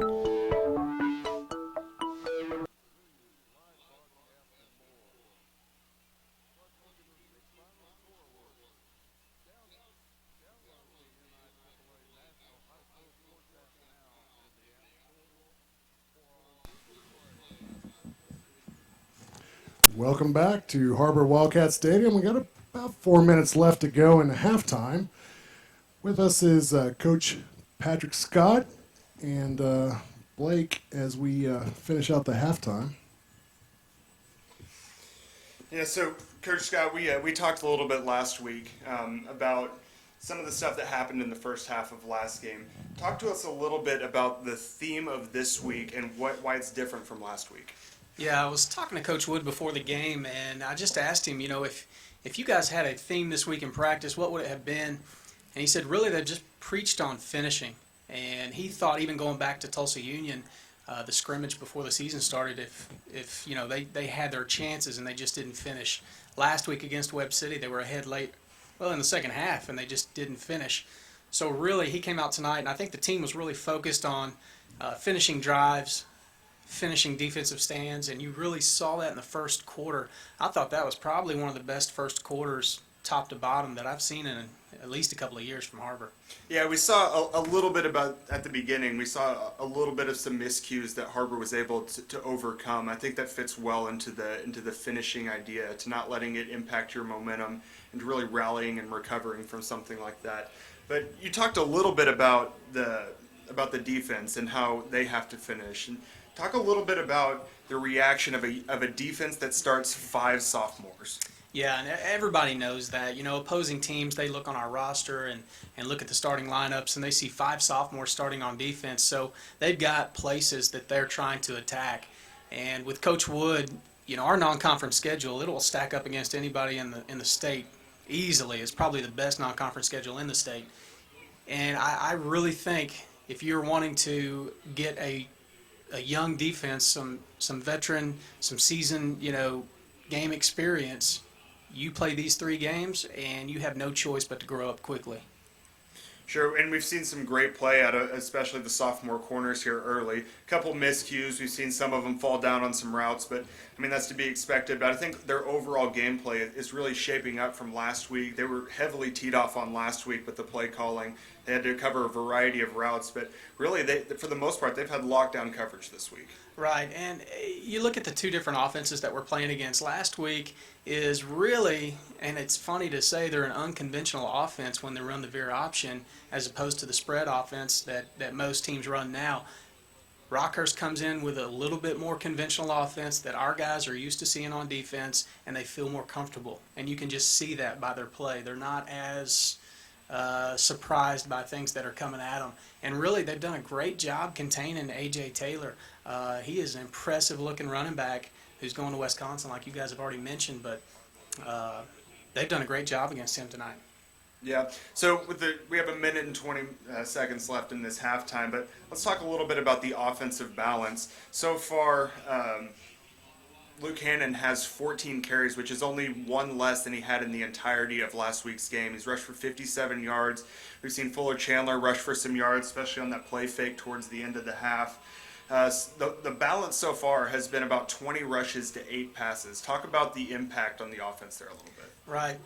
Welcome back to Har-Ber Wildcat Stadium. We got about 4 minutes left to go in the halftime. With us is Coach Patrick Scott and Blake as we finish out the halftime. Yeah, so Coach Scott, we talked a little bit last week about some of the stuff that happened in the first half of last game. Talk to us a little bit about the theme of this week and why it's different from last week. Yeah, I was talking to Coach Wood before the game, and I just asked him, if you guys had a theme this week in practice, what would it have been? And he said, really, they just preached on finishing. And he thought, even going back to Tulsa Union, the scrimmage before the season started, if they had their chances and they just didn't finish. Last week against Webb City, they were ahead late, in the second half, and they just didn't finish. So really, he came out tonight, and I think the team was really focused on finishing drives, finishing defensive stands, and you really saw that in the first quarter. I thought that was probably one of the best first quarters, top to bottom, that I've seen in at least a couple of years from Har-Ber. Yeah, we saw a little bit about, at the beginning, we saw a little bit of some miscues that Har-Ber was able to overcome. I think that fits well into the finishing idea, to not letting it impact your momentum and to really rallying and recovering from something like that. But you talked a little bit about the defense and how they have to finish. And talk a little bit about the reaction of a defense that starts 5 sophomores. Yeah, and everybody knows that. Opposing teams, they look on our roster and look at the starting lineups, and they see 5 sophomores starting on defense. So they've got places that they're trying to attack. And with Coach Wood, our non-conference schedule, it will stack up against anybody in the state easily. It's probably the best non-conference schedule in the state. And I really think if you're wanting to get a young defense, some veteran, some seasoned, game experience, you play these 3 games and you have no choice but to grow up quickly. Sure, and we've seen some great play out of especially the sophomore corners here early. A couple miscues, we've seen some of them fall down on some routes, but that's to be expected. But I think their overall gameplay is really shaping up from last week. They were heavily teed off on last week with the play calling. They had to cover a variety of routes, but really, for the most part, they've had lockdown coverage this week. Right, and you look at the 2 different offenses that we're playing against. Last week is really, and it's funny to say, they're an unconventional offense when they run the veer option as opposed to the spread offense that most teams run now. Rockhurst comes in with a little bit more conventional offense that our guys are used to seeing on defense, and they feel more comfortable. And you can just see that by their play. They're not as surprised by things that are coming at them. And really, they've done a great job containing A.J. Taylor. He is an impressive-looking running back who's going to Wisconsin, like you guys have already mentioned, but they've done a great job against him tonight. Yeah, so we have 1 minute and 20 seconds left in this halftime, but let's talk a little bit about the offensive balance. So far, Luke Hannon has 14 carries, which is only one less than he had in the entirety of last week's game. He's rushed for 57 yards. We've seen Fuller Chandler rush for some yards, especially on that play fake towards the end of the half. The balance so far has been about 20 rushes to 8 passes. Talk about the impact on the offense there a little bit. Right,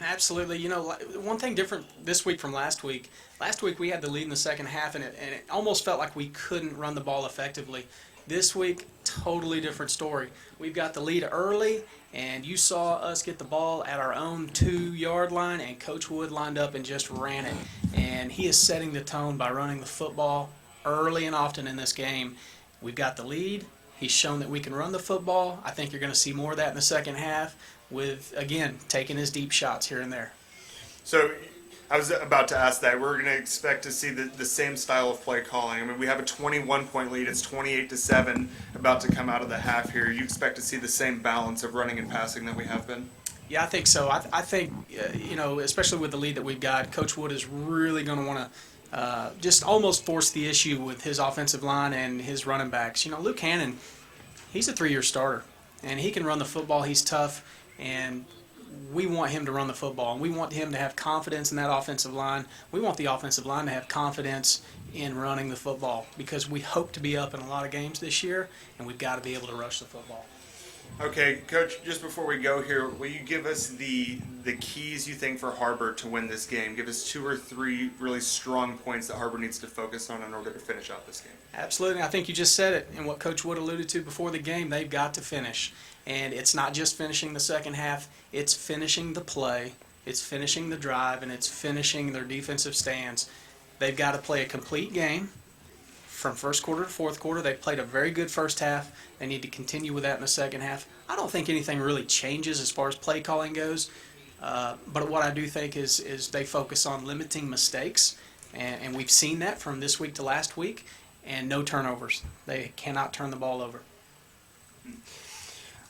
absolutely. You know, one thing different this week from last week. Last week we had the lead in the second half, and it almost felt like we couldn't run the ball effectively. This week, totally different story. We've got the lead early, and you saw us get the ball at our own 2-yard line, and Coach Wood lined up and just ran it. And he is setting the tone by running the football early and often in this game. We've got the lead. He's shown that we can run the football. I think you're going to see more of that in the second half with, again, taking his deep shots here and there. So I was about to ask that. We're going to expect to see the same style of play calling. I mean, we have a 21-point lead. It's 28-7 about to come out of the half here. You expect to see the same balance of running and passing that we have been? Yeah, I think so. I think, you know, especially with the lead that we've got, Coach Wood is really going to want to just almost force the issue with his offensive line and his running backs. You know, Luke Hannon, he's a 3-year starter, and he can run the football. He's tough, and we want him to run the football, and we want him to have confidence in that offensive line. We want the offensive line to have confidence in running the football because we hope to be up in a lot of games this year, and we've got to be able to rush the football. Okay, Coach, just before we go here, will you give us the keys you think for Har-Ber to win this game? Give us 2 or 3 really strong points that Har-Ber needs to focus on in order to finish out this game. Absolutely. I think you just said it, and what Coach Wood alluded to before the game, they've got to finish. And it's not just finishing the second half, it's finishing the play, it's finishing the drive, and it's finishing their defensive stands. They've got to play a complete game from first quarter to fourth quarter. They played a very good first half. They need to continue with that in the second half. I don't think anything really changes as far as play calling goes, but what I do think is they focus on limiting mistakes, and we've seen that from this week to last week, and no turnovers. They cannot turn the ball over.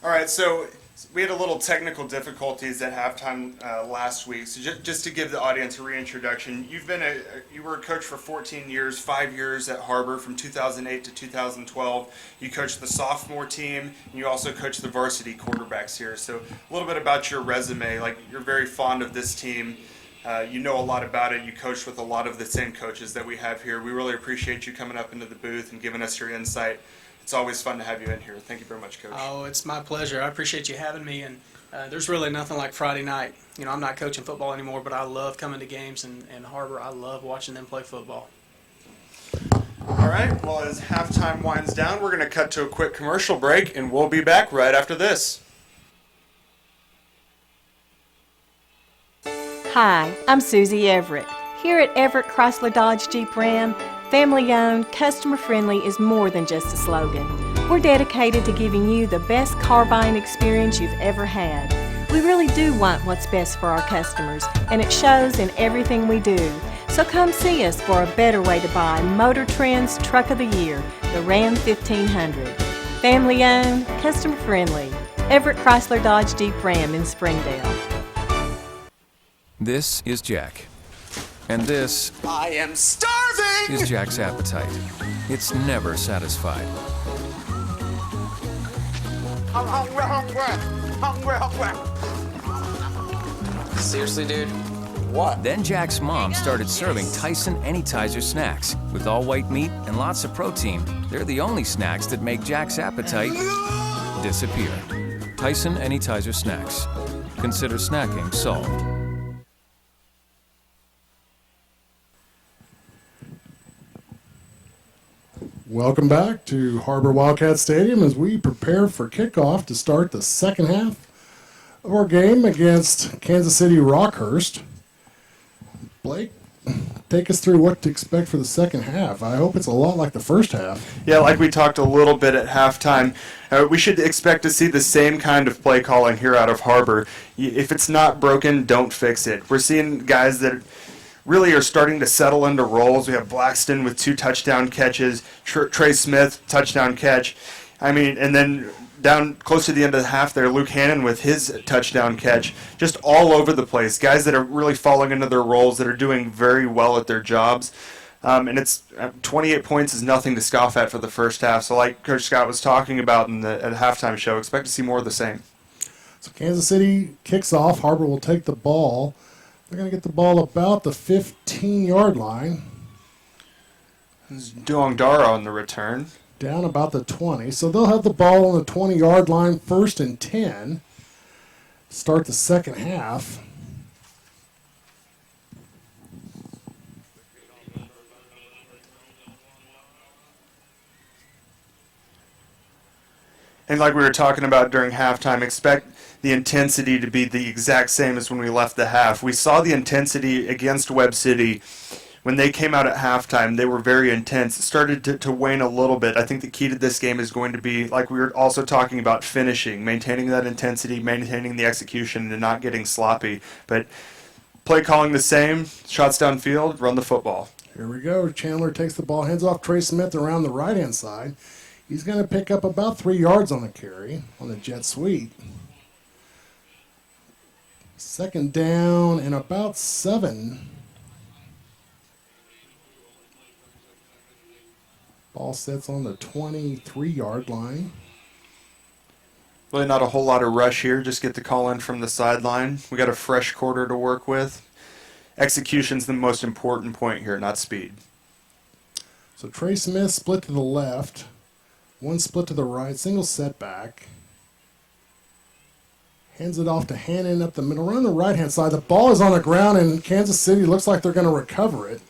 All right, so we had a little technical difficulties at halftime last week. So just to give the audience a reintroduction, you were a coach for 14 years, 5 years at Har-Ber from 2008 to 2012. You coached the sophomore team, and you also coached the varsity quarterbacks here. So a little bit about your resume. Like, you're very fond of this team. You know a lot about it. You coached with a lot of the same coaches that we have here. We really appreciate you coming up into the booth and giving us your insight. It's always fun to have you in here. Thank you very much, Coach. Oh, it's my pleasure. I appreciate you having me. And there's really nothing like Friday night. You know, I'm not coaching football anymore, but I love coming to games. And Har-Ber, I love watching them play football. All right. Well, as halftime winds down, we're going to cut to a quick commercial break, and we'll be back right after this. Hi, I'm Susie Everett. Here at Everett Chrysler Dodge Jeep Ram, family-owned, customer-friendly is more than just a slogan. We're dedicated to giving you the best car buying experience you've ever had. We really do want what's best for our customers, and it shows in everything we do. So come see us for a better way to buy Motor Trend's Truck of the Year, the Ram 1500. Family-owned, customer-friendly, Everett Chrysler Dodge Jeep Ram in Springdale. This is Jack. And this I am starving! is Jack's appetite. It's never satisfied. I'm hungry, hungry, hungry, hungry. Seriously, dude? What? Then Jack's mom started serving Tyson Anytizer snacks. With all white meat and lots of protein, they're the only snacks that make Jack's appetite disappear. Tyson Anytizer snacks. Consider snacking solved. Welcome back to Har-Ber Wildcat Stadium as we prepare for kickoff to start the second half of our game against Kansas City Rockhurst. Blake, take us through what to expect for the second half. I hope it's a lot like the first half. Yeah, like we talked a little bit at halftime, we should expect to see the same kind of play calling here out of Har-Ber. If it's not broken, don't fix it. We're seeing guys that really are starting to settle into roles. We have Blackston with 2 touchdown catches, Trey Smith, touchdown catch. I mean, and then down close to the end of the half there, Luke Hannon with his touchdown catch. Just all over the place. Guys that are really falling into their roles, that are doing very well at their jobs. And it's 28 points is nothing to scoff at for the first half. So like Coach Scott was talking about at the halftime show, expect to see more of the same. So Kansas City kicks off. Har-Ber will take the ball. They're going to get the ball about the 15-yard line. Duongdara on the return. Down about the 20. So they'll have the ball on the 20-yard line, 1st and 10. Start the second half. And like we were talking about during halftime, expect the intensity to be the exact same as when we left the half. We saw the intensity against Webb City. When they came out at halftime, they were very intense. It started to wane a little bit. I think the key to this game is going to be, like we were also talking about, finishing, maintaining that intensity, maintaining the execution, and not getting sloppy. But play calling the same, shots downfield, run the football. Here we go. Chandler takes the ball, hands off Trey Smith around the right-hand side. He's going to pick up about 3 yards on the carry on the jet sweep. Second down and about 7. Ball sits on the 23-yard line. Really not a whole lot of rush here. Just get the call in from the sideline. We got a fresh quarter to work with. Execution's the most important point here, not speed. So Trey Smith split to the left. One split to the right, single setback. Hands it off to Hannon up the middle. Run the right-hand side. The ball is on the ground, and Kansas City looks like they're going to recover it.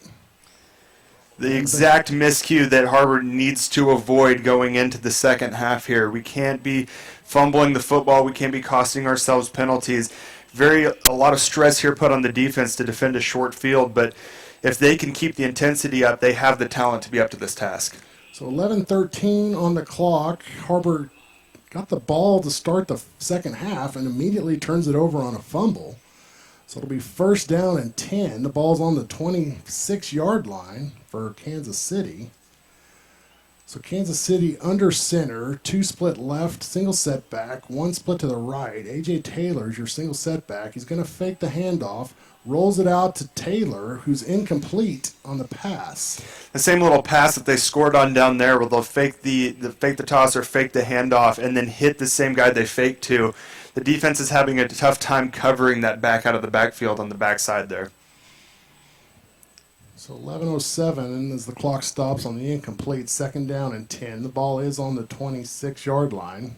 The exact miscue that Har-Ber needs to avoid going into the second half here. We can't be fumbling the football. We can't be costing ourselves penalties. A lot of stress here put on the defense to defend a short field, but if they can keep the intensity up, they have the talent to be up to this task. So 11:13 on the clock. Har-Ber got the ball to start the second half and immediately turns it over on a fumble. So it'll be 1st down and 10. The ball's on the 26-yard line for Kansas City. So Kansas City under center, 2 split left, single setback, 1 split to the right. A.J. Taylor's your single setback. He's going to fake the handoff, rolls it out to Taylor, who's incomplete on the pass. The same little pass that they scored on down there where they'll fake the toss or fake the handoff and then hit the same guy they faked to. The defense is having a tough time covering that back out of the backfield on the backside there. So 11:07 as the clock stops on the incomplete, 2nd down and 10. The ball is on the 26-yard line.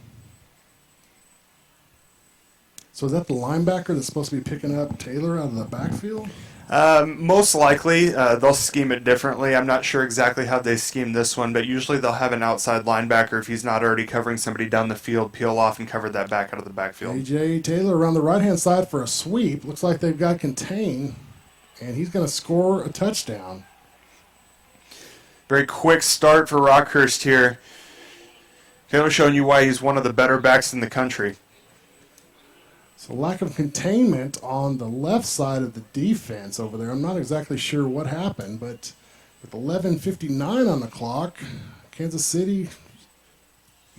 So is that the linebacker that's supposed to be picking up Taylor out of the backfield? Most likely, they'll scheme it differently. I'm not sure exactly how they scheme this one, but usually they'll have an outside linebacker, if he's not already covering somebody down the field, peel off and cover that back out of the backfield. A.J. Taylor around the right-hand side for a sweep. Looks like they've got contained, and he's going to score a touchdown. Very quick start for Rockhurst here. Taylor showing you why he's one of the better backs in the country. So lack of containment on the left side of the defense over there. I'm not exactly sure what happened, but with 11:59 on the clock, Kansas City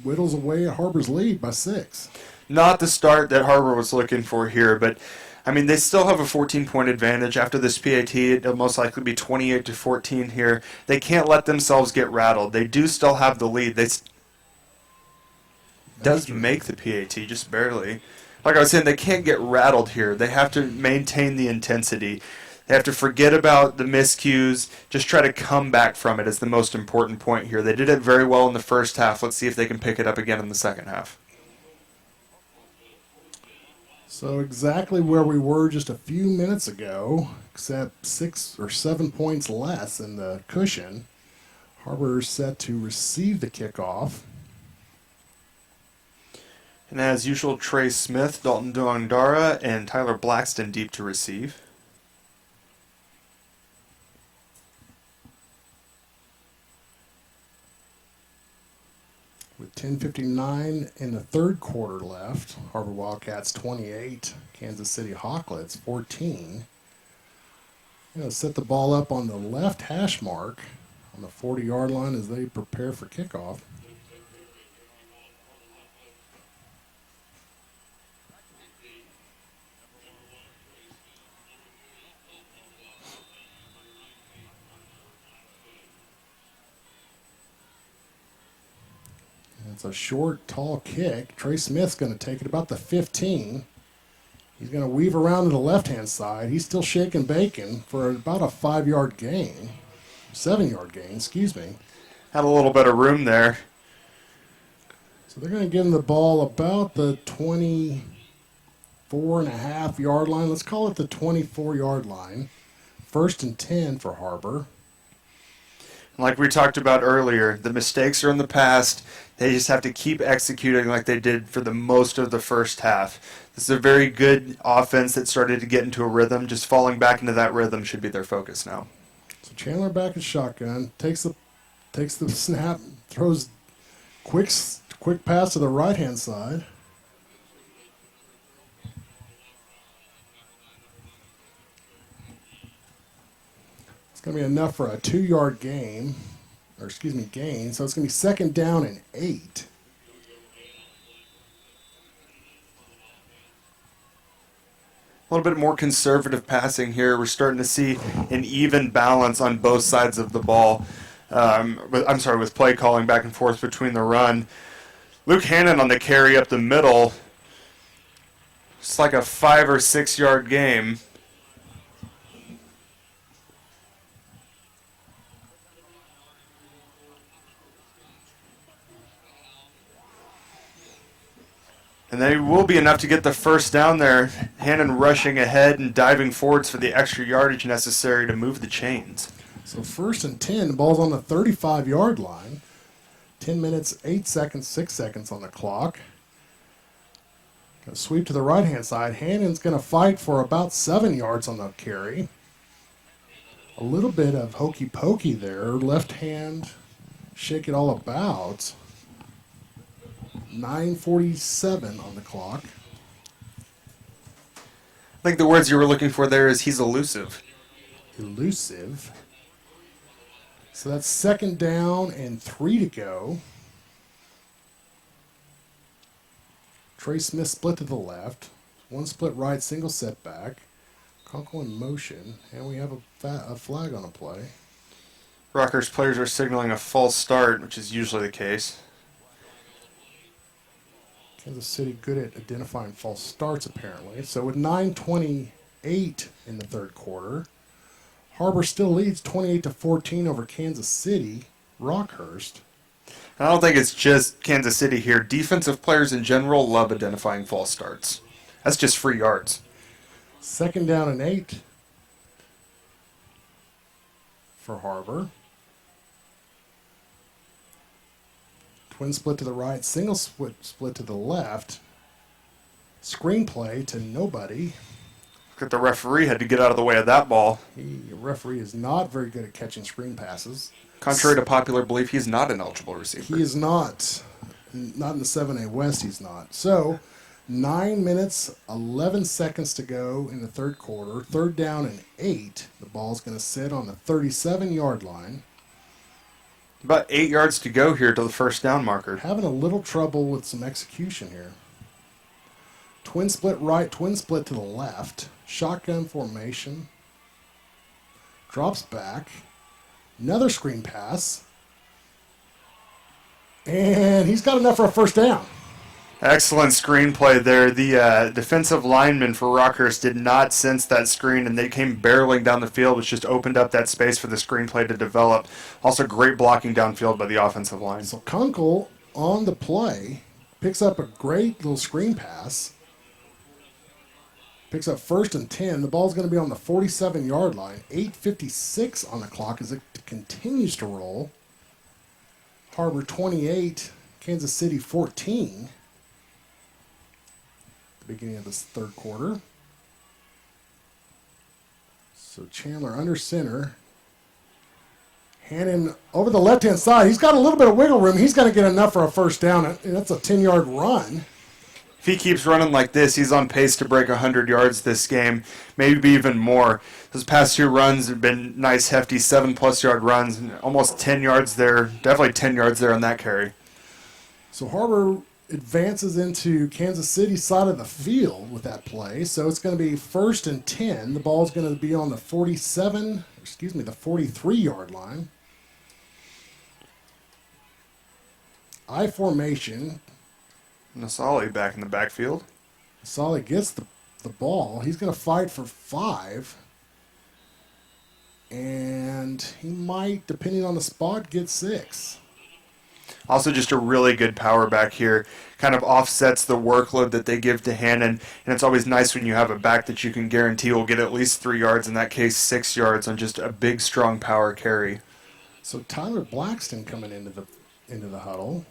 whittles away at Har-Ber's lead by 6. Not the start that Har-Ber was looking for here, but I mean, they still have a 14-point advantage. After this PAT, it'll most likely be 28-14 here. They can't let themselves get rattled. They do still have the lead. Does make the PAT, just barely. Like I was saying, they can't get rattled here. They have to maintain the intensity. They have to forget about the miscues, just try to come back from it is the most important point here. They did it very well in the first half. Let's see if they can pick it up again in the second half. So exactly where we were just a few minutes ago, except 6 or 7 points less in the cushion. Har-Ber is set to receive the kickoff. And as usual, Trey Smith, Dalton Duongdara, and Tyler Blackston deep to receive. With 10:59 in the third quarter left, Har-Ber Wildcats 28, Kansas City Hawklets 14. Going to set the ball up on the left hash mark on the 40-yard line as they prepare for kickoff. It's a short, tall kick. Trey Smith's going to take it about the 15. He's going to weave around to the left-hand side. He's still shaking bacon for about a 5-yard gain. 7-yard gain, excuse me. Had a little bit of room there. So they're going to give him the ball about the 24.5-yard line. Let's call it the 24-yard line. 1st and 10 for Har-Ber. Like we talked about earlier, the mistakes are in the past. They just have to keep executing like they did for the most of the first half. This is a very good offense that started to get into a rhythm. Just falling back into that rhythm should be their focus now. So Chandler back in shotgun, takes the snap, throws quick pass to the right-hand side. It's going to be enough for a 2-yard gain. So it's going to be 2nd down and 8. A little bit more conservative passing here. We're starting to see an even balance on both sides of the ball. With play calling back and forth between the run. Luke Hannon on the carry up the middle. It's like a 5 or 6 yard game. And they will be enough to get the first down there. Hannon rushing ahead and diving forwards for the extra yardage necessary to move the chains. So 1st and 10, the ball's on the 35-yard line. 10 minutes, 8 seconds, 6 seconds on the clock. Gonna sweep to the right-hand side. Hannon's going to fight for about 7 yards on the carry. A little bit of hokey pokey there. Left hand, shake it all about. 9:47 on the clock. I think the words you were looking for there is he's elusive. Elusive. So that's 2nd down and 3 to go. Trey Smith split to the left. 1 split right, single setback. Conkle in motion, and we have a flag on a play. Rockhurst players are signaling a false start, which is usually the case. Kansas City good at identifying false starts, apparently. So with 9:28 in the 3rd quarter, Har-Ber still leads 28-14 over Kansas City. Rockhurst. I don't think it's just Kansas City here. Defensive players in general love identifying false starts. That's just free yards. 2nd down and 8 for Har-Ber. Twin split to the right, single split to the left. Screenplay to nobody. Look at the referee had to get out of the way of that ball. The referee is not very good at catching screen passes. Contrary to popular belief, he's not an eligible receiver. He is not. Not in the 7A West, he's not. So, 9 minutes, 11 seconds to go in the 3rd quarter. 3rd down and 8. The ball's going to sit on the 37-yard line. About 8 yards to go here to the first down marker. Having a little trouble with some execution here. Twin split right, twin split to the left. Shotgun formation. Drops back. Another screen pass. And he's got enough for a first down. Excellent screenplay there. The defensive lineman for Rockhurst did not sense that screen, and they came barreling down the field, which just opened up that space for the screenplay to develop. Also, great blocking downfield by the offensive line. So Kunkel on the play picks up a great little screen pass. Picks up 1st and 10. The ball's going to be on the 47-yard line. 8:56 on the clock as it continues to roll. Har-Ber 28, Kansas City 14. Beginning of this 3rd quarter. So Chandler under center. Hannon over the left-hand side. He's got a little bit of wiggle room. He's going to get enough for a first down. And that's a 10-yard run. If he keeps running like this, he's on pace to break 100 yards this game, maybe even more. Those past 2 runs have been nice, hefty 7+ yard runs, and almost 10 yards there. Definitely 10 yards there on that carry. So Har-Ber advances into Kansas City's side of the field with that play. So it's going to be 1st and 10. The ball's going to be on the 43-yard line. I formation. Nasali back in the backfield. Nasali gets the ball. He's going to fight for 5. And he might, depending on the spot, get 6. Also just a really good power back here. Kind of offsets the workload that they give to Hannon. And it's always nice when you have a back that you can guarantee will get at least 3 yards, in that case 6 yards, on just a big, strong power carry. So Tyler Blackston coming into the huddle.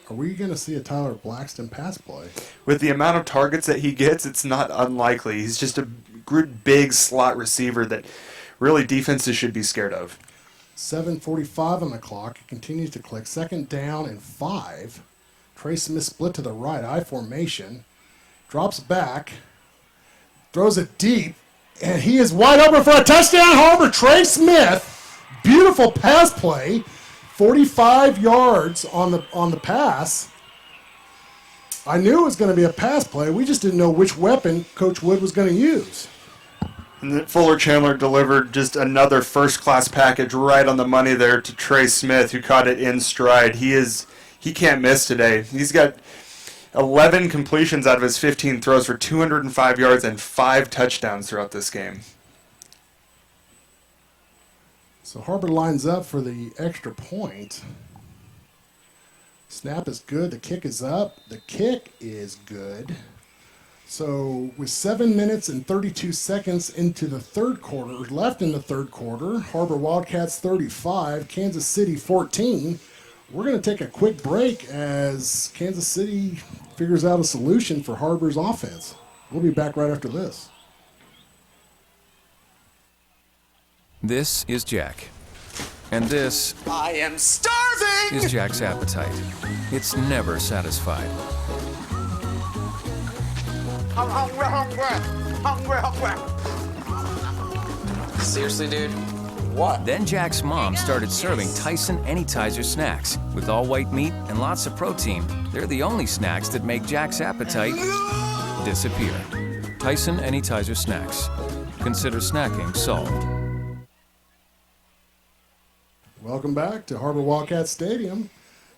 Are we going to see a Tyler Blackston pass play? With the amount of targets that he gets, it's not unlikely. He's just a good, big slot receiver that really defenses should be scared of. 7:45 on the clock. It continues to click. 2nd down and 5. Trey Smith split to the right. I formation. Drops back. Throws it deep. And he is wide open for a touchdown. Har-Ber, Trey Smith. Beautiful pass play. 45 yards on the pass. I knew it was going to be a pass play. We just didn't know which weapon Coach Wood was going to use. And then Fuller Chandler delivered just another first-class package right on the money there to Trey Smith, who caught it in stride. He can't miss today. He's got 11 completions out of his 15 throws for 205 yards and 5 touchdowns throughout this game. So Har-Ber lines up for the extra point. Snap is good. The kick is up. The kick is good. So with 7 minutes and 32 seconds into the third quarter, left in the third quarter, Har-Ber Wildcats 35, Kansas City 14. We're going to take a quick break as Kansas City figures out a solution for Har-Ber's offense. We'll be back right after this. This is Jack. And this I am starving! is Jack's appetite. It's never satisfied. I'm hungry, hungry. Seriously, dude? What? Then Jack's mom started serving Tyson Anytizer snacks. With all white meat and lots of protein, they're the only snacks that make Jack's appetite disappear. Tyson Anytizer snacks. Consider snacking solved. Welcome back to Har-Ber Wildcat Stadium.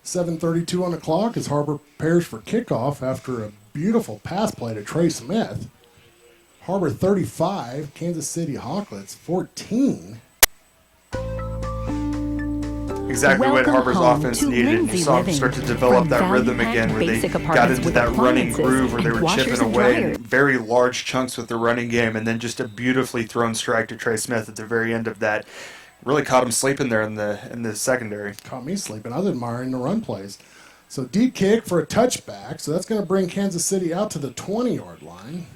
7:32 on the clock as Har-Ber prepares for kickoff after a beautiful pass play to Trey Smith. Har-Ber 35, Kansas City Hawklets 14. Exactly what Har-Ber's offense needed. And you saw them start to develop that rhythm again where they got into that running groove where they were chipping away in very large chunks with the running game, and then just a beautifully thrown strike to Trey Smith at the very end of that. Really caught him sleeping there in the secondary. Caught me sleeping. I was admiring the run plays. So deep kick for a touchback. So that's going to bring Kansas City out to the 20-yard line.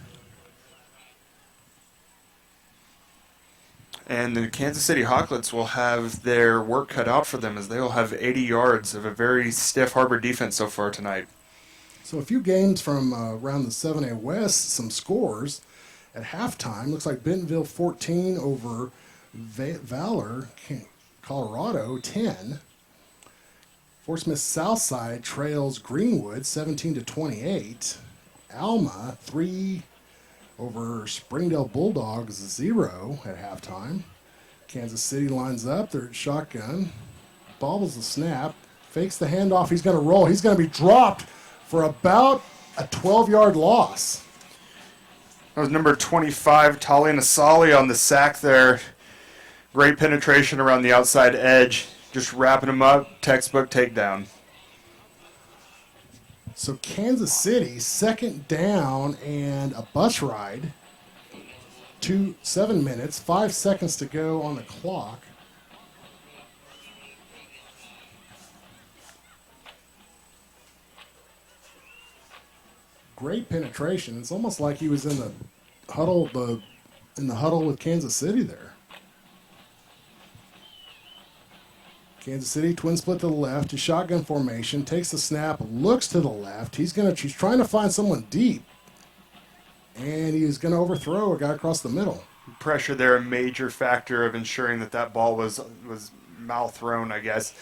And the Kansas City Hawklets will have their work cut out for them as they will have 80 yards of a very stiff Har-Ber defense so far tonight. So a few games from around the 7A West, some scores. At halftime, looks like Bentonville 14 over Valor, Colorado 10. Fort Smith Southside trails Greenwood 17-28. Alma 3 over Springdale Bulldogs 0 at halftime. Kansas City lines up. They're at shotgun. Bobbles the snap. Fakes the handoff. He's going to roll. He's going to be dropped for about a 12-yard loss. That was number 25, Tali Nasali on the sack there. Great penetration around the outside edge. Just wrapping him up. Textbook takedown. So Kansas City, 2nd down and a bus ride. 7 minutes, 5 seconds to go on the clock. Great penetration. It's almost like he was in the huddle with Kansas City there. Kansas City, twin split to the left, his shotgun formation, takes the snap, looks to the left. He's trying to find someone deep, and he's going to overthrow a guy across the middle. Pressure there, a major factor of ensuring that ball was mal-thrown, I guess.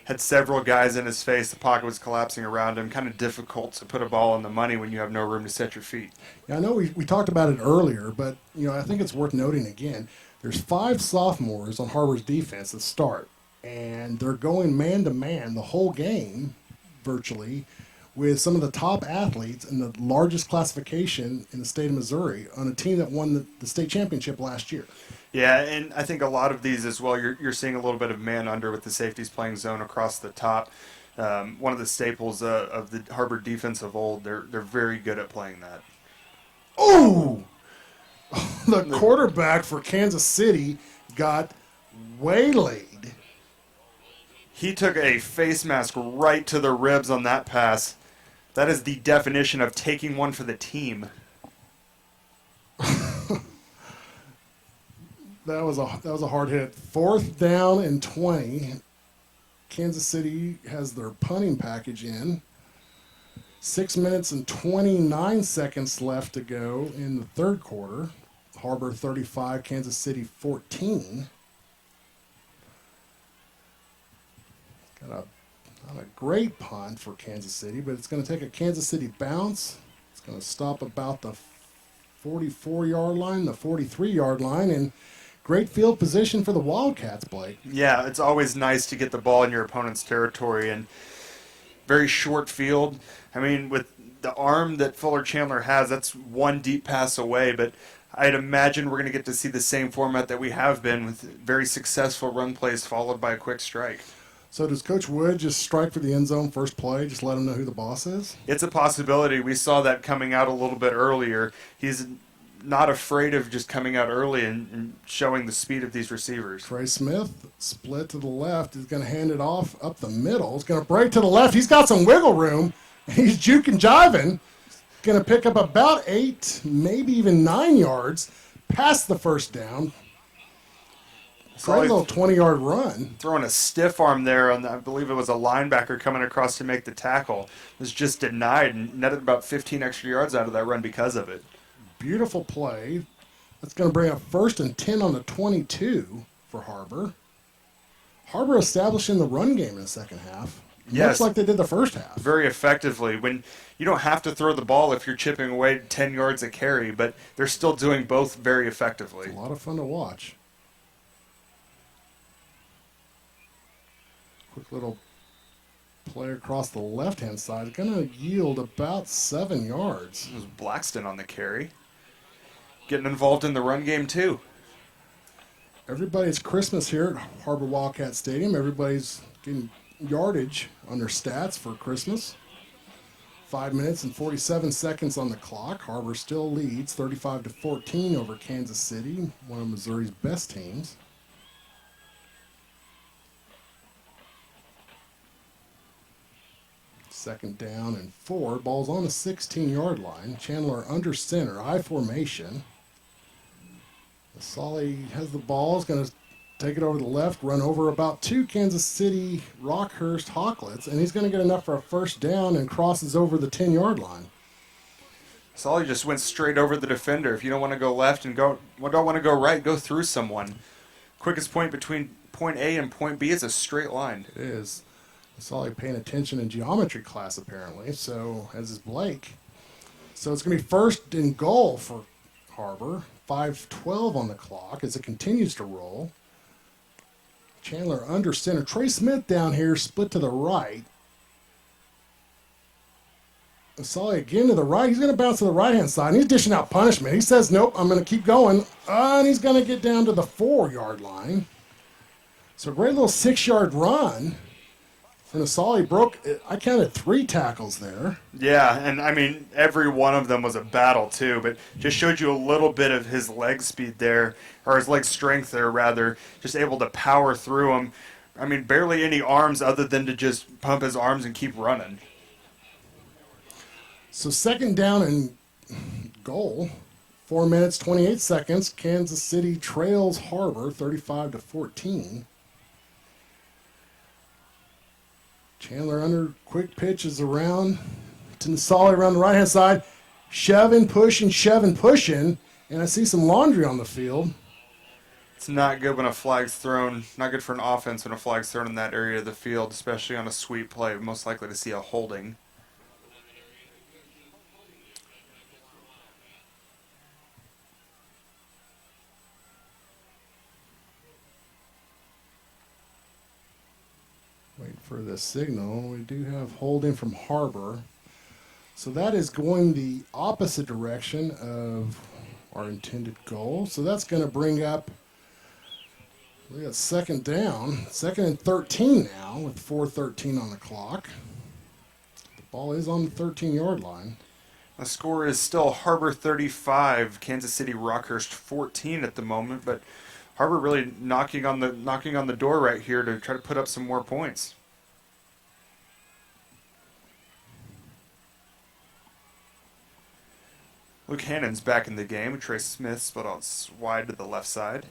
Had several guys in his face. The pocket was collapsing around him. Kind of difficult to put a ball on the money when you have no room to set your feet. Yeah, I know we talked about it earlier, but I think it's worth noting again. There's 5 sophomores on Har-Ber's defense that start. And they're going man-to-man the whole game virtually with some of the top athletes in the largest classification in the state of Missouri on a team that won the state championship last year. Yeah, and I think a lot of these as well, you're seeing a little bit of man under with the safeties playing zone across the top. One of the staples of the Har-Ber defense of old, they're very good at playing that. Oh! The quarterback for Kansas City got waylaid. He took a face mask right to the ribs on that pass. That is the definition of taking one for the team. That was a hard hit. 4th down and 20. Kansas City has their punting package in. 6 minutes and 29 seconds left to go in the third quarter. Har-Ber 35, Kansas City 14. Got not a great punt for Kansas City, but it's going to take a Kansas City bounce. It's going to stop about the 44-yard line, the 43-yard line, and great field position for the Wildcats, Blake. Yeah, it's always nice to get the ball in your opponent's territory, and very short field. I mean, with the arm that Fuller Chandler has, that's one deep pass away, but I'd imagine we're going to get to see the same format that we have been with very successful run plays followed by a quick strike. So does Coach Wood just strike for the end zone first play, just let him know who the boss is? It's a possibility. We saw that coming out a little bit earlier. He's not afraid of just coming out early and showing the speed of these receivers. Trey Smith, split to the left, is going to hand it off up the middle. He's going to break to the left. He's got some wiggle room. He's juking, jiving. Going to pick up about 8, maybe even 9 yards past the first down. Great little 20-yard run. Throwing a stiff arm there on, I believe it was a linebacker coming across to make the tackle. Was just denied and netted about 15 extra yards out of that run because of it. Beautiful play. That's going to bring up 1st and 10 on the 22 for Har-Ber. Har-Ber establishing the run game in the second half. Yes. Much like they did the first half. Very effectively. When you don't have to throw the ball if you're chipping away 10 yards a carry, but they're still doing both very effectively. It's a lot of fun to watch. Quick little play across the left-hand side. Going to yield about 7 yards. It was Blackston on the carry. Getting involved in the run game, too. Everybody's Christmas here at Har-Ber Wildcat Stadium. Everybody's getting yardage on their stats for Christmas. 5 minutes and 47 seconds on the clock. Har-Ber still leads 35-14 over Kansas City, one of Missouri's best teams. Second down and 4. Ball's on the 16-yard line. Chandler under center, I formation. Solly has the ball. Is going to take it over to the left, run over about 2 Kansas City Rockhurst Hawklets, and he's going to get enough for a first down and crosses over the 10-yard line. Solly just went straight over the defender. If you don't want to go left and don't want to go right, go through someone. Quickest point between point A and point B is a straight line. It is. Solly paying attention in geometry class, apparently, so as is Blake. So it's going to be 1st and goal for Har-Ber. 5:12 on the clock as it continues to roll. Chandler under center. Trey Smith down here, split to the right. Solly again to the right. He's going to bounce to the right-hand side, and he's dishing out punishment. He says, nope, I'm going to keep going. And he's going to get down to the 4-yard line. So a great little 6-yard run. And Solly broke, I counted 3 tackles there. Yeah, and I mean, every one of them was a battle too, but just showed you a little bit of his leg speed there, or his leg strength there rather, just able to power through them. I mean, barely any arms other than to just pump his arms and keep running. So 2nd down and goal, 4 minutes, 28 seconds. Kansas City trails Har-Ber 35-14. Chandler under, quick pitch is around to Solly around the right-hand side. Shoving, pushing, and I see some laundry on the field. It's not good when a flag's thrown, not good for an offense when a flag's thrown in that area of the field, especially on a sweep play. Most likely to see a holding. Wait for the signal. We do have holding from Har-Ber. So that is going the opposite direction of our intended goal. So that's going to bring up, we got second down, 2nd and 13 now with 4:13 on the clock. The ball is on the 13-yard line. The score is still Har-Ber 35, Kansas City Rockhurst 14 at the moment, but Har-Ber really knocking on the door right here to try to put up some more points. Luke Hannon's back in the game. Trey Smith split out wide to the left side.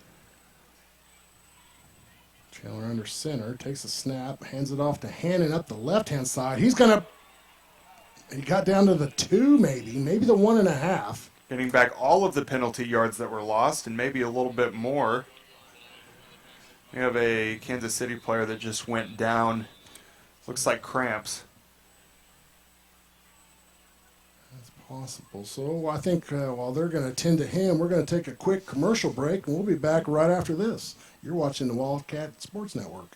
Chandler under center, takes a snap, hands it off to Hannon up the left-hand side. He got down to the 2 maybe the 1.5. Getting back all of the penalty yards that were lost and maybe a little bit more. We have a Kansas City player that just went down. Looks like cramps. That's possible. So I think while they're going to attend to him, we're going to take a quick commercial break, and we'll be back right after this. You're watching the Wildcat Sports Network.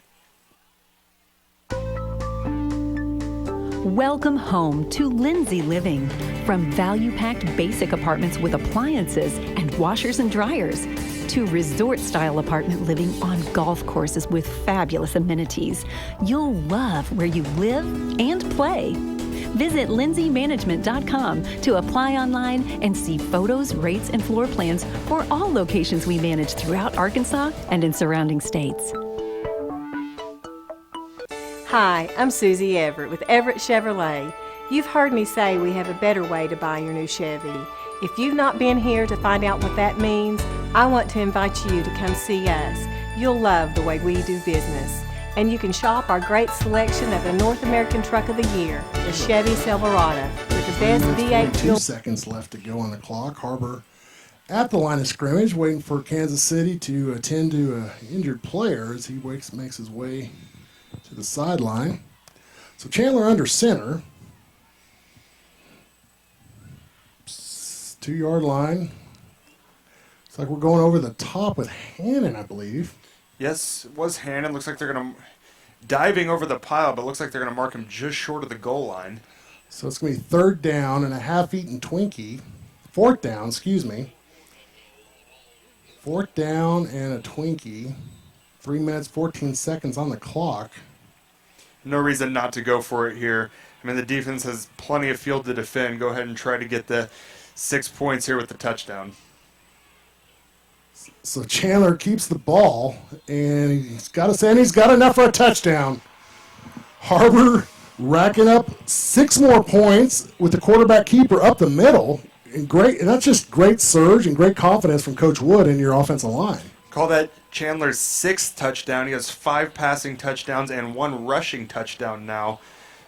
Welcome home to Lindsay Living. From value-packed basic apartments with appliances and washers and dryers to resort-style apartment living on golf courses with fabulous amenities, you'll love where you live and play. Visit lindsaymanagement.com to apply online and see photos, rates, and floor plans for all locations we manage throughout Arkansas and in surrounding states. Hi, I'm Susie Everett with Everett Chevrolet. You've heard me say we have a better way to buy your new Chevy. If you've not been here to find out what that means, I want to invite you to come see us. You'll love the way we do business. And you can shop our great selection of the North American Truck of the Year, the Chevy Silverado, with the best V8 2 seconds left to go on the clock. Har-Ber at the line of scrimmage, waiting for Kansas City to attend to an injured player as he makes his way to the sideline. So Chandler under center. 2-yard line. Looks like we're going over the top with Hannon, I believe. Yes, it was Hannon. Looks like they're going to diving over the pile, but looks like they're going to mark him just short of the goal line. So it's going to be 3rd down and a half-eaten Twinkie. 4th down, excuse me. 4th down and a Twinkie. 3 minutes, 14 seconds on the clock. No reason not to go for it here. I mean, the defense has plenty of field to defend. Go ahead and try to get the 6 points here with the touchdown. So Chandler keeps the ball, and he's got enough for a touchdown. Har-Ber racking up 6 more points with the quarterback keeper up the middle. And that's just great surge and great confidence from Coach Wood in your offensive line. Call that Chandler's 6th touchdown. He has 5 passing touchdowns and 1 rushing touchdown now.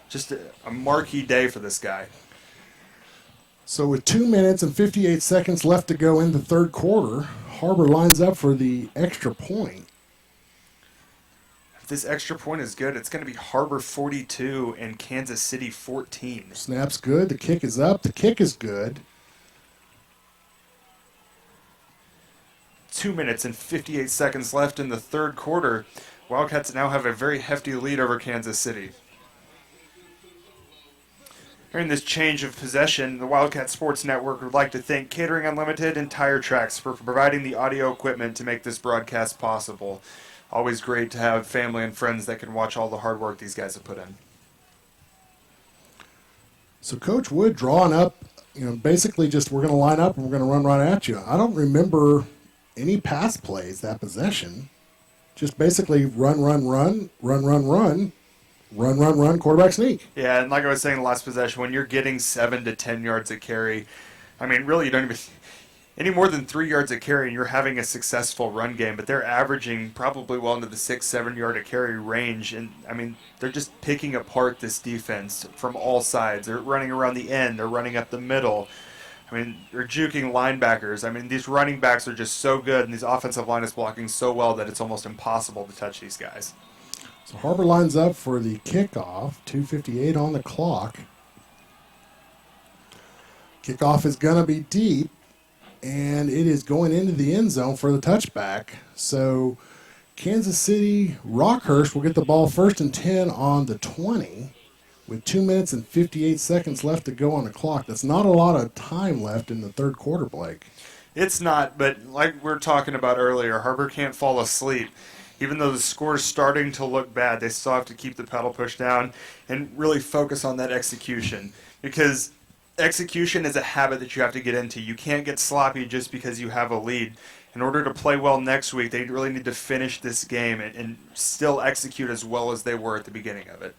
Just a marquee day for this guy. So with 2 minutes and 58 seconds left to go in the 3rd quarter, Har-Ber lines up for the extra point. If this extra point is good, it's going to be Har-Ber 42 and Kansas City 14. Snap's good. The kick is up. The kick is good. 2 minutes and 58 seconds left in the 3rd quarter. Wildcats now have a very hefty lead over Kansas City. During this change of possession, the Wildcat Sports Network would like to thank Catering Unlimited and Tire Tracks for providing the audio equipment to make this broadcast possible. Always great to have family and friends that can watch all the hard work these guys have put in. So Coach Wood drawing up, basically just we're going to line up and we're going to run right at you. I don't remember any pass plays that possession. Just basically run, quarterback sneak. Yeah, and like I was saying the last possession, when you're getting 7 to 10 yards a carry, I mean, really you don't even any more than 3 yards a carry and you're having a successful run game, but they're averaging probably well into the 6-7 yard a carry range, and I mean, they're just picking apart this defense from all sides. They're running around the end, they're running up the middle. I mean, they're juking linebackers. I mean, these running backs are just so good, and these offensive line is blocking so well that it's almost impossible to touch these guys. So Har-Ber lines up for the kickoff, 2:58 on the clock. Kickoff is going to be deep, and it is going into the end zone for the touchback. So Kansas City Rockhurst will get the ball 1st and 10 on the 20 with 2 minutes and 58 seconds left to go on the clock. That's not a lot of time left in the third quarter, Blake. It's not, but like we were talking about earlier, Har-Ber can't fall asleep. Even though the score is starting to look bad, they still have to keep the pedal pushed down and really focus on that execution. Because execution is a habit that you have to get into. You can't get sloppy just because you have a lead. In order to play well next week, they really need to finish this game and still execute as well as they were at the beginning of it.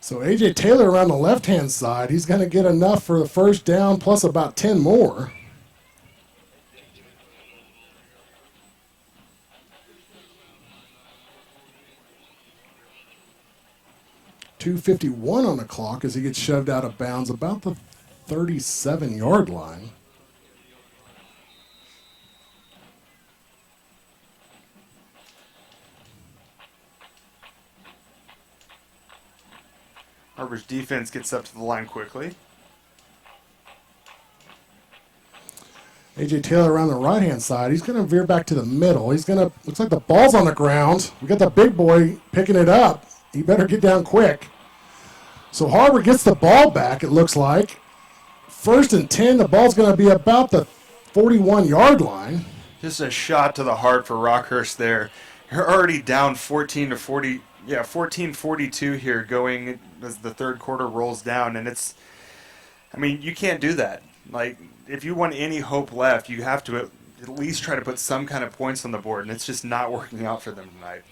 So A.J. Taylor around the left-hand side, he's going to get enough for the first down plus about 10 more. .251 on the clock as he gets shoved out of bounds about the 37-yard line. Har-Ber's defense gets up to the line quickly. A.J. Taylor around the right-hand side. He's going to veer back to the middle. He's going to, looks like the ball's on the ground. We got the big boy picking it up. He better get down quick. So Har-Ber gets the ball back, it looks like. 1st and 10, the ball's going to be about the 41-yard line. Just a shot to the heart for Rockhurst there. You're already down 14-42 here going as the third quarter rolls down. And it's, I mean, you can't do that. Like, if you want any hope left, you have to at least try to put some kind of points on the board. And it's just not working out for them tonight.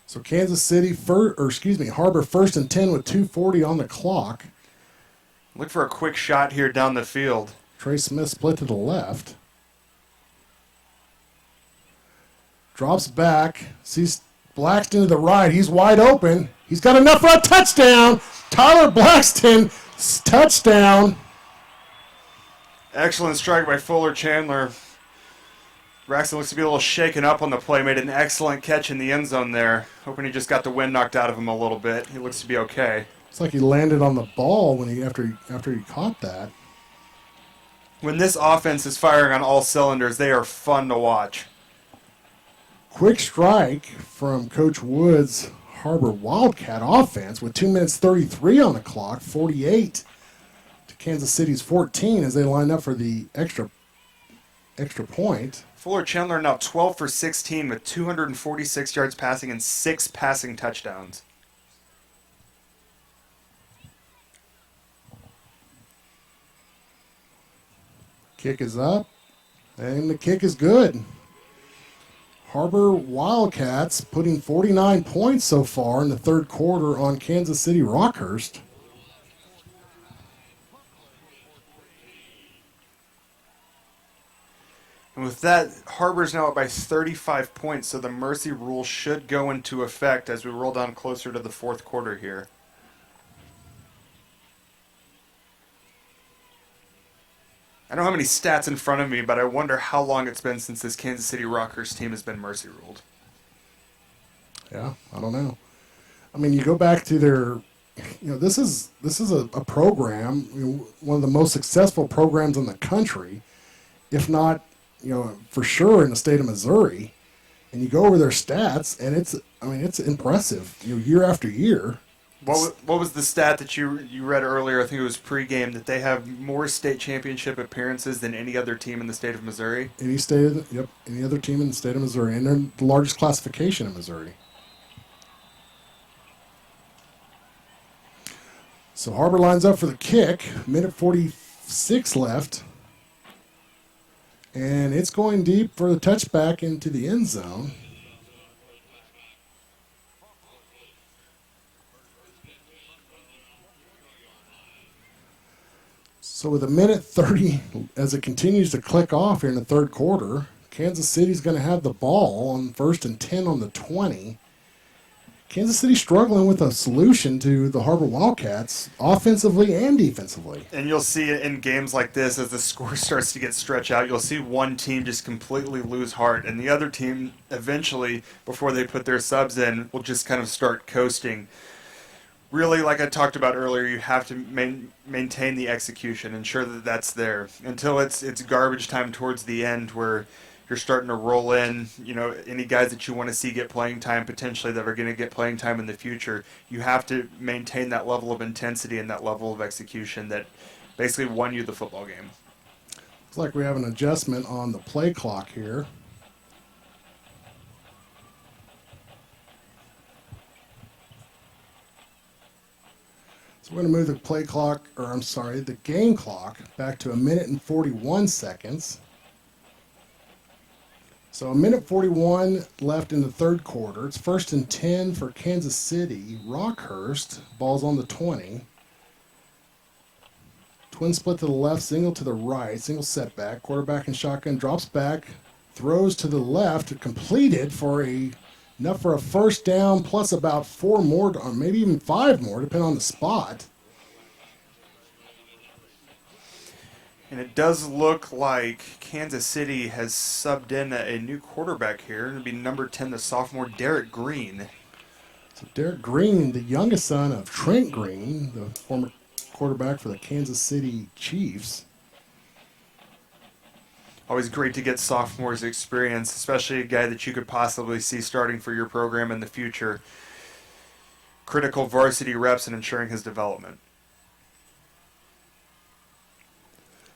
So Kansas City, Har-Ber 1st and 10 with 2:40 on the clock. Look for a quick shot here down the field. Trey Smith split to the left. Drops back, sees Blackston to the right. He's wide open. He's got enough for a touchdown. Tyler Blackston, touchdown. Excellent strike by Fuller Chandler. Braxton looks to be a little shaken up on the play. Made an excellent catch in the end zone there. Hoping he just got the wind knocked out of him a little bit. He looks to be okay. It's like he landed on the ball when after he caught that. When this offense is firing on all cylinders, they are fun to watch. Quick strike from Coach Wood's Har-Ber Wildcat offense with 2 minutes 33 on the clock, 48 to Kansas City's 14 as they line up for the extra point. Fuller Chandler now 12 for 16 with 246 yards passing and 6 passing touchdowns. Kick is up, and the kick is good. Har-Ber Wildcats putting 49 points so far in the third quarter on Kansas City Rockhurst. And with that, Har-Ber's now up by 35 points, so the mercy rule should go into effect as we roll down closer to the fourth quarter here. I don't have any stats in front of me, but I wonder how long it's been since this Kansas City Rockhurst team has been mercy ruled. Yeah, I don't know. I mean, you go back to their, this is a program, one of the most successful programs in the country, if not, for sure in the state of Missouri. And you go over their stats, and it's impressive, year after year. What was the stat that you read earlier? I think it was pregame, that they have more state championship appearances than any other team in the state of Missouri. Any other team in the state of Missouri, and they're the largest classification in Missouri. So Har-Ber lines up for the kick. Minute 46 left, and it's going deep for the touchback into the end zone. So with a minute 30, as it continues to click off here in the third quarter, Kansas City's going to have the ball on 1st and 10 on the 20. Kansas City struggling with a solution to the Har-Ber Wildcats, offensively and defensively. And you'll see it in games like this, as the score starts to get stretched out, you'll see one team just completely lose heart, and the other team eventually, before they put their subs in, will just kind of start coasting. really, like I talked about earlier, you have to maintain the execution, ensure that that's there until it's garbage time towards the end where you're starting to roll in, any guys that you want to see get playing time potentially that are going to get playing time in the future. You have to maintain that level of intensity and that level of execution that basically won you the football game. Looks like we have an adjustment on the play clock here. So we're going to move the game clock back to 1 minute and 41 seconds. So 1 minute 41 left in the third quarter. It's 1st and 10 for Kansas City. Rockhurst, ball's on the 20. Twin split to the left, single to the right, single setback. Quarterback and shotgun drops back, throws to the left, completed for enough for a first down plus about 4 more, or maybe even 5 more, depending on the spot. And it does look like Kansas City has subbed in a new quarterback here. It'll be number 10, the sophomore Derek Green. So Derek Green, the youngest son of Trent Green, the former quarterback for the Kansas City Chiefs. Always great to get sophomores experience, especially a guy that you could possibly see starting for your program in the future. Critical varsity reps and ensuring his development.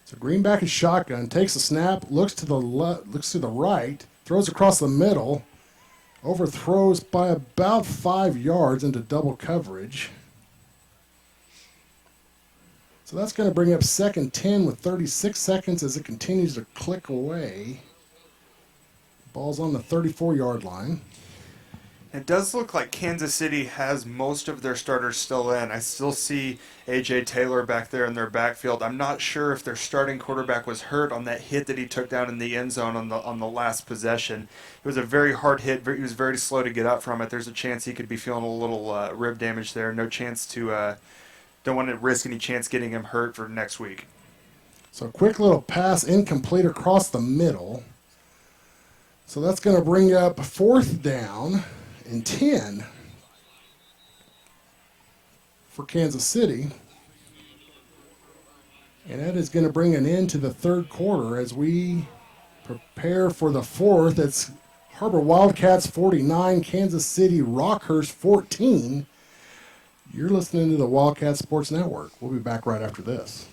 So Greenback is shotgun, takes a snap, looks to the right, throws across the middle, overthrows by about 5 yards into double coverage. So that's going to bring up 2nd 10 with 36 seconds as it continues to click away. Ball's on the 34-yard line. It does look like Kansas City has most of their starters still in. I still see A.J. Taylor back there in their backfield. I'm not sure if their starting quarterback was hurt on that hit that he took down in the end zone on the last possession. It was a very hard hit. He was very slow to get up from it. There's a chance he could be feeling a little rib damage there. No chance to... Don't want to risk any chance getting him hurt for next week. So a quick little pass incomplete across the middle. So that's going to bring up 4th down and 10 for Kansas City. And that is going to bring an end to the third quarter as we prepare for the fourth. It's Har-Ber Wildcats 49, Kansas City Rockhurst 14. You're listening to the Wildcat Sports Network. We'll be back right after this.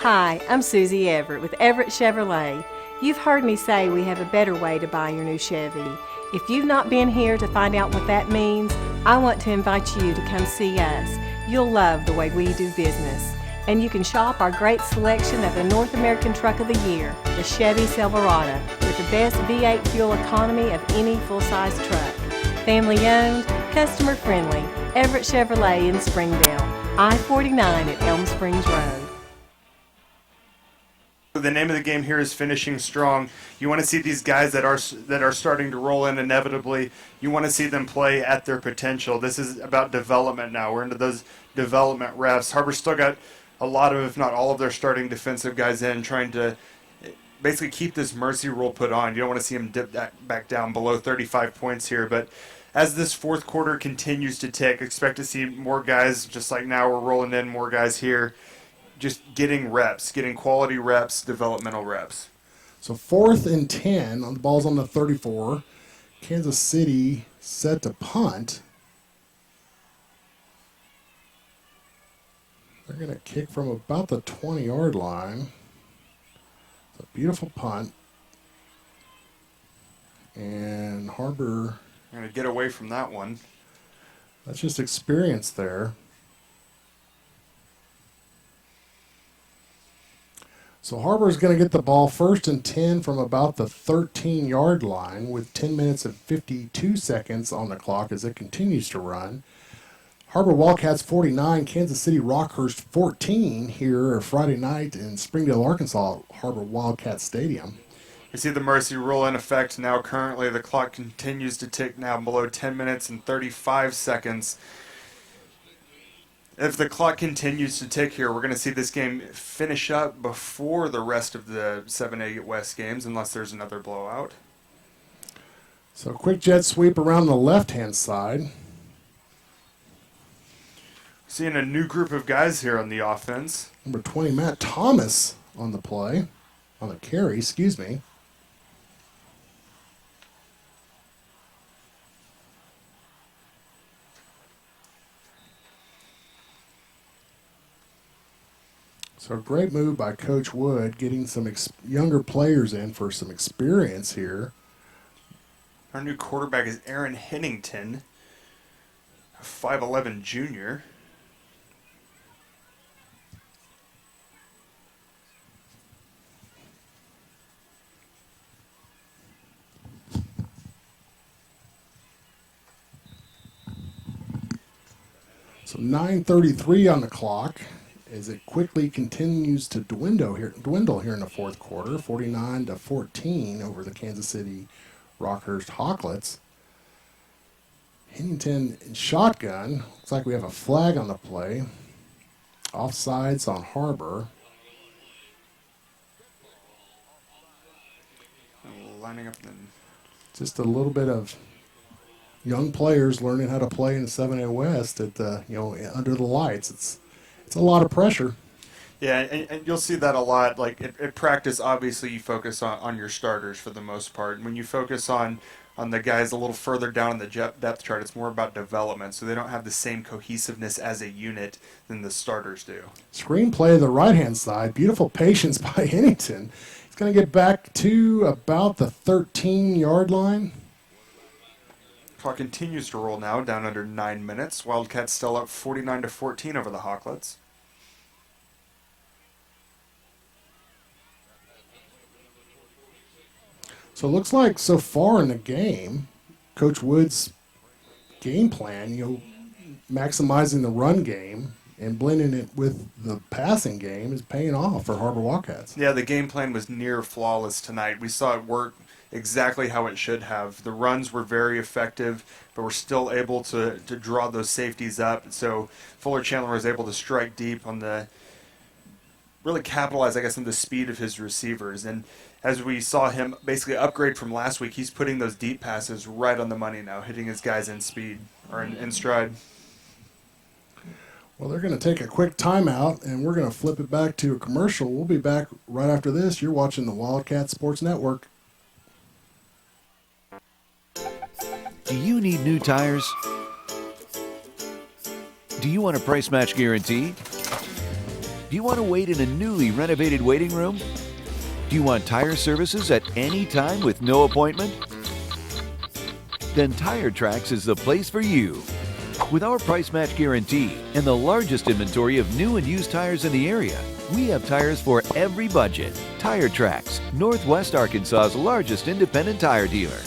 Hi, I'm Susie Everett with Everett Chevrolet. You've heard me say we have a better way to buy your new Chevy. If you've not been here to find out what that means, I want to invite you to come see us. You'll love the way we do business. And you can shop our great selection of the North American Truck of the Year, the Chevy Silverado, with the best V8 fuel economy of any full-size truck. Family owned, customer friendly, Everett Chevrolet in Springdale, I-49 at Elm Springs Road. The name of the game here is finishing strong. You want to see these guys that are starting to roll in inevitably. You want to see them play at their potential. This is about development now. We're into those development reps. Har-Ber still got a lot of, if not all of their starting defensive guys in, trying to basically keep this mercy rule put on. You don't want to see them dip that back down below 35 points here. But as this fourth quarter continues to tick, expect to see more guys, just like now we're rolling in more guys here. Just getting reps, getting quality reps, developmental reps. So 4th and 10, on the ball's on the 34. Kansas City set to punt. They're going to kick from about the 20-yard line. It's a beautiful punt. And Har-Ber... Going to get away from that one. That's just experience there. So Har-Ber is going to get the ball 1st and 10 from about the 13-yard line with 10 minutes and 52 seconds on the clock as it continues to run. Har-Ber Wildcats 49, Kansas City Rockhurst 14 here Friday night in Springdale, Arkansas, Har-Ber Wildcat Stadium. You see the mercy rule in effect now currently. The clock continues to tick now below 10 minutes and 35 seconds. If the clock continues to tick here, we're going to see this game finish up before the rest of the 7A West games, unless there's another blowout. So quick jet sweep around the left-hand side. Seeing a new group of guys here on the offense. Number 20, Matt Thomas on the play, on the carry, excuse me. So a great move by Coach Wood, getting some younger players in for some experience here. Our new quarterback is Aaron Hennington, a 5'11 junior. So 9:33 on the clock as it quickly continues to dwindle here in the fourth quarter, 49-14 over the Kansas City Rockhurst Hawklets. Hennington in shotgun. Looks like we have a flag on the play. Offsides on Har-Ber. Lining up then. Just a little bit of young players learning how to play in the 7A West at under the lights. It's a lot of pressure. Yeah, and you'll see that a lot. Like at practice, obviously you focus on your starters for the most part. And when you focus on the guys a little further down in the depth chart, it's more about development. So they don't have the same cohesiveness as a unit than the starters do. Screen play to the right-hand side. Beautiful patience by Hennington. He's going to get back to about the 13-yard line. Clock continues to roll now, down under 9 minutes. Wildcats still up 49-14 over the Hawklets. So it looks like so far in the game, Coach Wood's game plan, maximizing the run game and blending it with the passing game is paying off for Har-Ber Wildcats. Yeah, the game plan was near flawless tonight. We saw it work exactly how it should have. The runs were very effective, but we're still able to draw those safeties up. So Fuller Chandler was able to strike deep on really capitalize, I guess, on the speed of his receivers. And as we saw him basically upgrade from last week, he's putting those deep passes right on the money now, hitting his guys in speed or in stride. Well, they're going to take a quick timeout, and we're going to flip it back to a commercial. We'll be back right after this. You're watching the Wildcat Sports Network. Do you need new tires? Do you want a price match guarantee? Do you want to wait in a newly renovated waiting room? Do you want tire services at any time with no appointment? Then Tire Tracks is the place for you. With our price match guarantee and the largest inventory of new and used tires in the area, we have tires for every budget. Tire Tracks, Northwest Arkansas's largest independent tire dealer.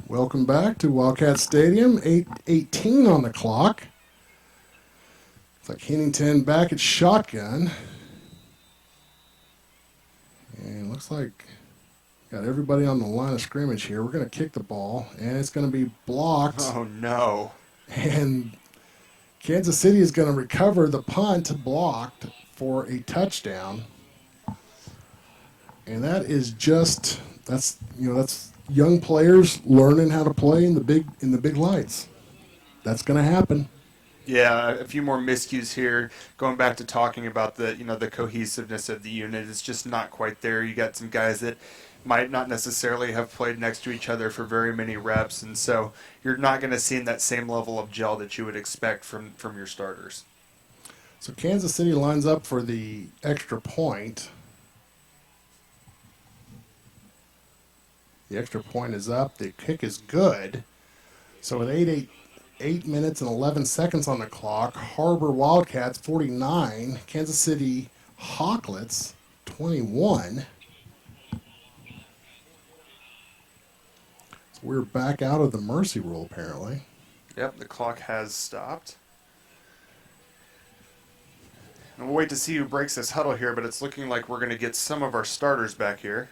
Welcome back to Wildcat Stadium, 8:18 on the clock. It's like Hennington back at shotgun. And looks like got everybody on the line of scrimmage here. We're going to kick the ball, and it's going to be blocked. Oh, no. And Kansas City is going to recover the punt blocked for a touchdown. And that is just, that's young players learning how to play in the big lights. That's going to happen. Yeah, a few more miscues here. Going back to talking about the cohesiveness of the unit, it's just not quite there. You got some guys that might not necessarily have played next to each other for very many reps, and so you're not going to see that same level of gel that you would expect from your starters. So Kansas City lines up for the extra point. The extra point is up. The kick is good. So with 8 minutes and 11 seconds on the clock, Har-Ber Wildcats 49, Kansas City Hawklets 21. We're back out of the mercy rule, apparently. Yep, the clock has stopped. And we'll wait to see who breaks this huddle here, but it's looking like we're going to get some of our starters back here.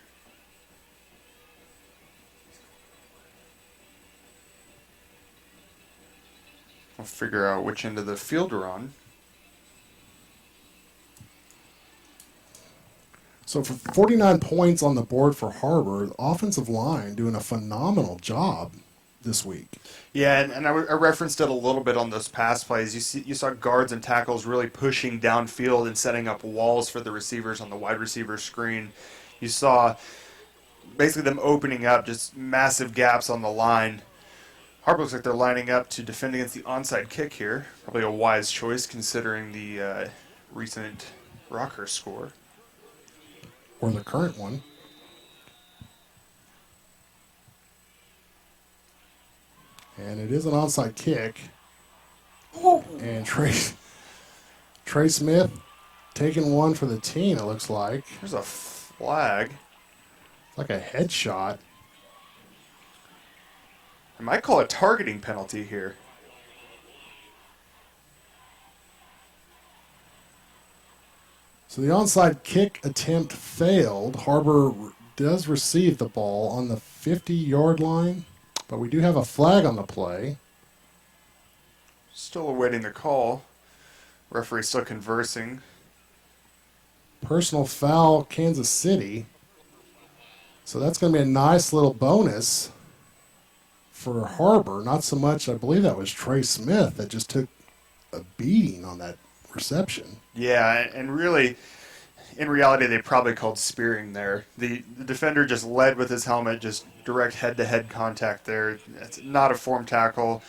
We'll figure out which end of the field we're on. So for 49 points on the board for Har-Ber, the offensive line doing a phenomenal job this week. Yeah, and I referenced it a little bit on those pass plays. You saw guards and tackles really pushing downfield and setting up walls for the receivers on the wide receiver screen. You saw basically them opening up just massive gaps on the line. Har-Ber looks like they're lining up to defend against the onside kick here. Probably a wise choice considering the recent Rockhurst score. Or the current one. And it is an onside kick. And Trey Smith taking one for the team, it looks like. There's a flag. Like a headshot. I might call a targeting penalty here. So the onside kick attempt failed. Har-Ber does receive the ball on the 50-yard line, but we do have a flag on the play. Still awaiting the call. Referee still conversing. Personal foul, Kansas City. So that's going to be a nice little bonus for Har-Ber. Not so much, I believe that was Trey Smith that just took a beating on that reception. Yeah, and really, in reality, they probably called spearing there. The defender just led with his helmet, just direct head-to-head contact there. It's not a form tackle.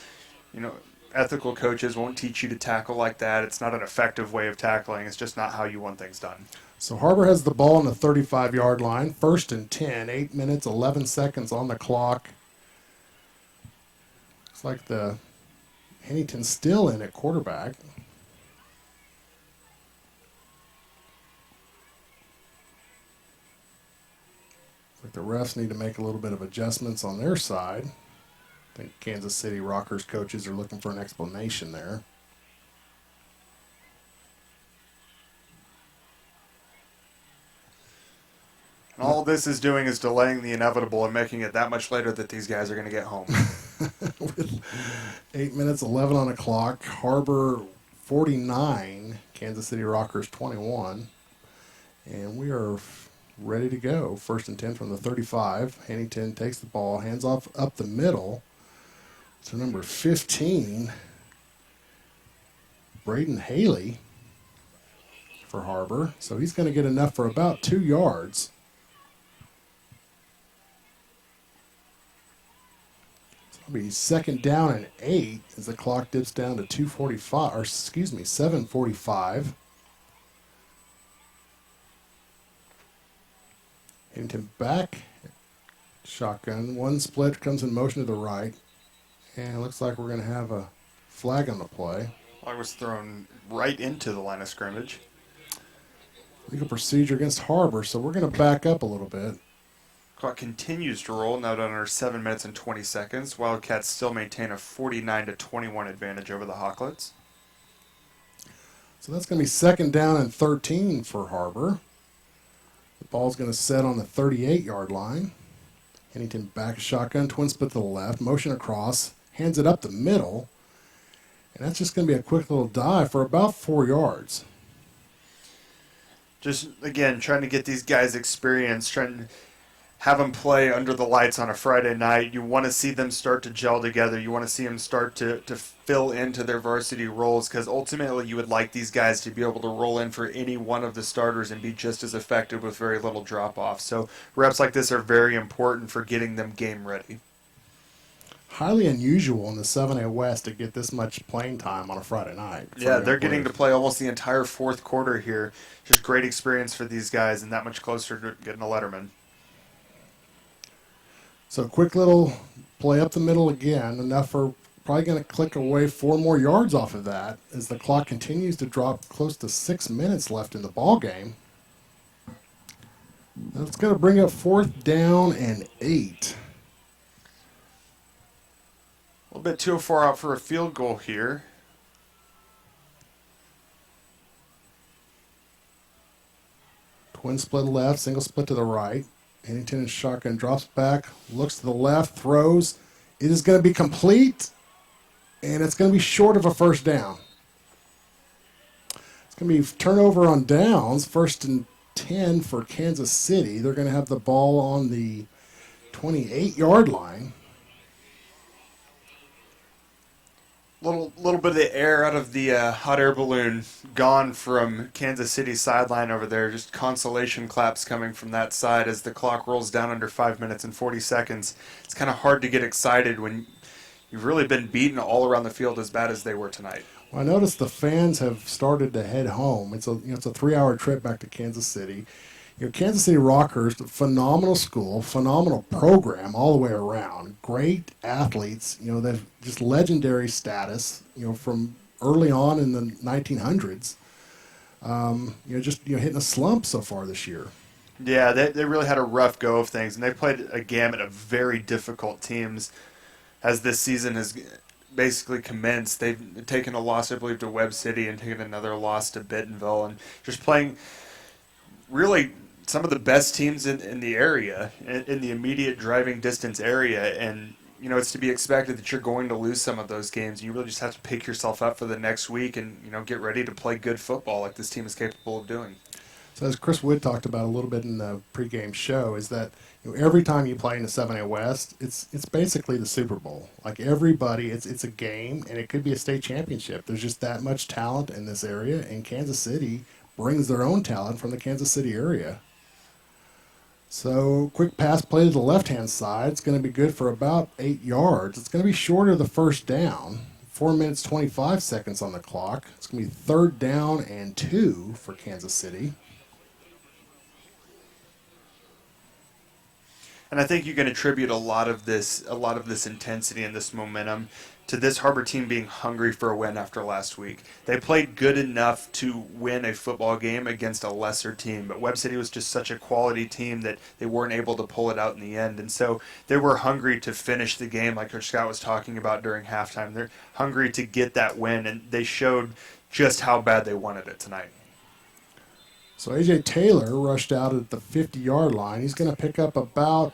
You know, ethical coaches won't teach you to tackle like that. It's not an effective way of tackling. It's just not how you want things done. So Har-Ber has the ball on the 35-yard line. 1st and 10, 8 minutes, 11 seconds on the clock. Looks like the Hennington's still in at quarterback. Like the refs need to make a little bit of adjustments on their side. I think Kansas City Rockhurst coaches are looking for an explanation there. And all this is doing is delaying the inevitable and making it that much later that these guys are going to get home. With 8 minutes, 11 on the clock. Har-Ber 49, Kansas City Rockhurst 21. And we are ready to go. 1st and 10 from the 35. Hennington takes the ball, hands off up the middle to number 15, Braden Haley for Har-Ber. So he's going to get enough for about 2 yards. It'll be 2nd down and 8 as the clock dips down to 7:45. Hennington back, shotgun. One split comes in motion to the right. And it looks like we're going to have a flag on the play. I was thrown right into the line of scrimmage. Legal procedure against Har-Ber, so we're going to back up a little bit. Clock continues to roll, now down under 7 minutes and 20 seconds. Wildcats still maintain a 49-21 advantage over the Hawklets. So that's going to be 2nd down and 13 for Har-Ber. The ball's going to set on the 38-yard line. Hennington back shotgun, twin split to the left, motion across, hands it up the middle. And that's just going to be a quick little dive for about 4 yards. Just, again, trying to get these guys experience, trying to have them play under the lights on a Friday night. You want to see them start to gel together. You want to see them start to fill into their varsity roles, because ultimately you would like these guys to be able to roll in for any one of the starters and be just as effective with very little drop-off. So reps like this are very important for getting them game ready. Highly unusual in the 7A West to get this much playing time on a Friday night. Yeah, they're getting to play almost the entire 4th quarter here. Just great experience for these guys and that much closer to getting a Letterman. So quick little play up the middle again, enough for probably going to click away 4 more yards off of that as the clock continues to drop close to 6 minutes left in the ball game. That's going to bring up 4th down and 8. bit too far out for a field goal here. Twin split left, single split to the right. Hennington and shotgun drops back, looks to the left, throws. It is going to be complete, and it's going to be short of a first down. It's going to be turnover on downs, 1st and 10 for Kansas City. They're going to have the ball on the 28-yard line. Little bit of the air out of the hot air balloon gone from Kansas City's sideline over there. Just consolation claps coming from that side as the clock rolls down under 5 minutes and 40 seconds. It's kind of hard to get excited when you've really been beaten all around the field as bad as they were tonight. Well, I noticed the fans have started to head home. It's a 3-hour trip back to Kansas City. Kansas City Rockhurst, phenomenal school, phenomenal program all the way around. Great athletes, they've just legendary status, from early on in the 1900s. Hitting a slump so far this year. Yeah, they really had a rough go of things, and they played a gamut of very difficult teams as this season has basically commenced. They've taken a loss, I believe, to Webb City and taken another loss to Bentonville, and just playing really some of the best teams in the area, in the immediate driving distance area. And, it's to be expected that you're going to lose some of those games. You really just have to pick yourself up for the next week and, get ready to play good football like this team is capable of doing. So as Chris Wood talked about a little bit in the pregame show, is that every time you play in the 7A West, it's basically the Super Bowl. Like everybody, it's a game, and it could be a state championship. There's just that much talent in this area, and Kansas City brings their own talent from the Kansas City area. So quick pass play to the left-hand side. It's going to be good for about 8 yards. It's going to be short of the first down. 4 minutes, 25 seconds on the clock. It's going to be 3rd down and 2 for Kansas City. And I think you can attribute a lot of this intensity and this momentum to this Har-Ber team being hungry for a win after last week. They played good enough to win a football game against a lesser team, but Webb City was just such a quality team that they weren't able to pull it out in the end. And so they were hungry to finish the game, like Coach Scott was talking about during halftime. They're hungry to get that win, and they showed just how bad they wanted it tonight. So A.J. Taylor rushed out at the 50-yard line. He's going to pick up about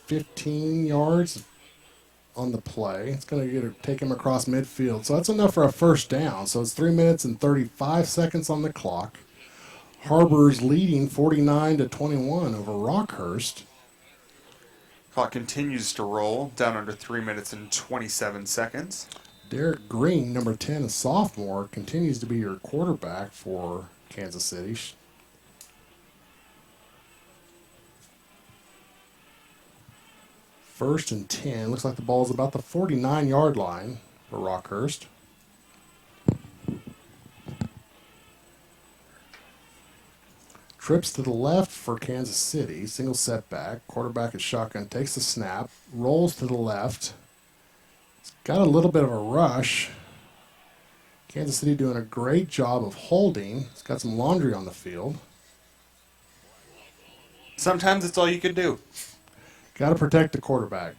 15 yards on the play. It's going to take him across midfield. So that's enough for a first down. So it's 3 minutes and 35 seconds on the clock. Har-Ber's leading 49-21 over Rockhurst. Clock continues to roll down under 3 minutes and 27 seconds. Derek Green, number 10, a sophomore, continues to be your quarterback for Kansas City. First and 10. Looks like the ball's about the 49-yard line for Rockhurst. Trips to the left for Kansas City. Single setback. Quarterback is shotgun. Takes the snap. Rolls to the left. It's got a little bit of a rush. Kansas City doing a great job of holding. It's got some laundry on the field. Sometimes it's all you can do. Got to protect the quarterback.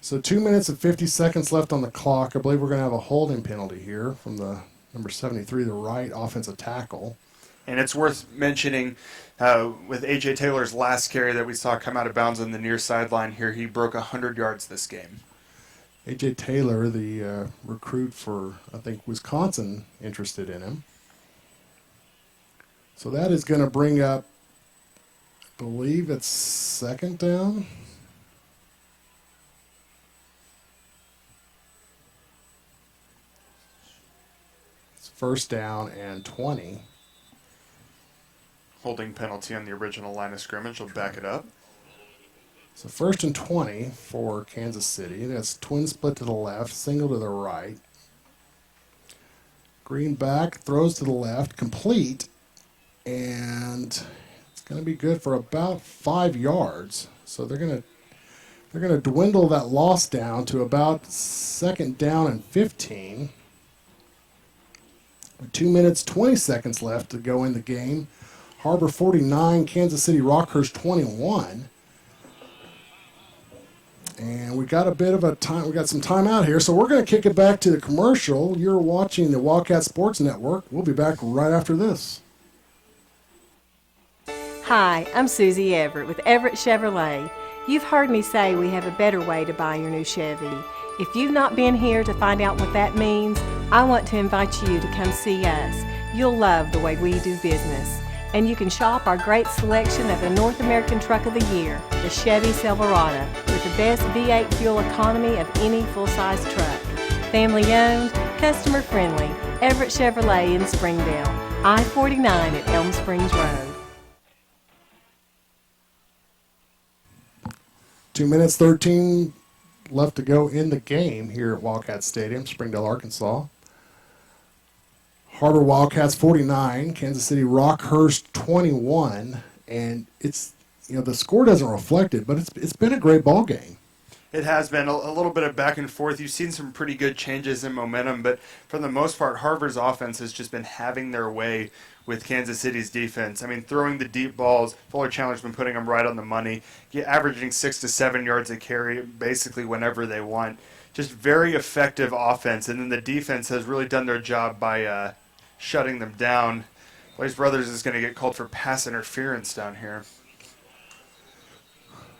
So 2 minutes and 50 seconds left on the clock. I believe we're going to have a holding penalty here from the number 73, the right offensive tackle. And it's worth mentioning with A.J. Taylor's last carry that we saw come out of bounds on the near sideline here, he broke 100 yards this game. A.J. Taylor, the recruit for, I think, Wisconsin, interested in him. So that is going to bring up, I believe it's 2nd down. First down and 20. Holding penalty on the original line of scrimmage. Will back it up. So 1st and 20 for Kansas City. That's twin split to the left, single to the right. Green back, throws to the left, complete. And it's going to be good for about 5 yards. So they're going to dwindle that loss down to about 2nd down and 15. 2 minutes, 20 seconds left to go in the game. Har-Ber 49, Kansas City Rockhurst 21. And we got a bit of a time. We got some time out here, so we're going to kick it back to the commercial. You're watching the Wildcat Sports Network. We'll be back right after this. Hi, I'm Susie Everett with Everett Chevrolet. You've heard me say we have a better way to buy your new Chevy. If you've not been here to find out what that means, I want to invite you to come see us. You'll love the way we do business. And you can shop our great selection of the North American Truck of the Year, the Chevy Silverado, with the best V8 fuel economy of any full-size truck. Family owned, customer friendly, Everett Chevrolet in Springdale, I-49 at Elm Springs Road. 2 minutes, 13 left to go in the game here at Wildcat Stadium, Springdale, Arkansas. Har-Ber Wildcats 49, Kansas City Rockhurst 21, and it's, the score doesn't reflect it, but it's been a great ball game. It has been a little bit of back and forth. You've seen some pretty good changes in momentum, but for the most part, Har-Ber's offense has just been having their way with Kansas City's defense. I mean, throwing the deep balls, Fuller Chandler's been putting them right on the money, averaging 6 to 7 yards a carry basically whenever they want. Just very effective offense, and then the defense has really done their job by shutting them down. Blaze Brothers is going to get called for pass interference down here.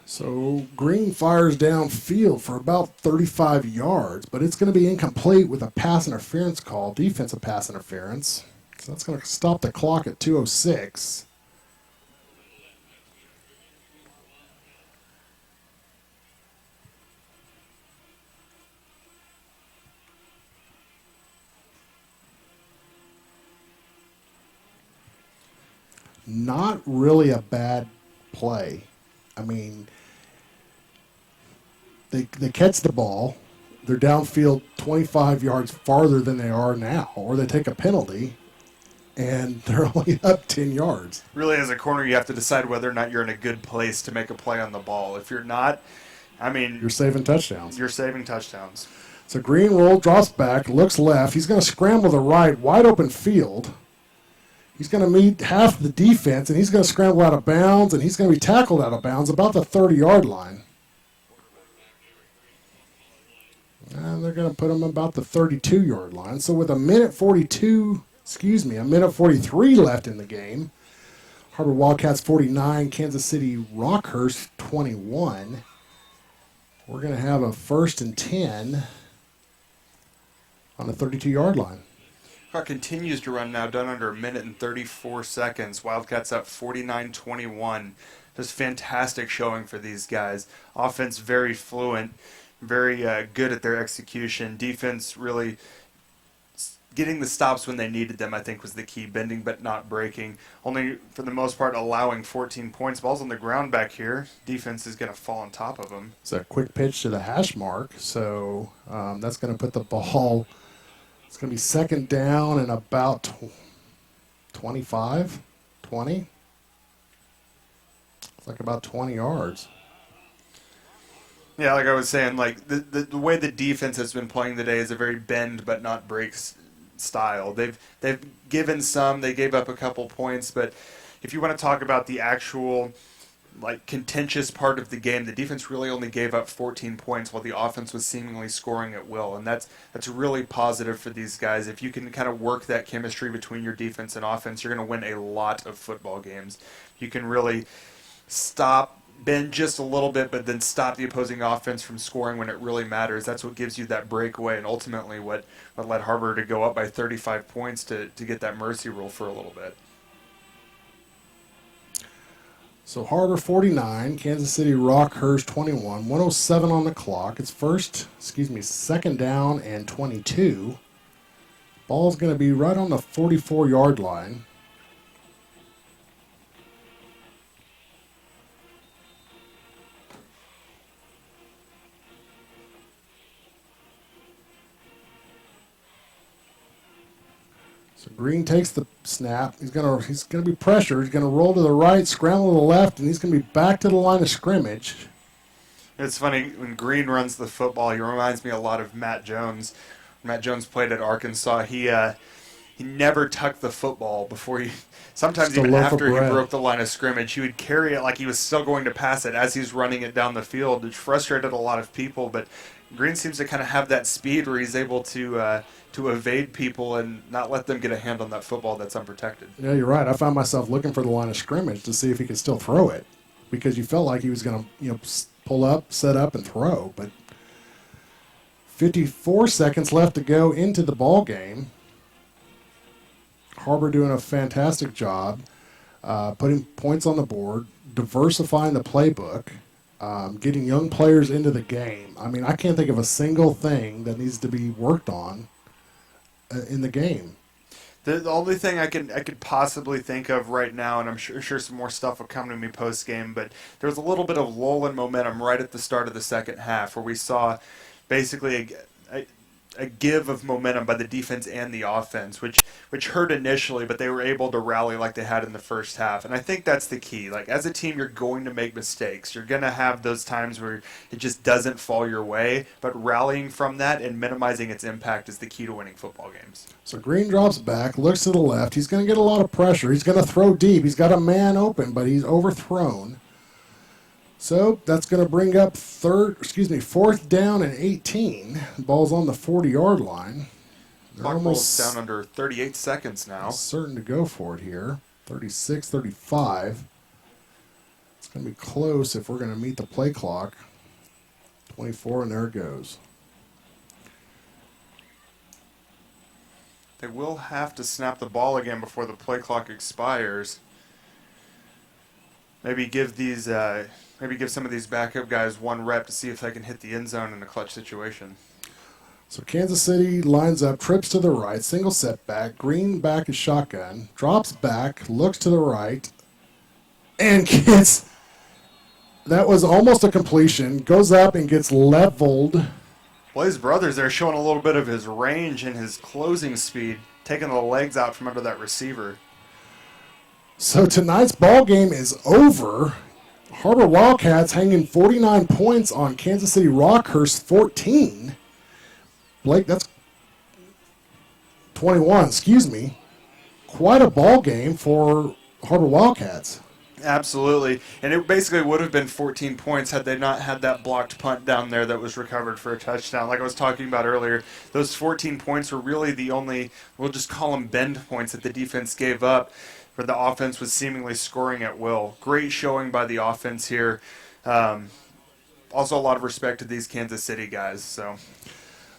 So Green fires downfield for about 35 yards, but it's going to be incomplete with a pass interference call, defensive pass interference. So that's going to stop the clock at 2:06. Not really a bad play. I mean, they catch the ball, they're downfield 25 yards farther than they are now, or they take a penalty, and they're only up 10 yards. Really, as a corner, you have to decide whether or not you're in a good place to make a play on the ball. If you're not, I mean... You're saving touchdowns. You're saving touchdowns. So Green roll, drops back, looks left. He's going to scramble the right, wide open field. He's going to meet half the defense, and he's going to scramble out of bounds, and he's going to be tackled out of bounds about the 30-yard line. And they're going to put him about the 32-yard line. So with a minute 43 left in the game, Har-Ber Wildcats 49, Kansas City Rockhurst 21. We're going to have a 1st and 10 on the 32-yard line. Clock continues to run now, done under a minute and 34 seconds. Wildcats up 49-21. Just fantastic showing for these guys. Offense very fluent, very good at their execution. Defense really getting the stops when they needed them, I think, was the key. Bending but not breaking. Only, for the most part, allowing 14 points. Ball's on the ground back here. Defense is going to fall on top of them. It's a quick pitch to the hash mark, so that's going to put the ball... It's going to be second down and about 25, 20. It's like about 20 yards. Yeah, like I was saying, like the way the defense has been playing today is a very bend but not break style. They've given some, they gave up a couple points, but if you want to talk about the actual contentious part of the game, the defense really only gave up 14 points while the offense was seemingly scoring at will, and that's really positive for these guys. If you can kind of work that chemistry between your defense and offense, you're going to win a lot of football games. You can really bend just a little bit, but then stop the opposing offense from scoring when it really matters. That's what gives you that breakaway, and ultimately what led Har-Ber to go up by 35 points to get that mercy rule for a little bit. So Har-Ber 49, Kansas City Rockhurst 21, 1:07 on the clock. It's second down and 22. Ball's going to be right on the 44-yard line. So Green takes the snap. He's gonna be pressured. He's gonna roll to the right, scramble to the left, and he's gonna be back to the line of scrimmage. It's funny, when Green runs the football, he reminds me a lot of Matt Jones. Matt Jones played at Arkansas. He he never tucked the football before he, sometimes Just a even loaf of after he bread. broke the line of scrimmage, he would carry it like he was still going to pass it as he's running it down the field, which frustrated a lot of people. But Green seems to kind of have that speed where he's able to evade people and not let them get a hand on that football that's unprotected. Yeah, you're right. I found myself looking for the line of scrimmage to see if he could still throw it, because you felt like he was going to, pull up, set up, and throw. But 54 seconds left to go into the ball game. Har-Ber doing a fantastic job putting points on the board, diversifying the playbook, getting young players into the game. I mean, I can't think of a single thing that needs to be worked on in the game. The only thing I could possibly think of right now, and I'm sure some more stuff will come to me post game, but there was a little bit of lull in momentum right at the start of the second half, where we saw basically a give of momentum by the defense and the offense, which hurt initially, but they were able to rally like they had in the first half. And I think that's the key. Like, as a team, you're going to make mistakes. You're going to have those times where it just doesn't fall your way, but rallying from that and minimizing its impact is the key to winning football games. So Green drops back, looks to the left. He's going to get a lot of pressure. He's going to throw deep. He's got a man open, but he's overthrown. So that's going to bring up fourth down and 18. Ball's on the 40-yard line. They're Clock rolls almost down under 38 seconds now. certain to go for it here. 36, 35. It's going to be close if we're going to meet the play clock. 24, and there it goes. They will have to snap the ball again before the play clock expires. Maybe give some of these backup guys one rep to see if they can hit the end zone in a clutch situation. So Kansas City lines up, trips to the right, single setback. Green back is shotgun, drops back, looks to the right, and gets, that was almost a completion, goes up and gets leveled. Blaze Brothers there showing a little bit of his range and his closing speed, taking the legs out from under that receiver. So tonight's ball game is over. Har-Ber Wildcats hanging 49 points on Kansas City Rockhurst 14. Blake, that's 21, excuse me. Quite a ball game for Har-Ber Wildcats. Absolutely. And it basically would have been 14 points had they not had that blocked punt down there that was recovered for a touchdown. Like I was talking about earlier, those 14 points were really the only, we'll just call them bend points that the defense gave up, where the offense was seemingly scoring at will. Great showing by the offense here. Also a lot of respect to these Kansas City guys. So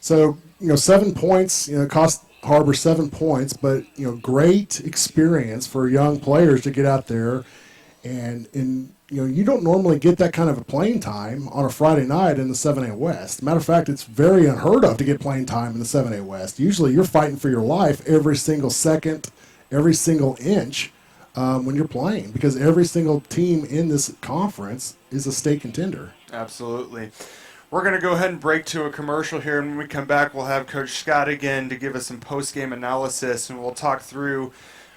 7 points, cost Har-Ber 7 points, but, great experience for young players to get out there. And you don't normally get that kind of a playing time on a Friday night in the 7A West. Matter of fact, it's very unheard of to get playing time in the 7A West. Usually you're fighting for your life every single second, every single inch when you're playing, because every single team in this conference is a state contender. Absolutely. We're going to go ahead and break to a commercial here, and when we come back, we'll have Coach Scott again to give us some post-game analysis, and we'll talk through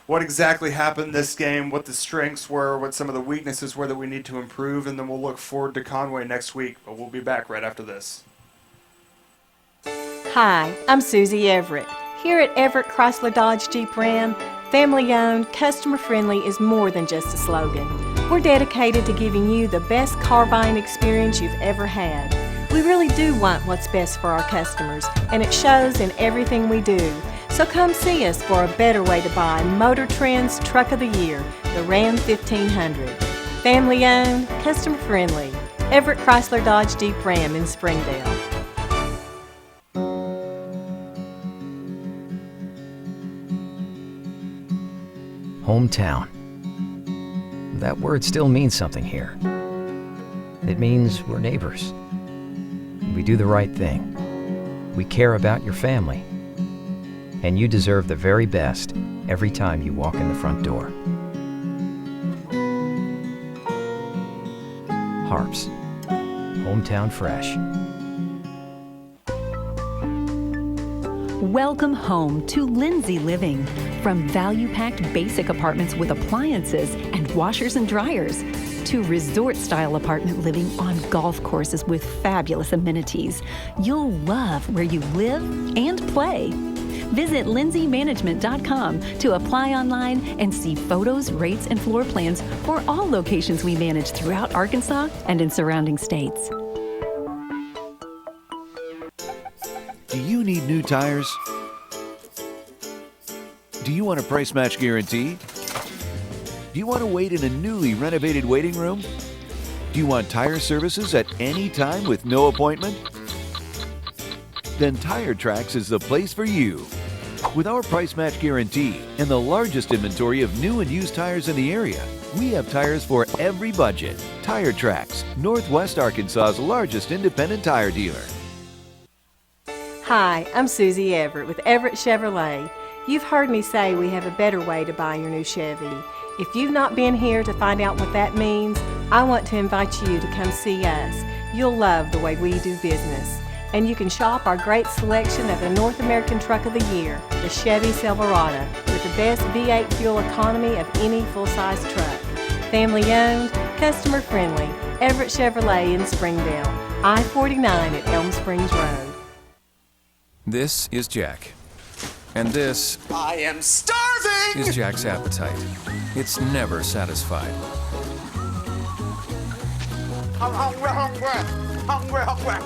what exactly happened this game, what the strengths were, what some of the weaknesses were that we need to improve, and then we'll look forward to Conway next week. But we'll be back right after this. Hi, I'm Susie Everett. Here at Everett Chrysler Dodge Jeep Ram, family-owned, customer-friendly is more than just a slogan. We're dedicated to giving you the best car buying experience you've ever had. We really do want what's best for our customers, and it shows in everything we do. So come see us for a better way to buy Motor Trend's Truck of the Year, the Ram 1500. Family-owned, customer-friendly, Everett Chrysler Dodge Jeep Ram in Springdale. Hometown. That word still means something here. It means we're neighbors. We do the right thing. We care about your family. And you deserve the very best every time you walk in the front door. Harps. Hometown fresh. Welcome home to Lindsay Living. From value-packed basic apartments with appliances and washers and dryers to resort-style apartment living on golf courses with fabulous amenities. You'll love where you live and play. Visit lindsaymanagement.com to apply online and see photos, rates, and floor plans for all locations we manage throughout Arkansas and in surrounding states. Do you need new tires? Do you want a price match guarantee? Do you want to wait in a newly renovated waiting room? Do you want tire services at any time with no appointment? Then Tire Tracks is the place for you. With our price match guarantee and the largest inventory of new and used tires in the area, we have tires for every budget. Tire Tracks, Northwest Arkansas's largest independent tire dealer. Hi, I'm Susie Everett with Everett Chevrolet. You've heard me say we have a better way to buy your new Chevy. If you've not been here to find out what that means, I want to invite you to come see us. You'll love the way we do business. And you can shop our great selection of the North American Truck of the Year, the Chevy Silverado, with the best V8 fuel economy of any full-size truck. Family owned, customer friendly, Everett Chevrolet in Springdale, I-49 at Elm Springs Road. This is Jack. And this I am starving! is Jack's appetite. It's never satisfied. I'm hungry, hungry, hungry, hungry.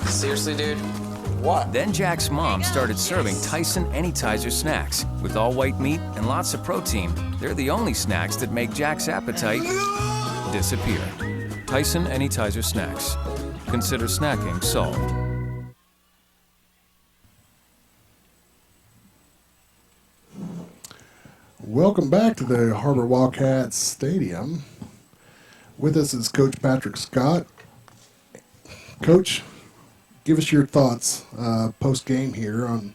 Seriously, dude? What? Then Jack's mom started serving Tyson Anytizer snacks. With all white meat and lots of protein, they're the only snacks that make Jack's appetite disappear. Tyson Anytizer snacks. Consider snacking solved. Welcome back to the Har-Ber Wildcats Stadium. With us is Coach Patrick Scott. Coach, give us your thoughts post-game here on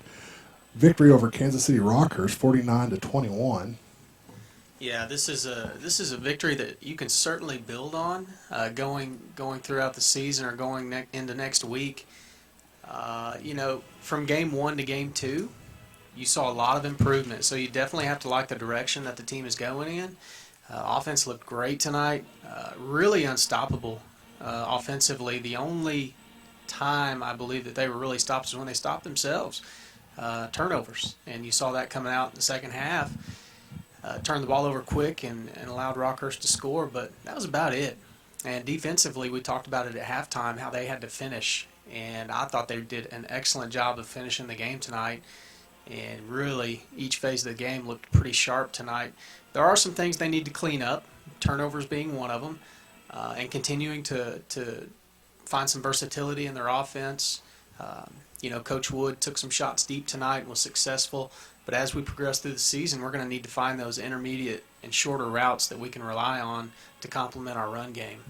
victory over Kansas City Rockhurst, 49-21. Yeah, this is a victory that you can certainly build on going throughout the season or going into next week. From game 1 to game 2, you saw a lot of improvement. So you definitely have to like the direction that the team is going in. Offense looked great tonight, really unstoppable offensively. The only time I believe that they were really stopped is when they stopped themselves. Turnovers, and you saw that coming out in the second half. Turned the ball over quick and allowed Rockhurst to score, but that was about it. And defensively, we talked about it at halftime, how they had to finish, and I thought they did an excellent job of finishing the game tonight. And really, each phase of the game looked pretty sharp tonight. There are some things they need to clean up, turnovers being one of them, and continuing to find some versatility in their offense. Coach Wood took some shots deep tonight and was successful. But as we progress through the season, we're going to need to find those intermediate and shorter routes that we can rely on to complement our run game.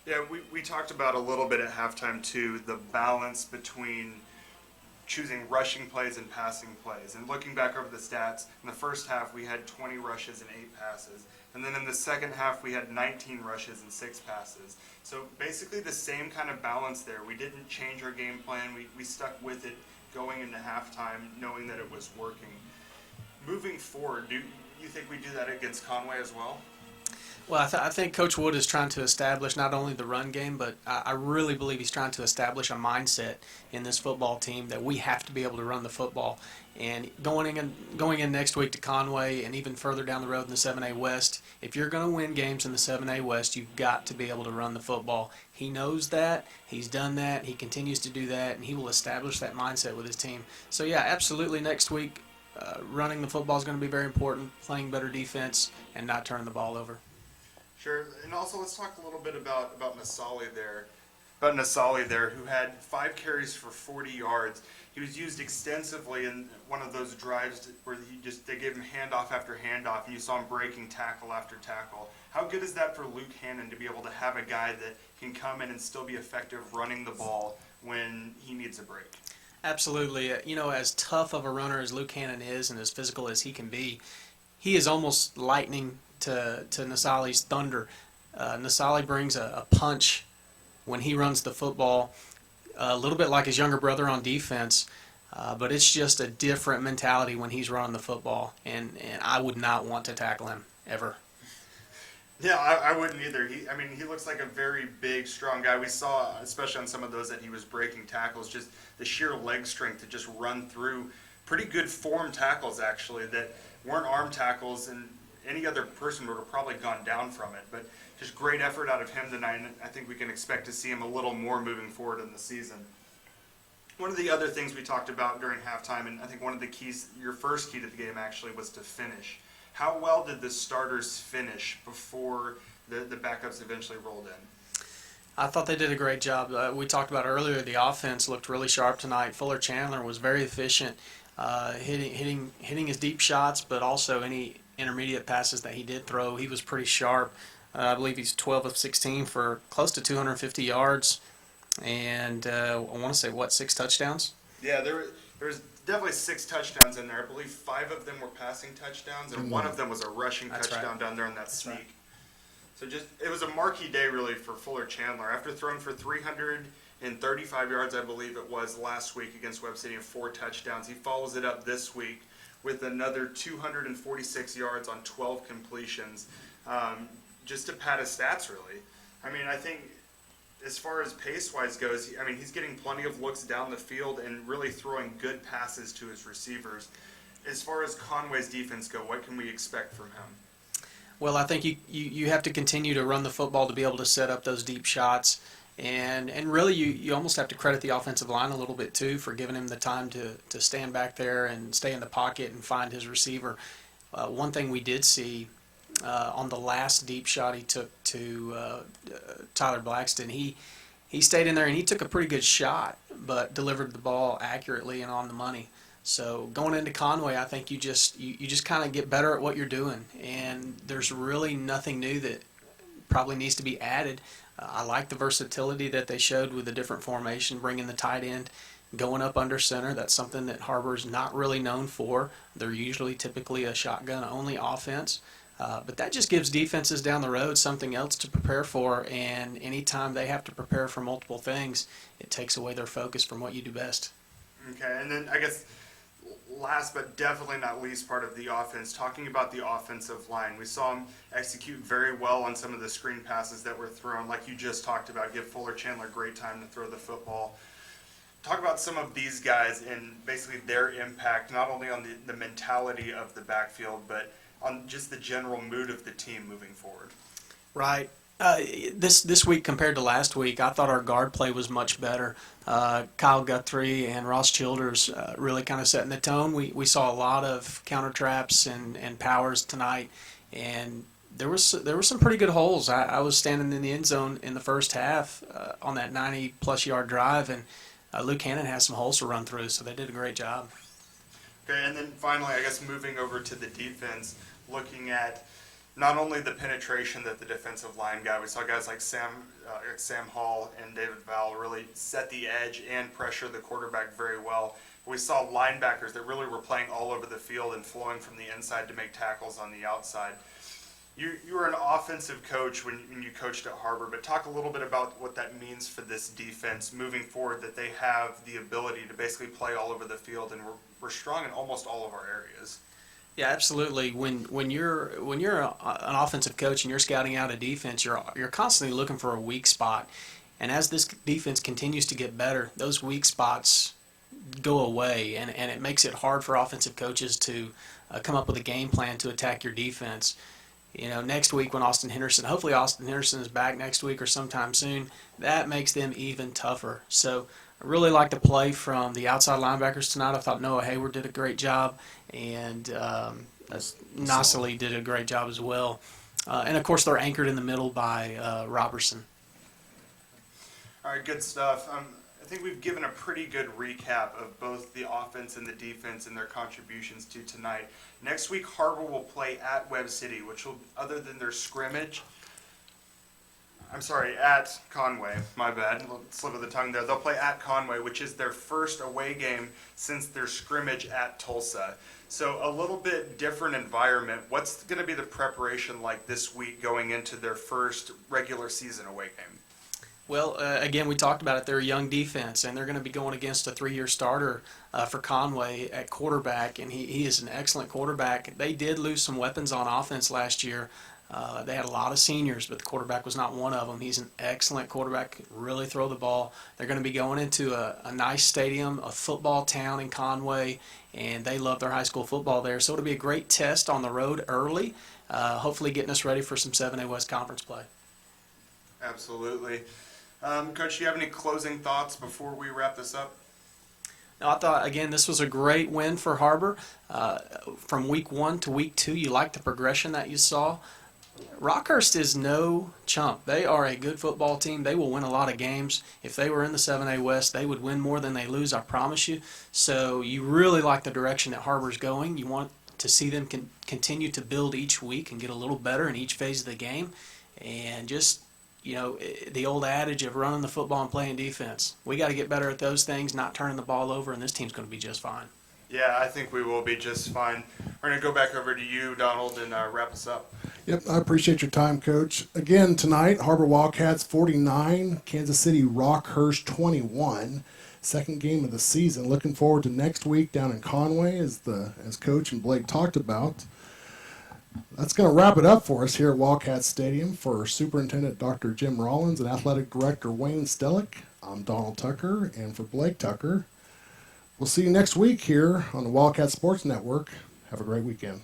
Yeah, we talked about a little bit at halftime, too, the balance between choosing rushing plays and passing plays. And looking back over the stats, in the first half we had 20 rushes and 8 passes. And then in the second half we had 19 rushes and 6 passes. So basically the same kind of balance there. We didn't change our game plan. We stuck with it going into halftime, knowing that it was working. Moving forward, do you think we do that against Conway as well? Well, I think Coach Wood is trying to establish not only the run game, but I really believe he's trying to establish a mindset in this football team that we have to be able to run the football. And going in next week to Conway and even further down the road in the 7A West, if you're going to win games in the 7A West, you've got to be able to run the football. He knows that. He's done that. He continues to do that, and he will establish that mindset with his team. So, yeah, absolutely next week, running the football is going to be very important, playing better defense, and not turning the ball over. Sure, and also let's talk a little bit about Nasali there, who had 5 carries for 40 yards. He was used extensively in one of those drives where they gave him handoff after handoff, and you saw him breaking tackle after tackle. How good is that for Luke Hannon to be able to have a guy that can come in and still be effective running the ball when he needs a break? Absolutely. As tough of a runner as Luke Hannon is and as physical as he can be, he is almost lightning to Nasali's thunder. Nasali brings a punch when he runs the football, a little bit like his younger brother on defense, but it's just a different mentality when he's running the football, and I would not want to tackle him. ever. Yeah, I wouldn't either. He looks like a very big, strong guy. We saw, especially on some of those that he was breaking tackles, just the sheer leg strength to just run through pretty good form tackles, actually, that weren't arm tackles, and any other person would have probably gone down from it. But just great effort out of him tonight, and I think we can expect to see him a little more moving forward in the season. One of the other things we talked about during halftime, and I think one of the keys, your first key to the game actually, was to finish. How well did the starters finish before the backups eventually rolled in? I thought they did a great job. We talked about earlier, the offense looked really sharp tonight. Fuller Chandler was very efficient, hitting his deep shots, but also any intermediate passes that he did throw, he was pretty sharp. I believe he's 12 of 16 for close to 250 yards, and I want to say, 6 touchdowns? Yeah, there's definitely 6 touchdowns in there. I believe 5 of them were passing touchdowns, and one of them was a rushing touchdown down there in that sneak. Right. So it was a marquee day really for Fuller Chandler. After throwing for 335 yards, I believe it was, last week against Webb City and 4 touchdowns, he follows it up this week with another 246 yards on 12 completions, just to pad his stats really. I think as far as pace-wise goes, he's getting plenty of looks down the field and really throwing good passes to his receivers. As far as Conway's defense go, what can we expect from him? Well, I think you have to continue to run the football to be able to set up those deep shots. And really, you almost have to credit the offensive line a little bit, too, for giving him the time to stand back there and stay in the pocket and find his receiver. One thing we did see on the last deep shot he took to Tyler Blackston, he stayed in there and he took a pretty good shot, but delivered the ball accurately and on the money. So going into Conway, I think you just kind of get better at what you're doing, and there's really nothing new that probably needs to be added. I like the versatility that they showed with the different formation, bringing the tight end, going up under center. That's something that Har-Ber's not really known for. They're usually typically a shotgun-only offense. But that just gives defenses down the road something else to prepare for, and anytime they have to prepare for multiple things, it takes away their focus from what you do best. Okay, and then I guess last but definitely not least part of the offense, talking about the offensive line. We saw him execute very well on some of the screen passes that were thrown, like you just talked about, give Fuller Chandler great time to throw the football. Talk about some of these guys and basically their impact, not only on the mentality of the backfield, but on just the general mood of the team moving forward. Right. This week compared to last week, I thought our guard play was much better. Kyle Guthrie and Ross Childers really kind of setting the tone. We saw a lot of counter traps and powers tonight, and there were some pretty good holes. I was standing in the end zone in the first half on that 90-plus yard drive, and Luke Hannon has some holes to run through, so they did a great job. Okay, and then finally, I guess moving over to the defense, looking at not only the penetration that the defensive line got, we saw guys like Sam Hall and David Val really set the edge and pressure the quarterback very well. We saw linebackers that really were playing all over the field and flowing from the inside to make tackles on the outside. You were an offensive coach when you coached at Har-Ber, but talk a little bit about what that means for this defense moving forward, that they have the ability to basically play all over the field, and we're strong in almost all of our areas. Yeah, absolutely. When you're an offensive coach and you're scouting out a defense, you're constantly looking for a weak spot. And as this defense continues to get better, those weak spots go away, and it makes it hard for offensive coaches to come up with a game plan to attack your defense. You know, next week when hopefully Austin Henderson is back next week or sometime soon, that makes them even tougher. So I really like the play from the outside linebackers tonight. I thought Noah Hayward did a great job, and Nasili did a great job as well. And, of course, they're anchored in the middle by Robertson. All right, good stuff. I think we've given a pretty good recap of both the offense and the defense and their contributions to tonight. Next week, Har-Ber will play at Webb City, which will, other than their scrimmage, at Conway, my bad, slip of the tongue there. They'll play at Conway, which is their first away game since their scrimmage at Tulsa. So a little bit different environment. What's going to be the preparation like this week going into their first regular season away game? Well, again, we talked about it. They're a young defense, and they're going to be going against a 3-year starter for Conway at quarterback, and he is an excellent quarterback. They did lose some weapons on offense last year. They had a lot of seniors, but the quarterback was not one of them. He's an excellent quarterback, can really throw the ball. They're going to be going into a nice stadium, a football town in Conway, and they love their high school football there. So it'll be a great test on the road early, hopefully getting us ready for some 7A West Conference play. Absolutely. Coach, do you have any closing thoughts before we wrap this up? No, I thought, again, this was a great win for Har-Ber. From week 1 to week 2, you like the progression that you saw. Rockhurst is no chump. They are a good football team. They will win a lot of games. If they were in the 7A West, they would win more than they lose, I promise you. So you really like the direction that Har-Ber's going. You want to see them continue to build each week and get a little better in each phase of the game. And just, you know, the old adage of running the football and playing defense. We got to get better at those things, not turning the ball over, and this team's going to be just fine. Yeah, I think we will be just fine. We're going to go back over to you, Donald, and wrap us up. Yep, I appreciate your time, Coach. Again, tonight, Har-Ber Wildcats 49, Kansas City Rockhurst 21. Second game of the season. Looking forward to next week down in Conway, as Coach and Blake talked about. That's going to wrap it up for us here at Wildcat Stadium. For Superintendent Dr. Jim Rollins and Athletic Director Wayne Stellick, I'm Donald Tucker, and for Blake Tucker, we'll see you next week here on the Wildcat Sports Network. Have a great weekend.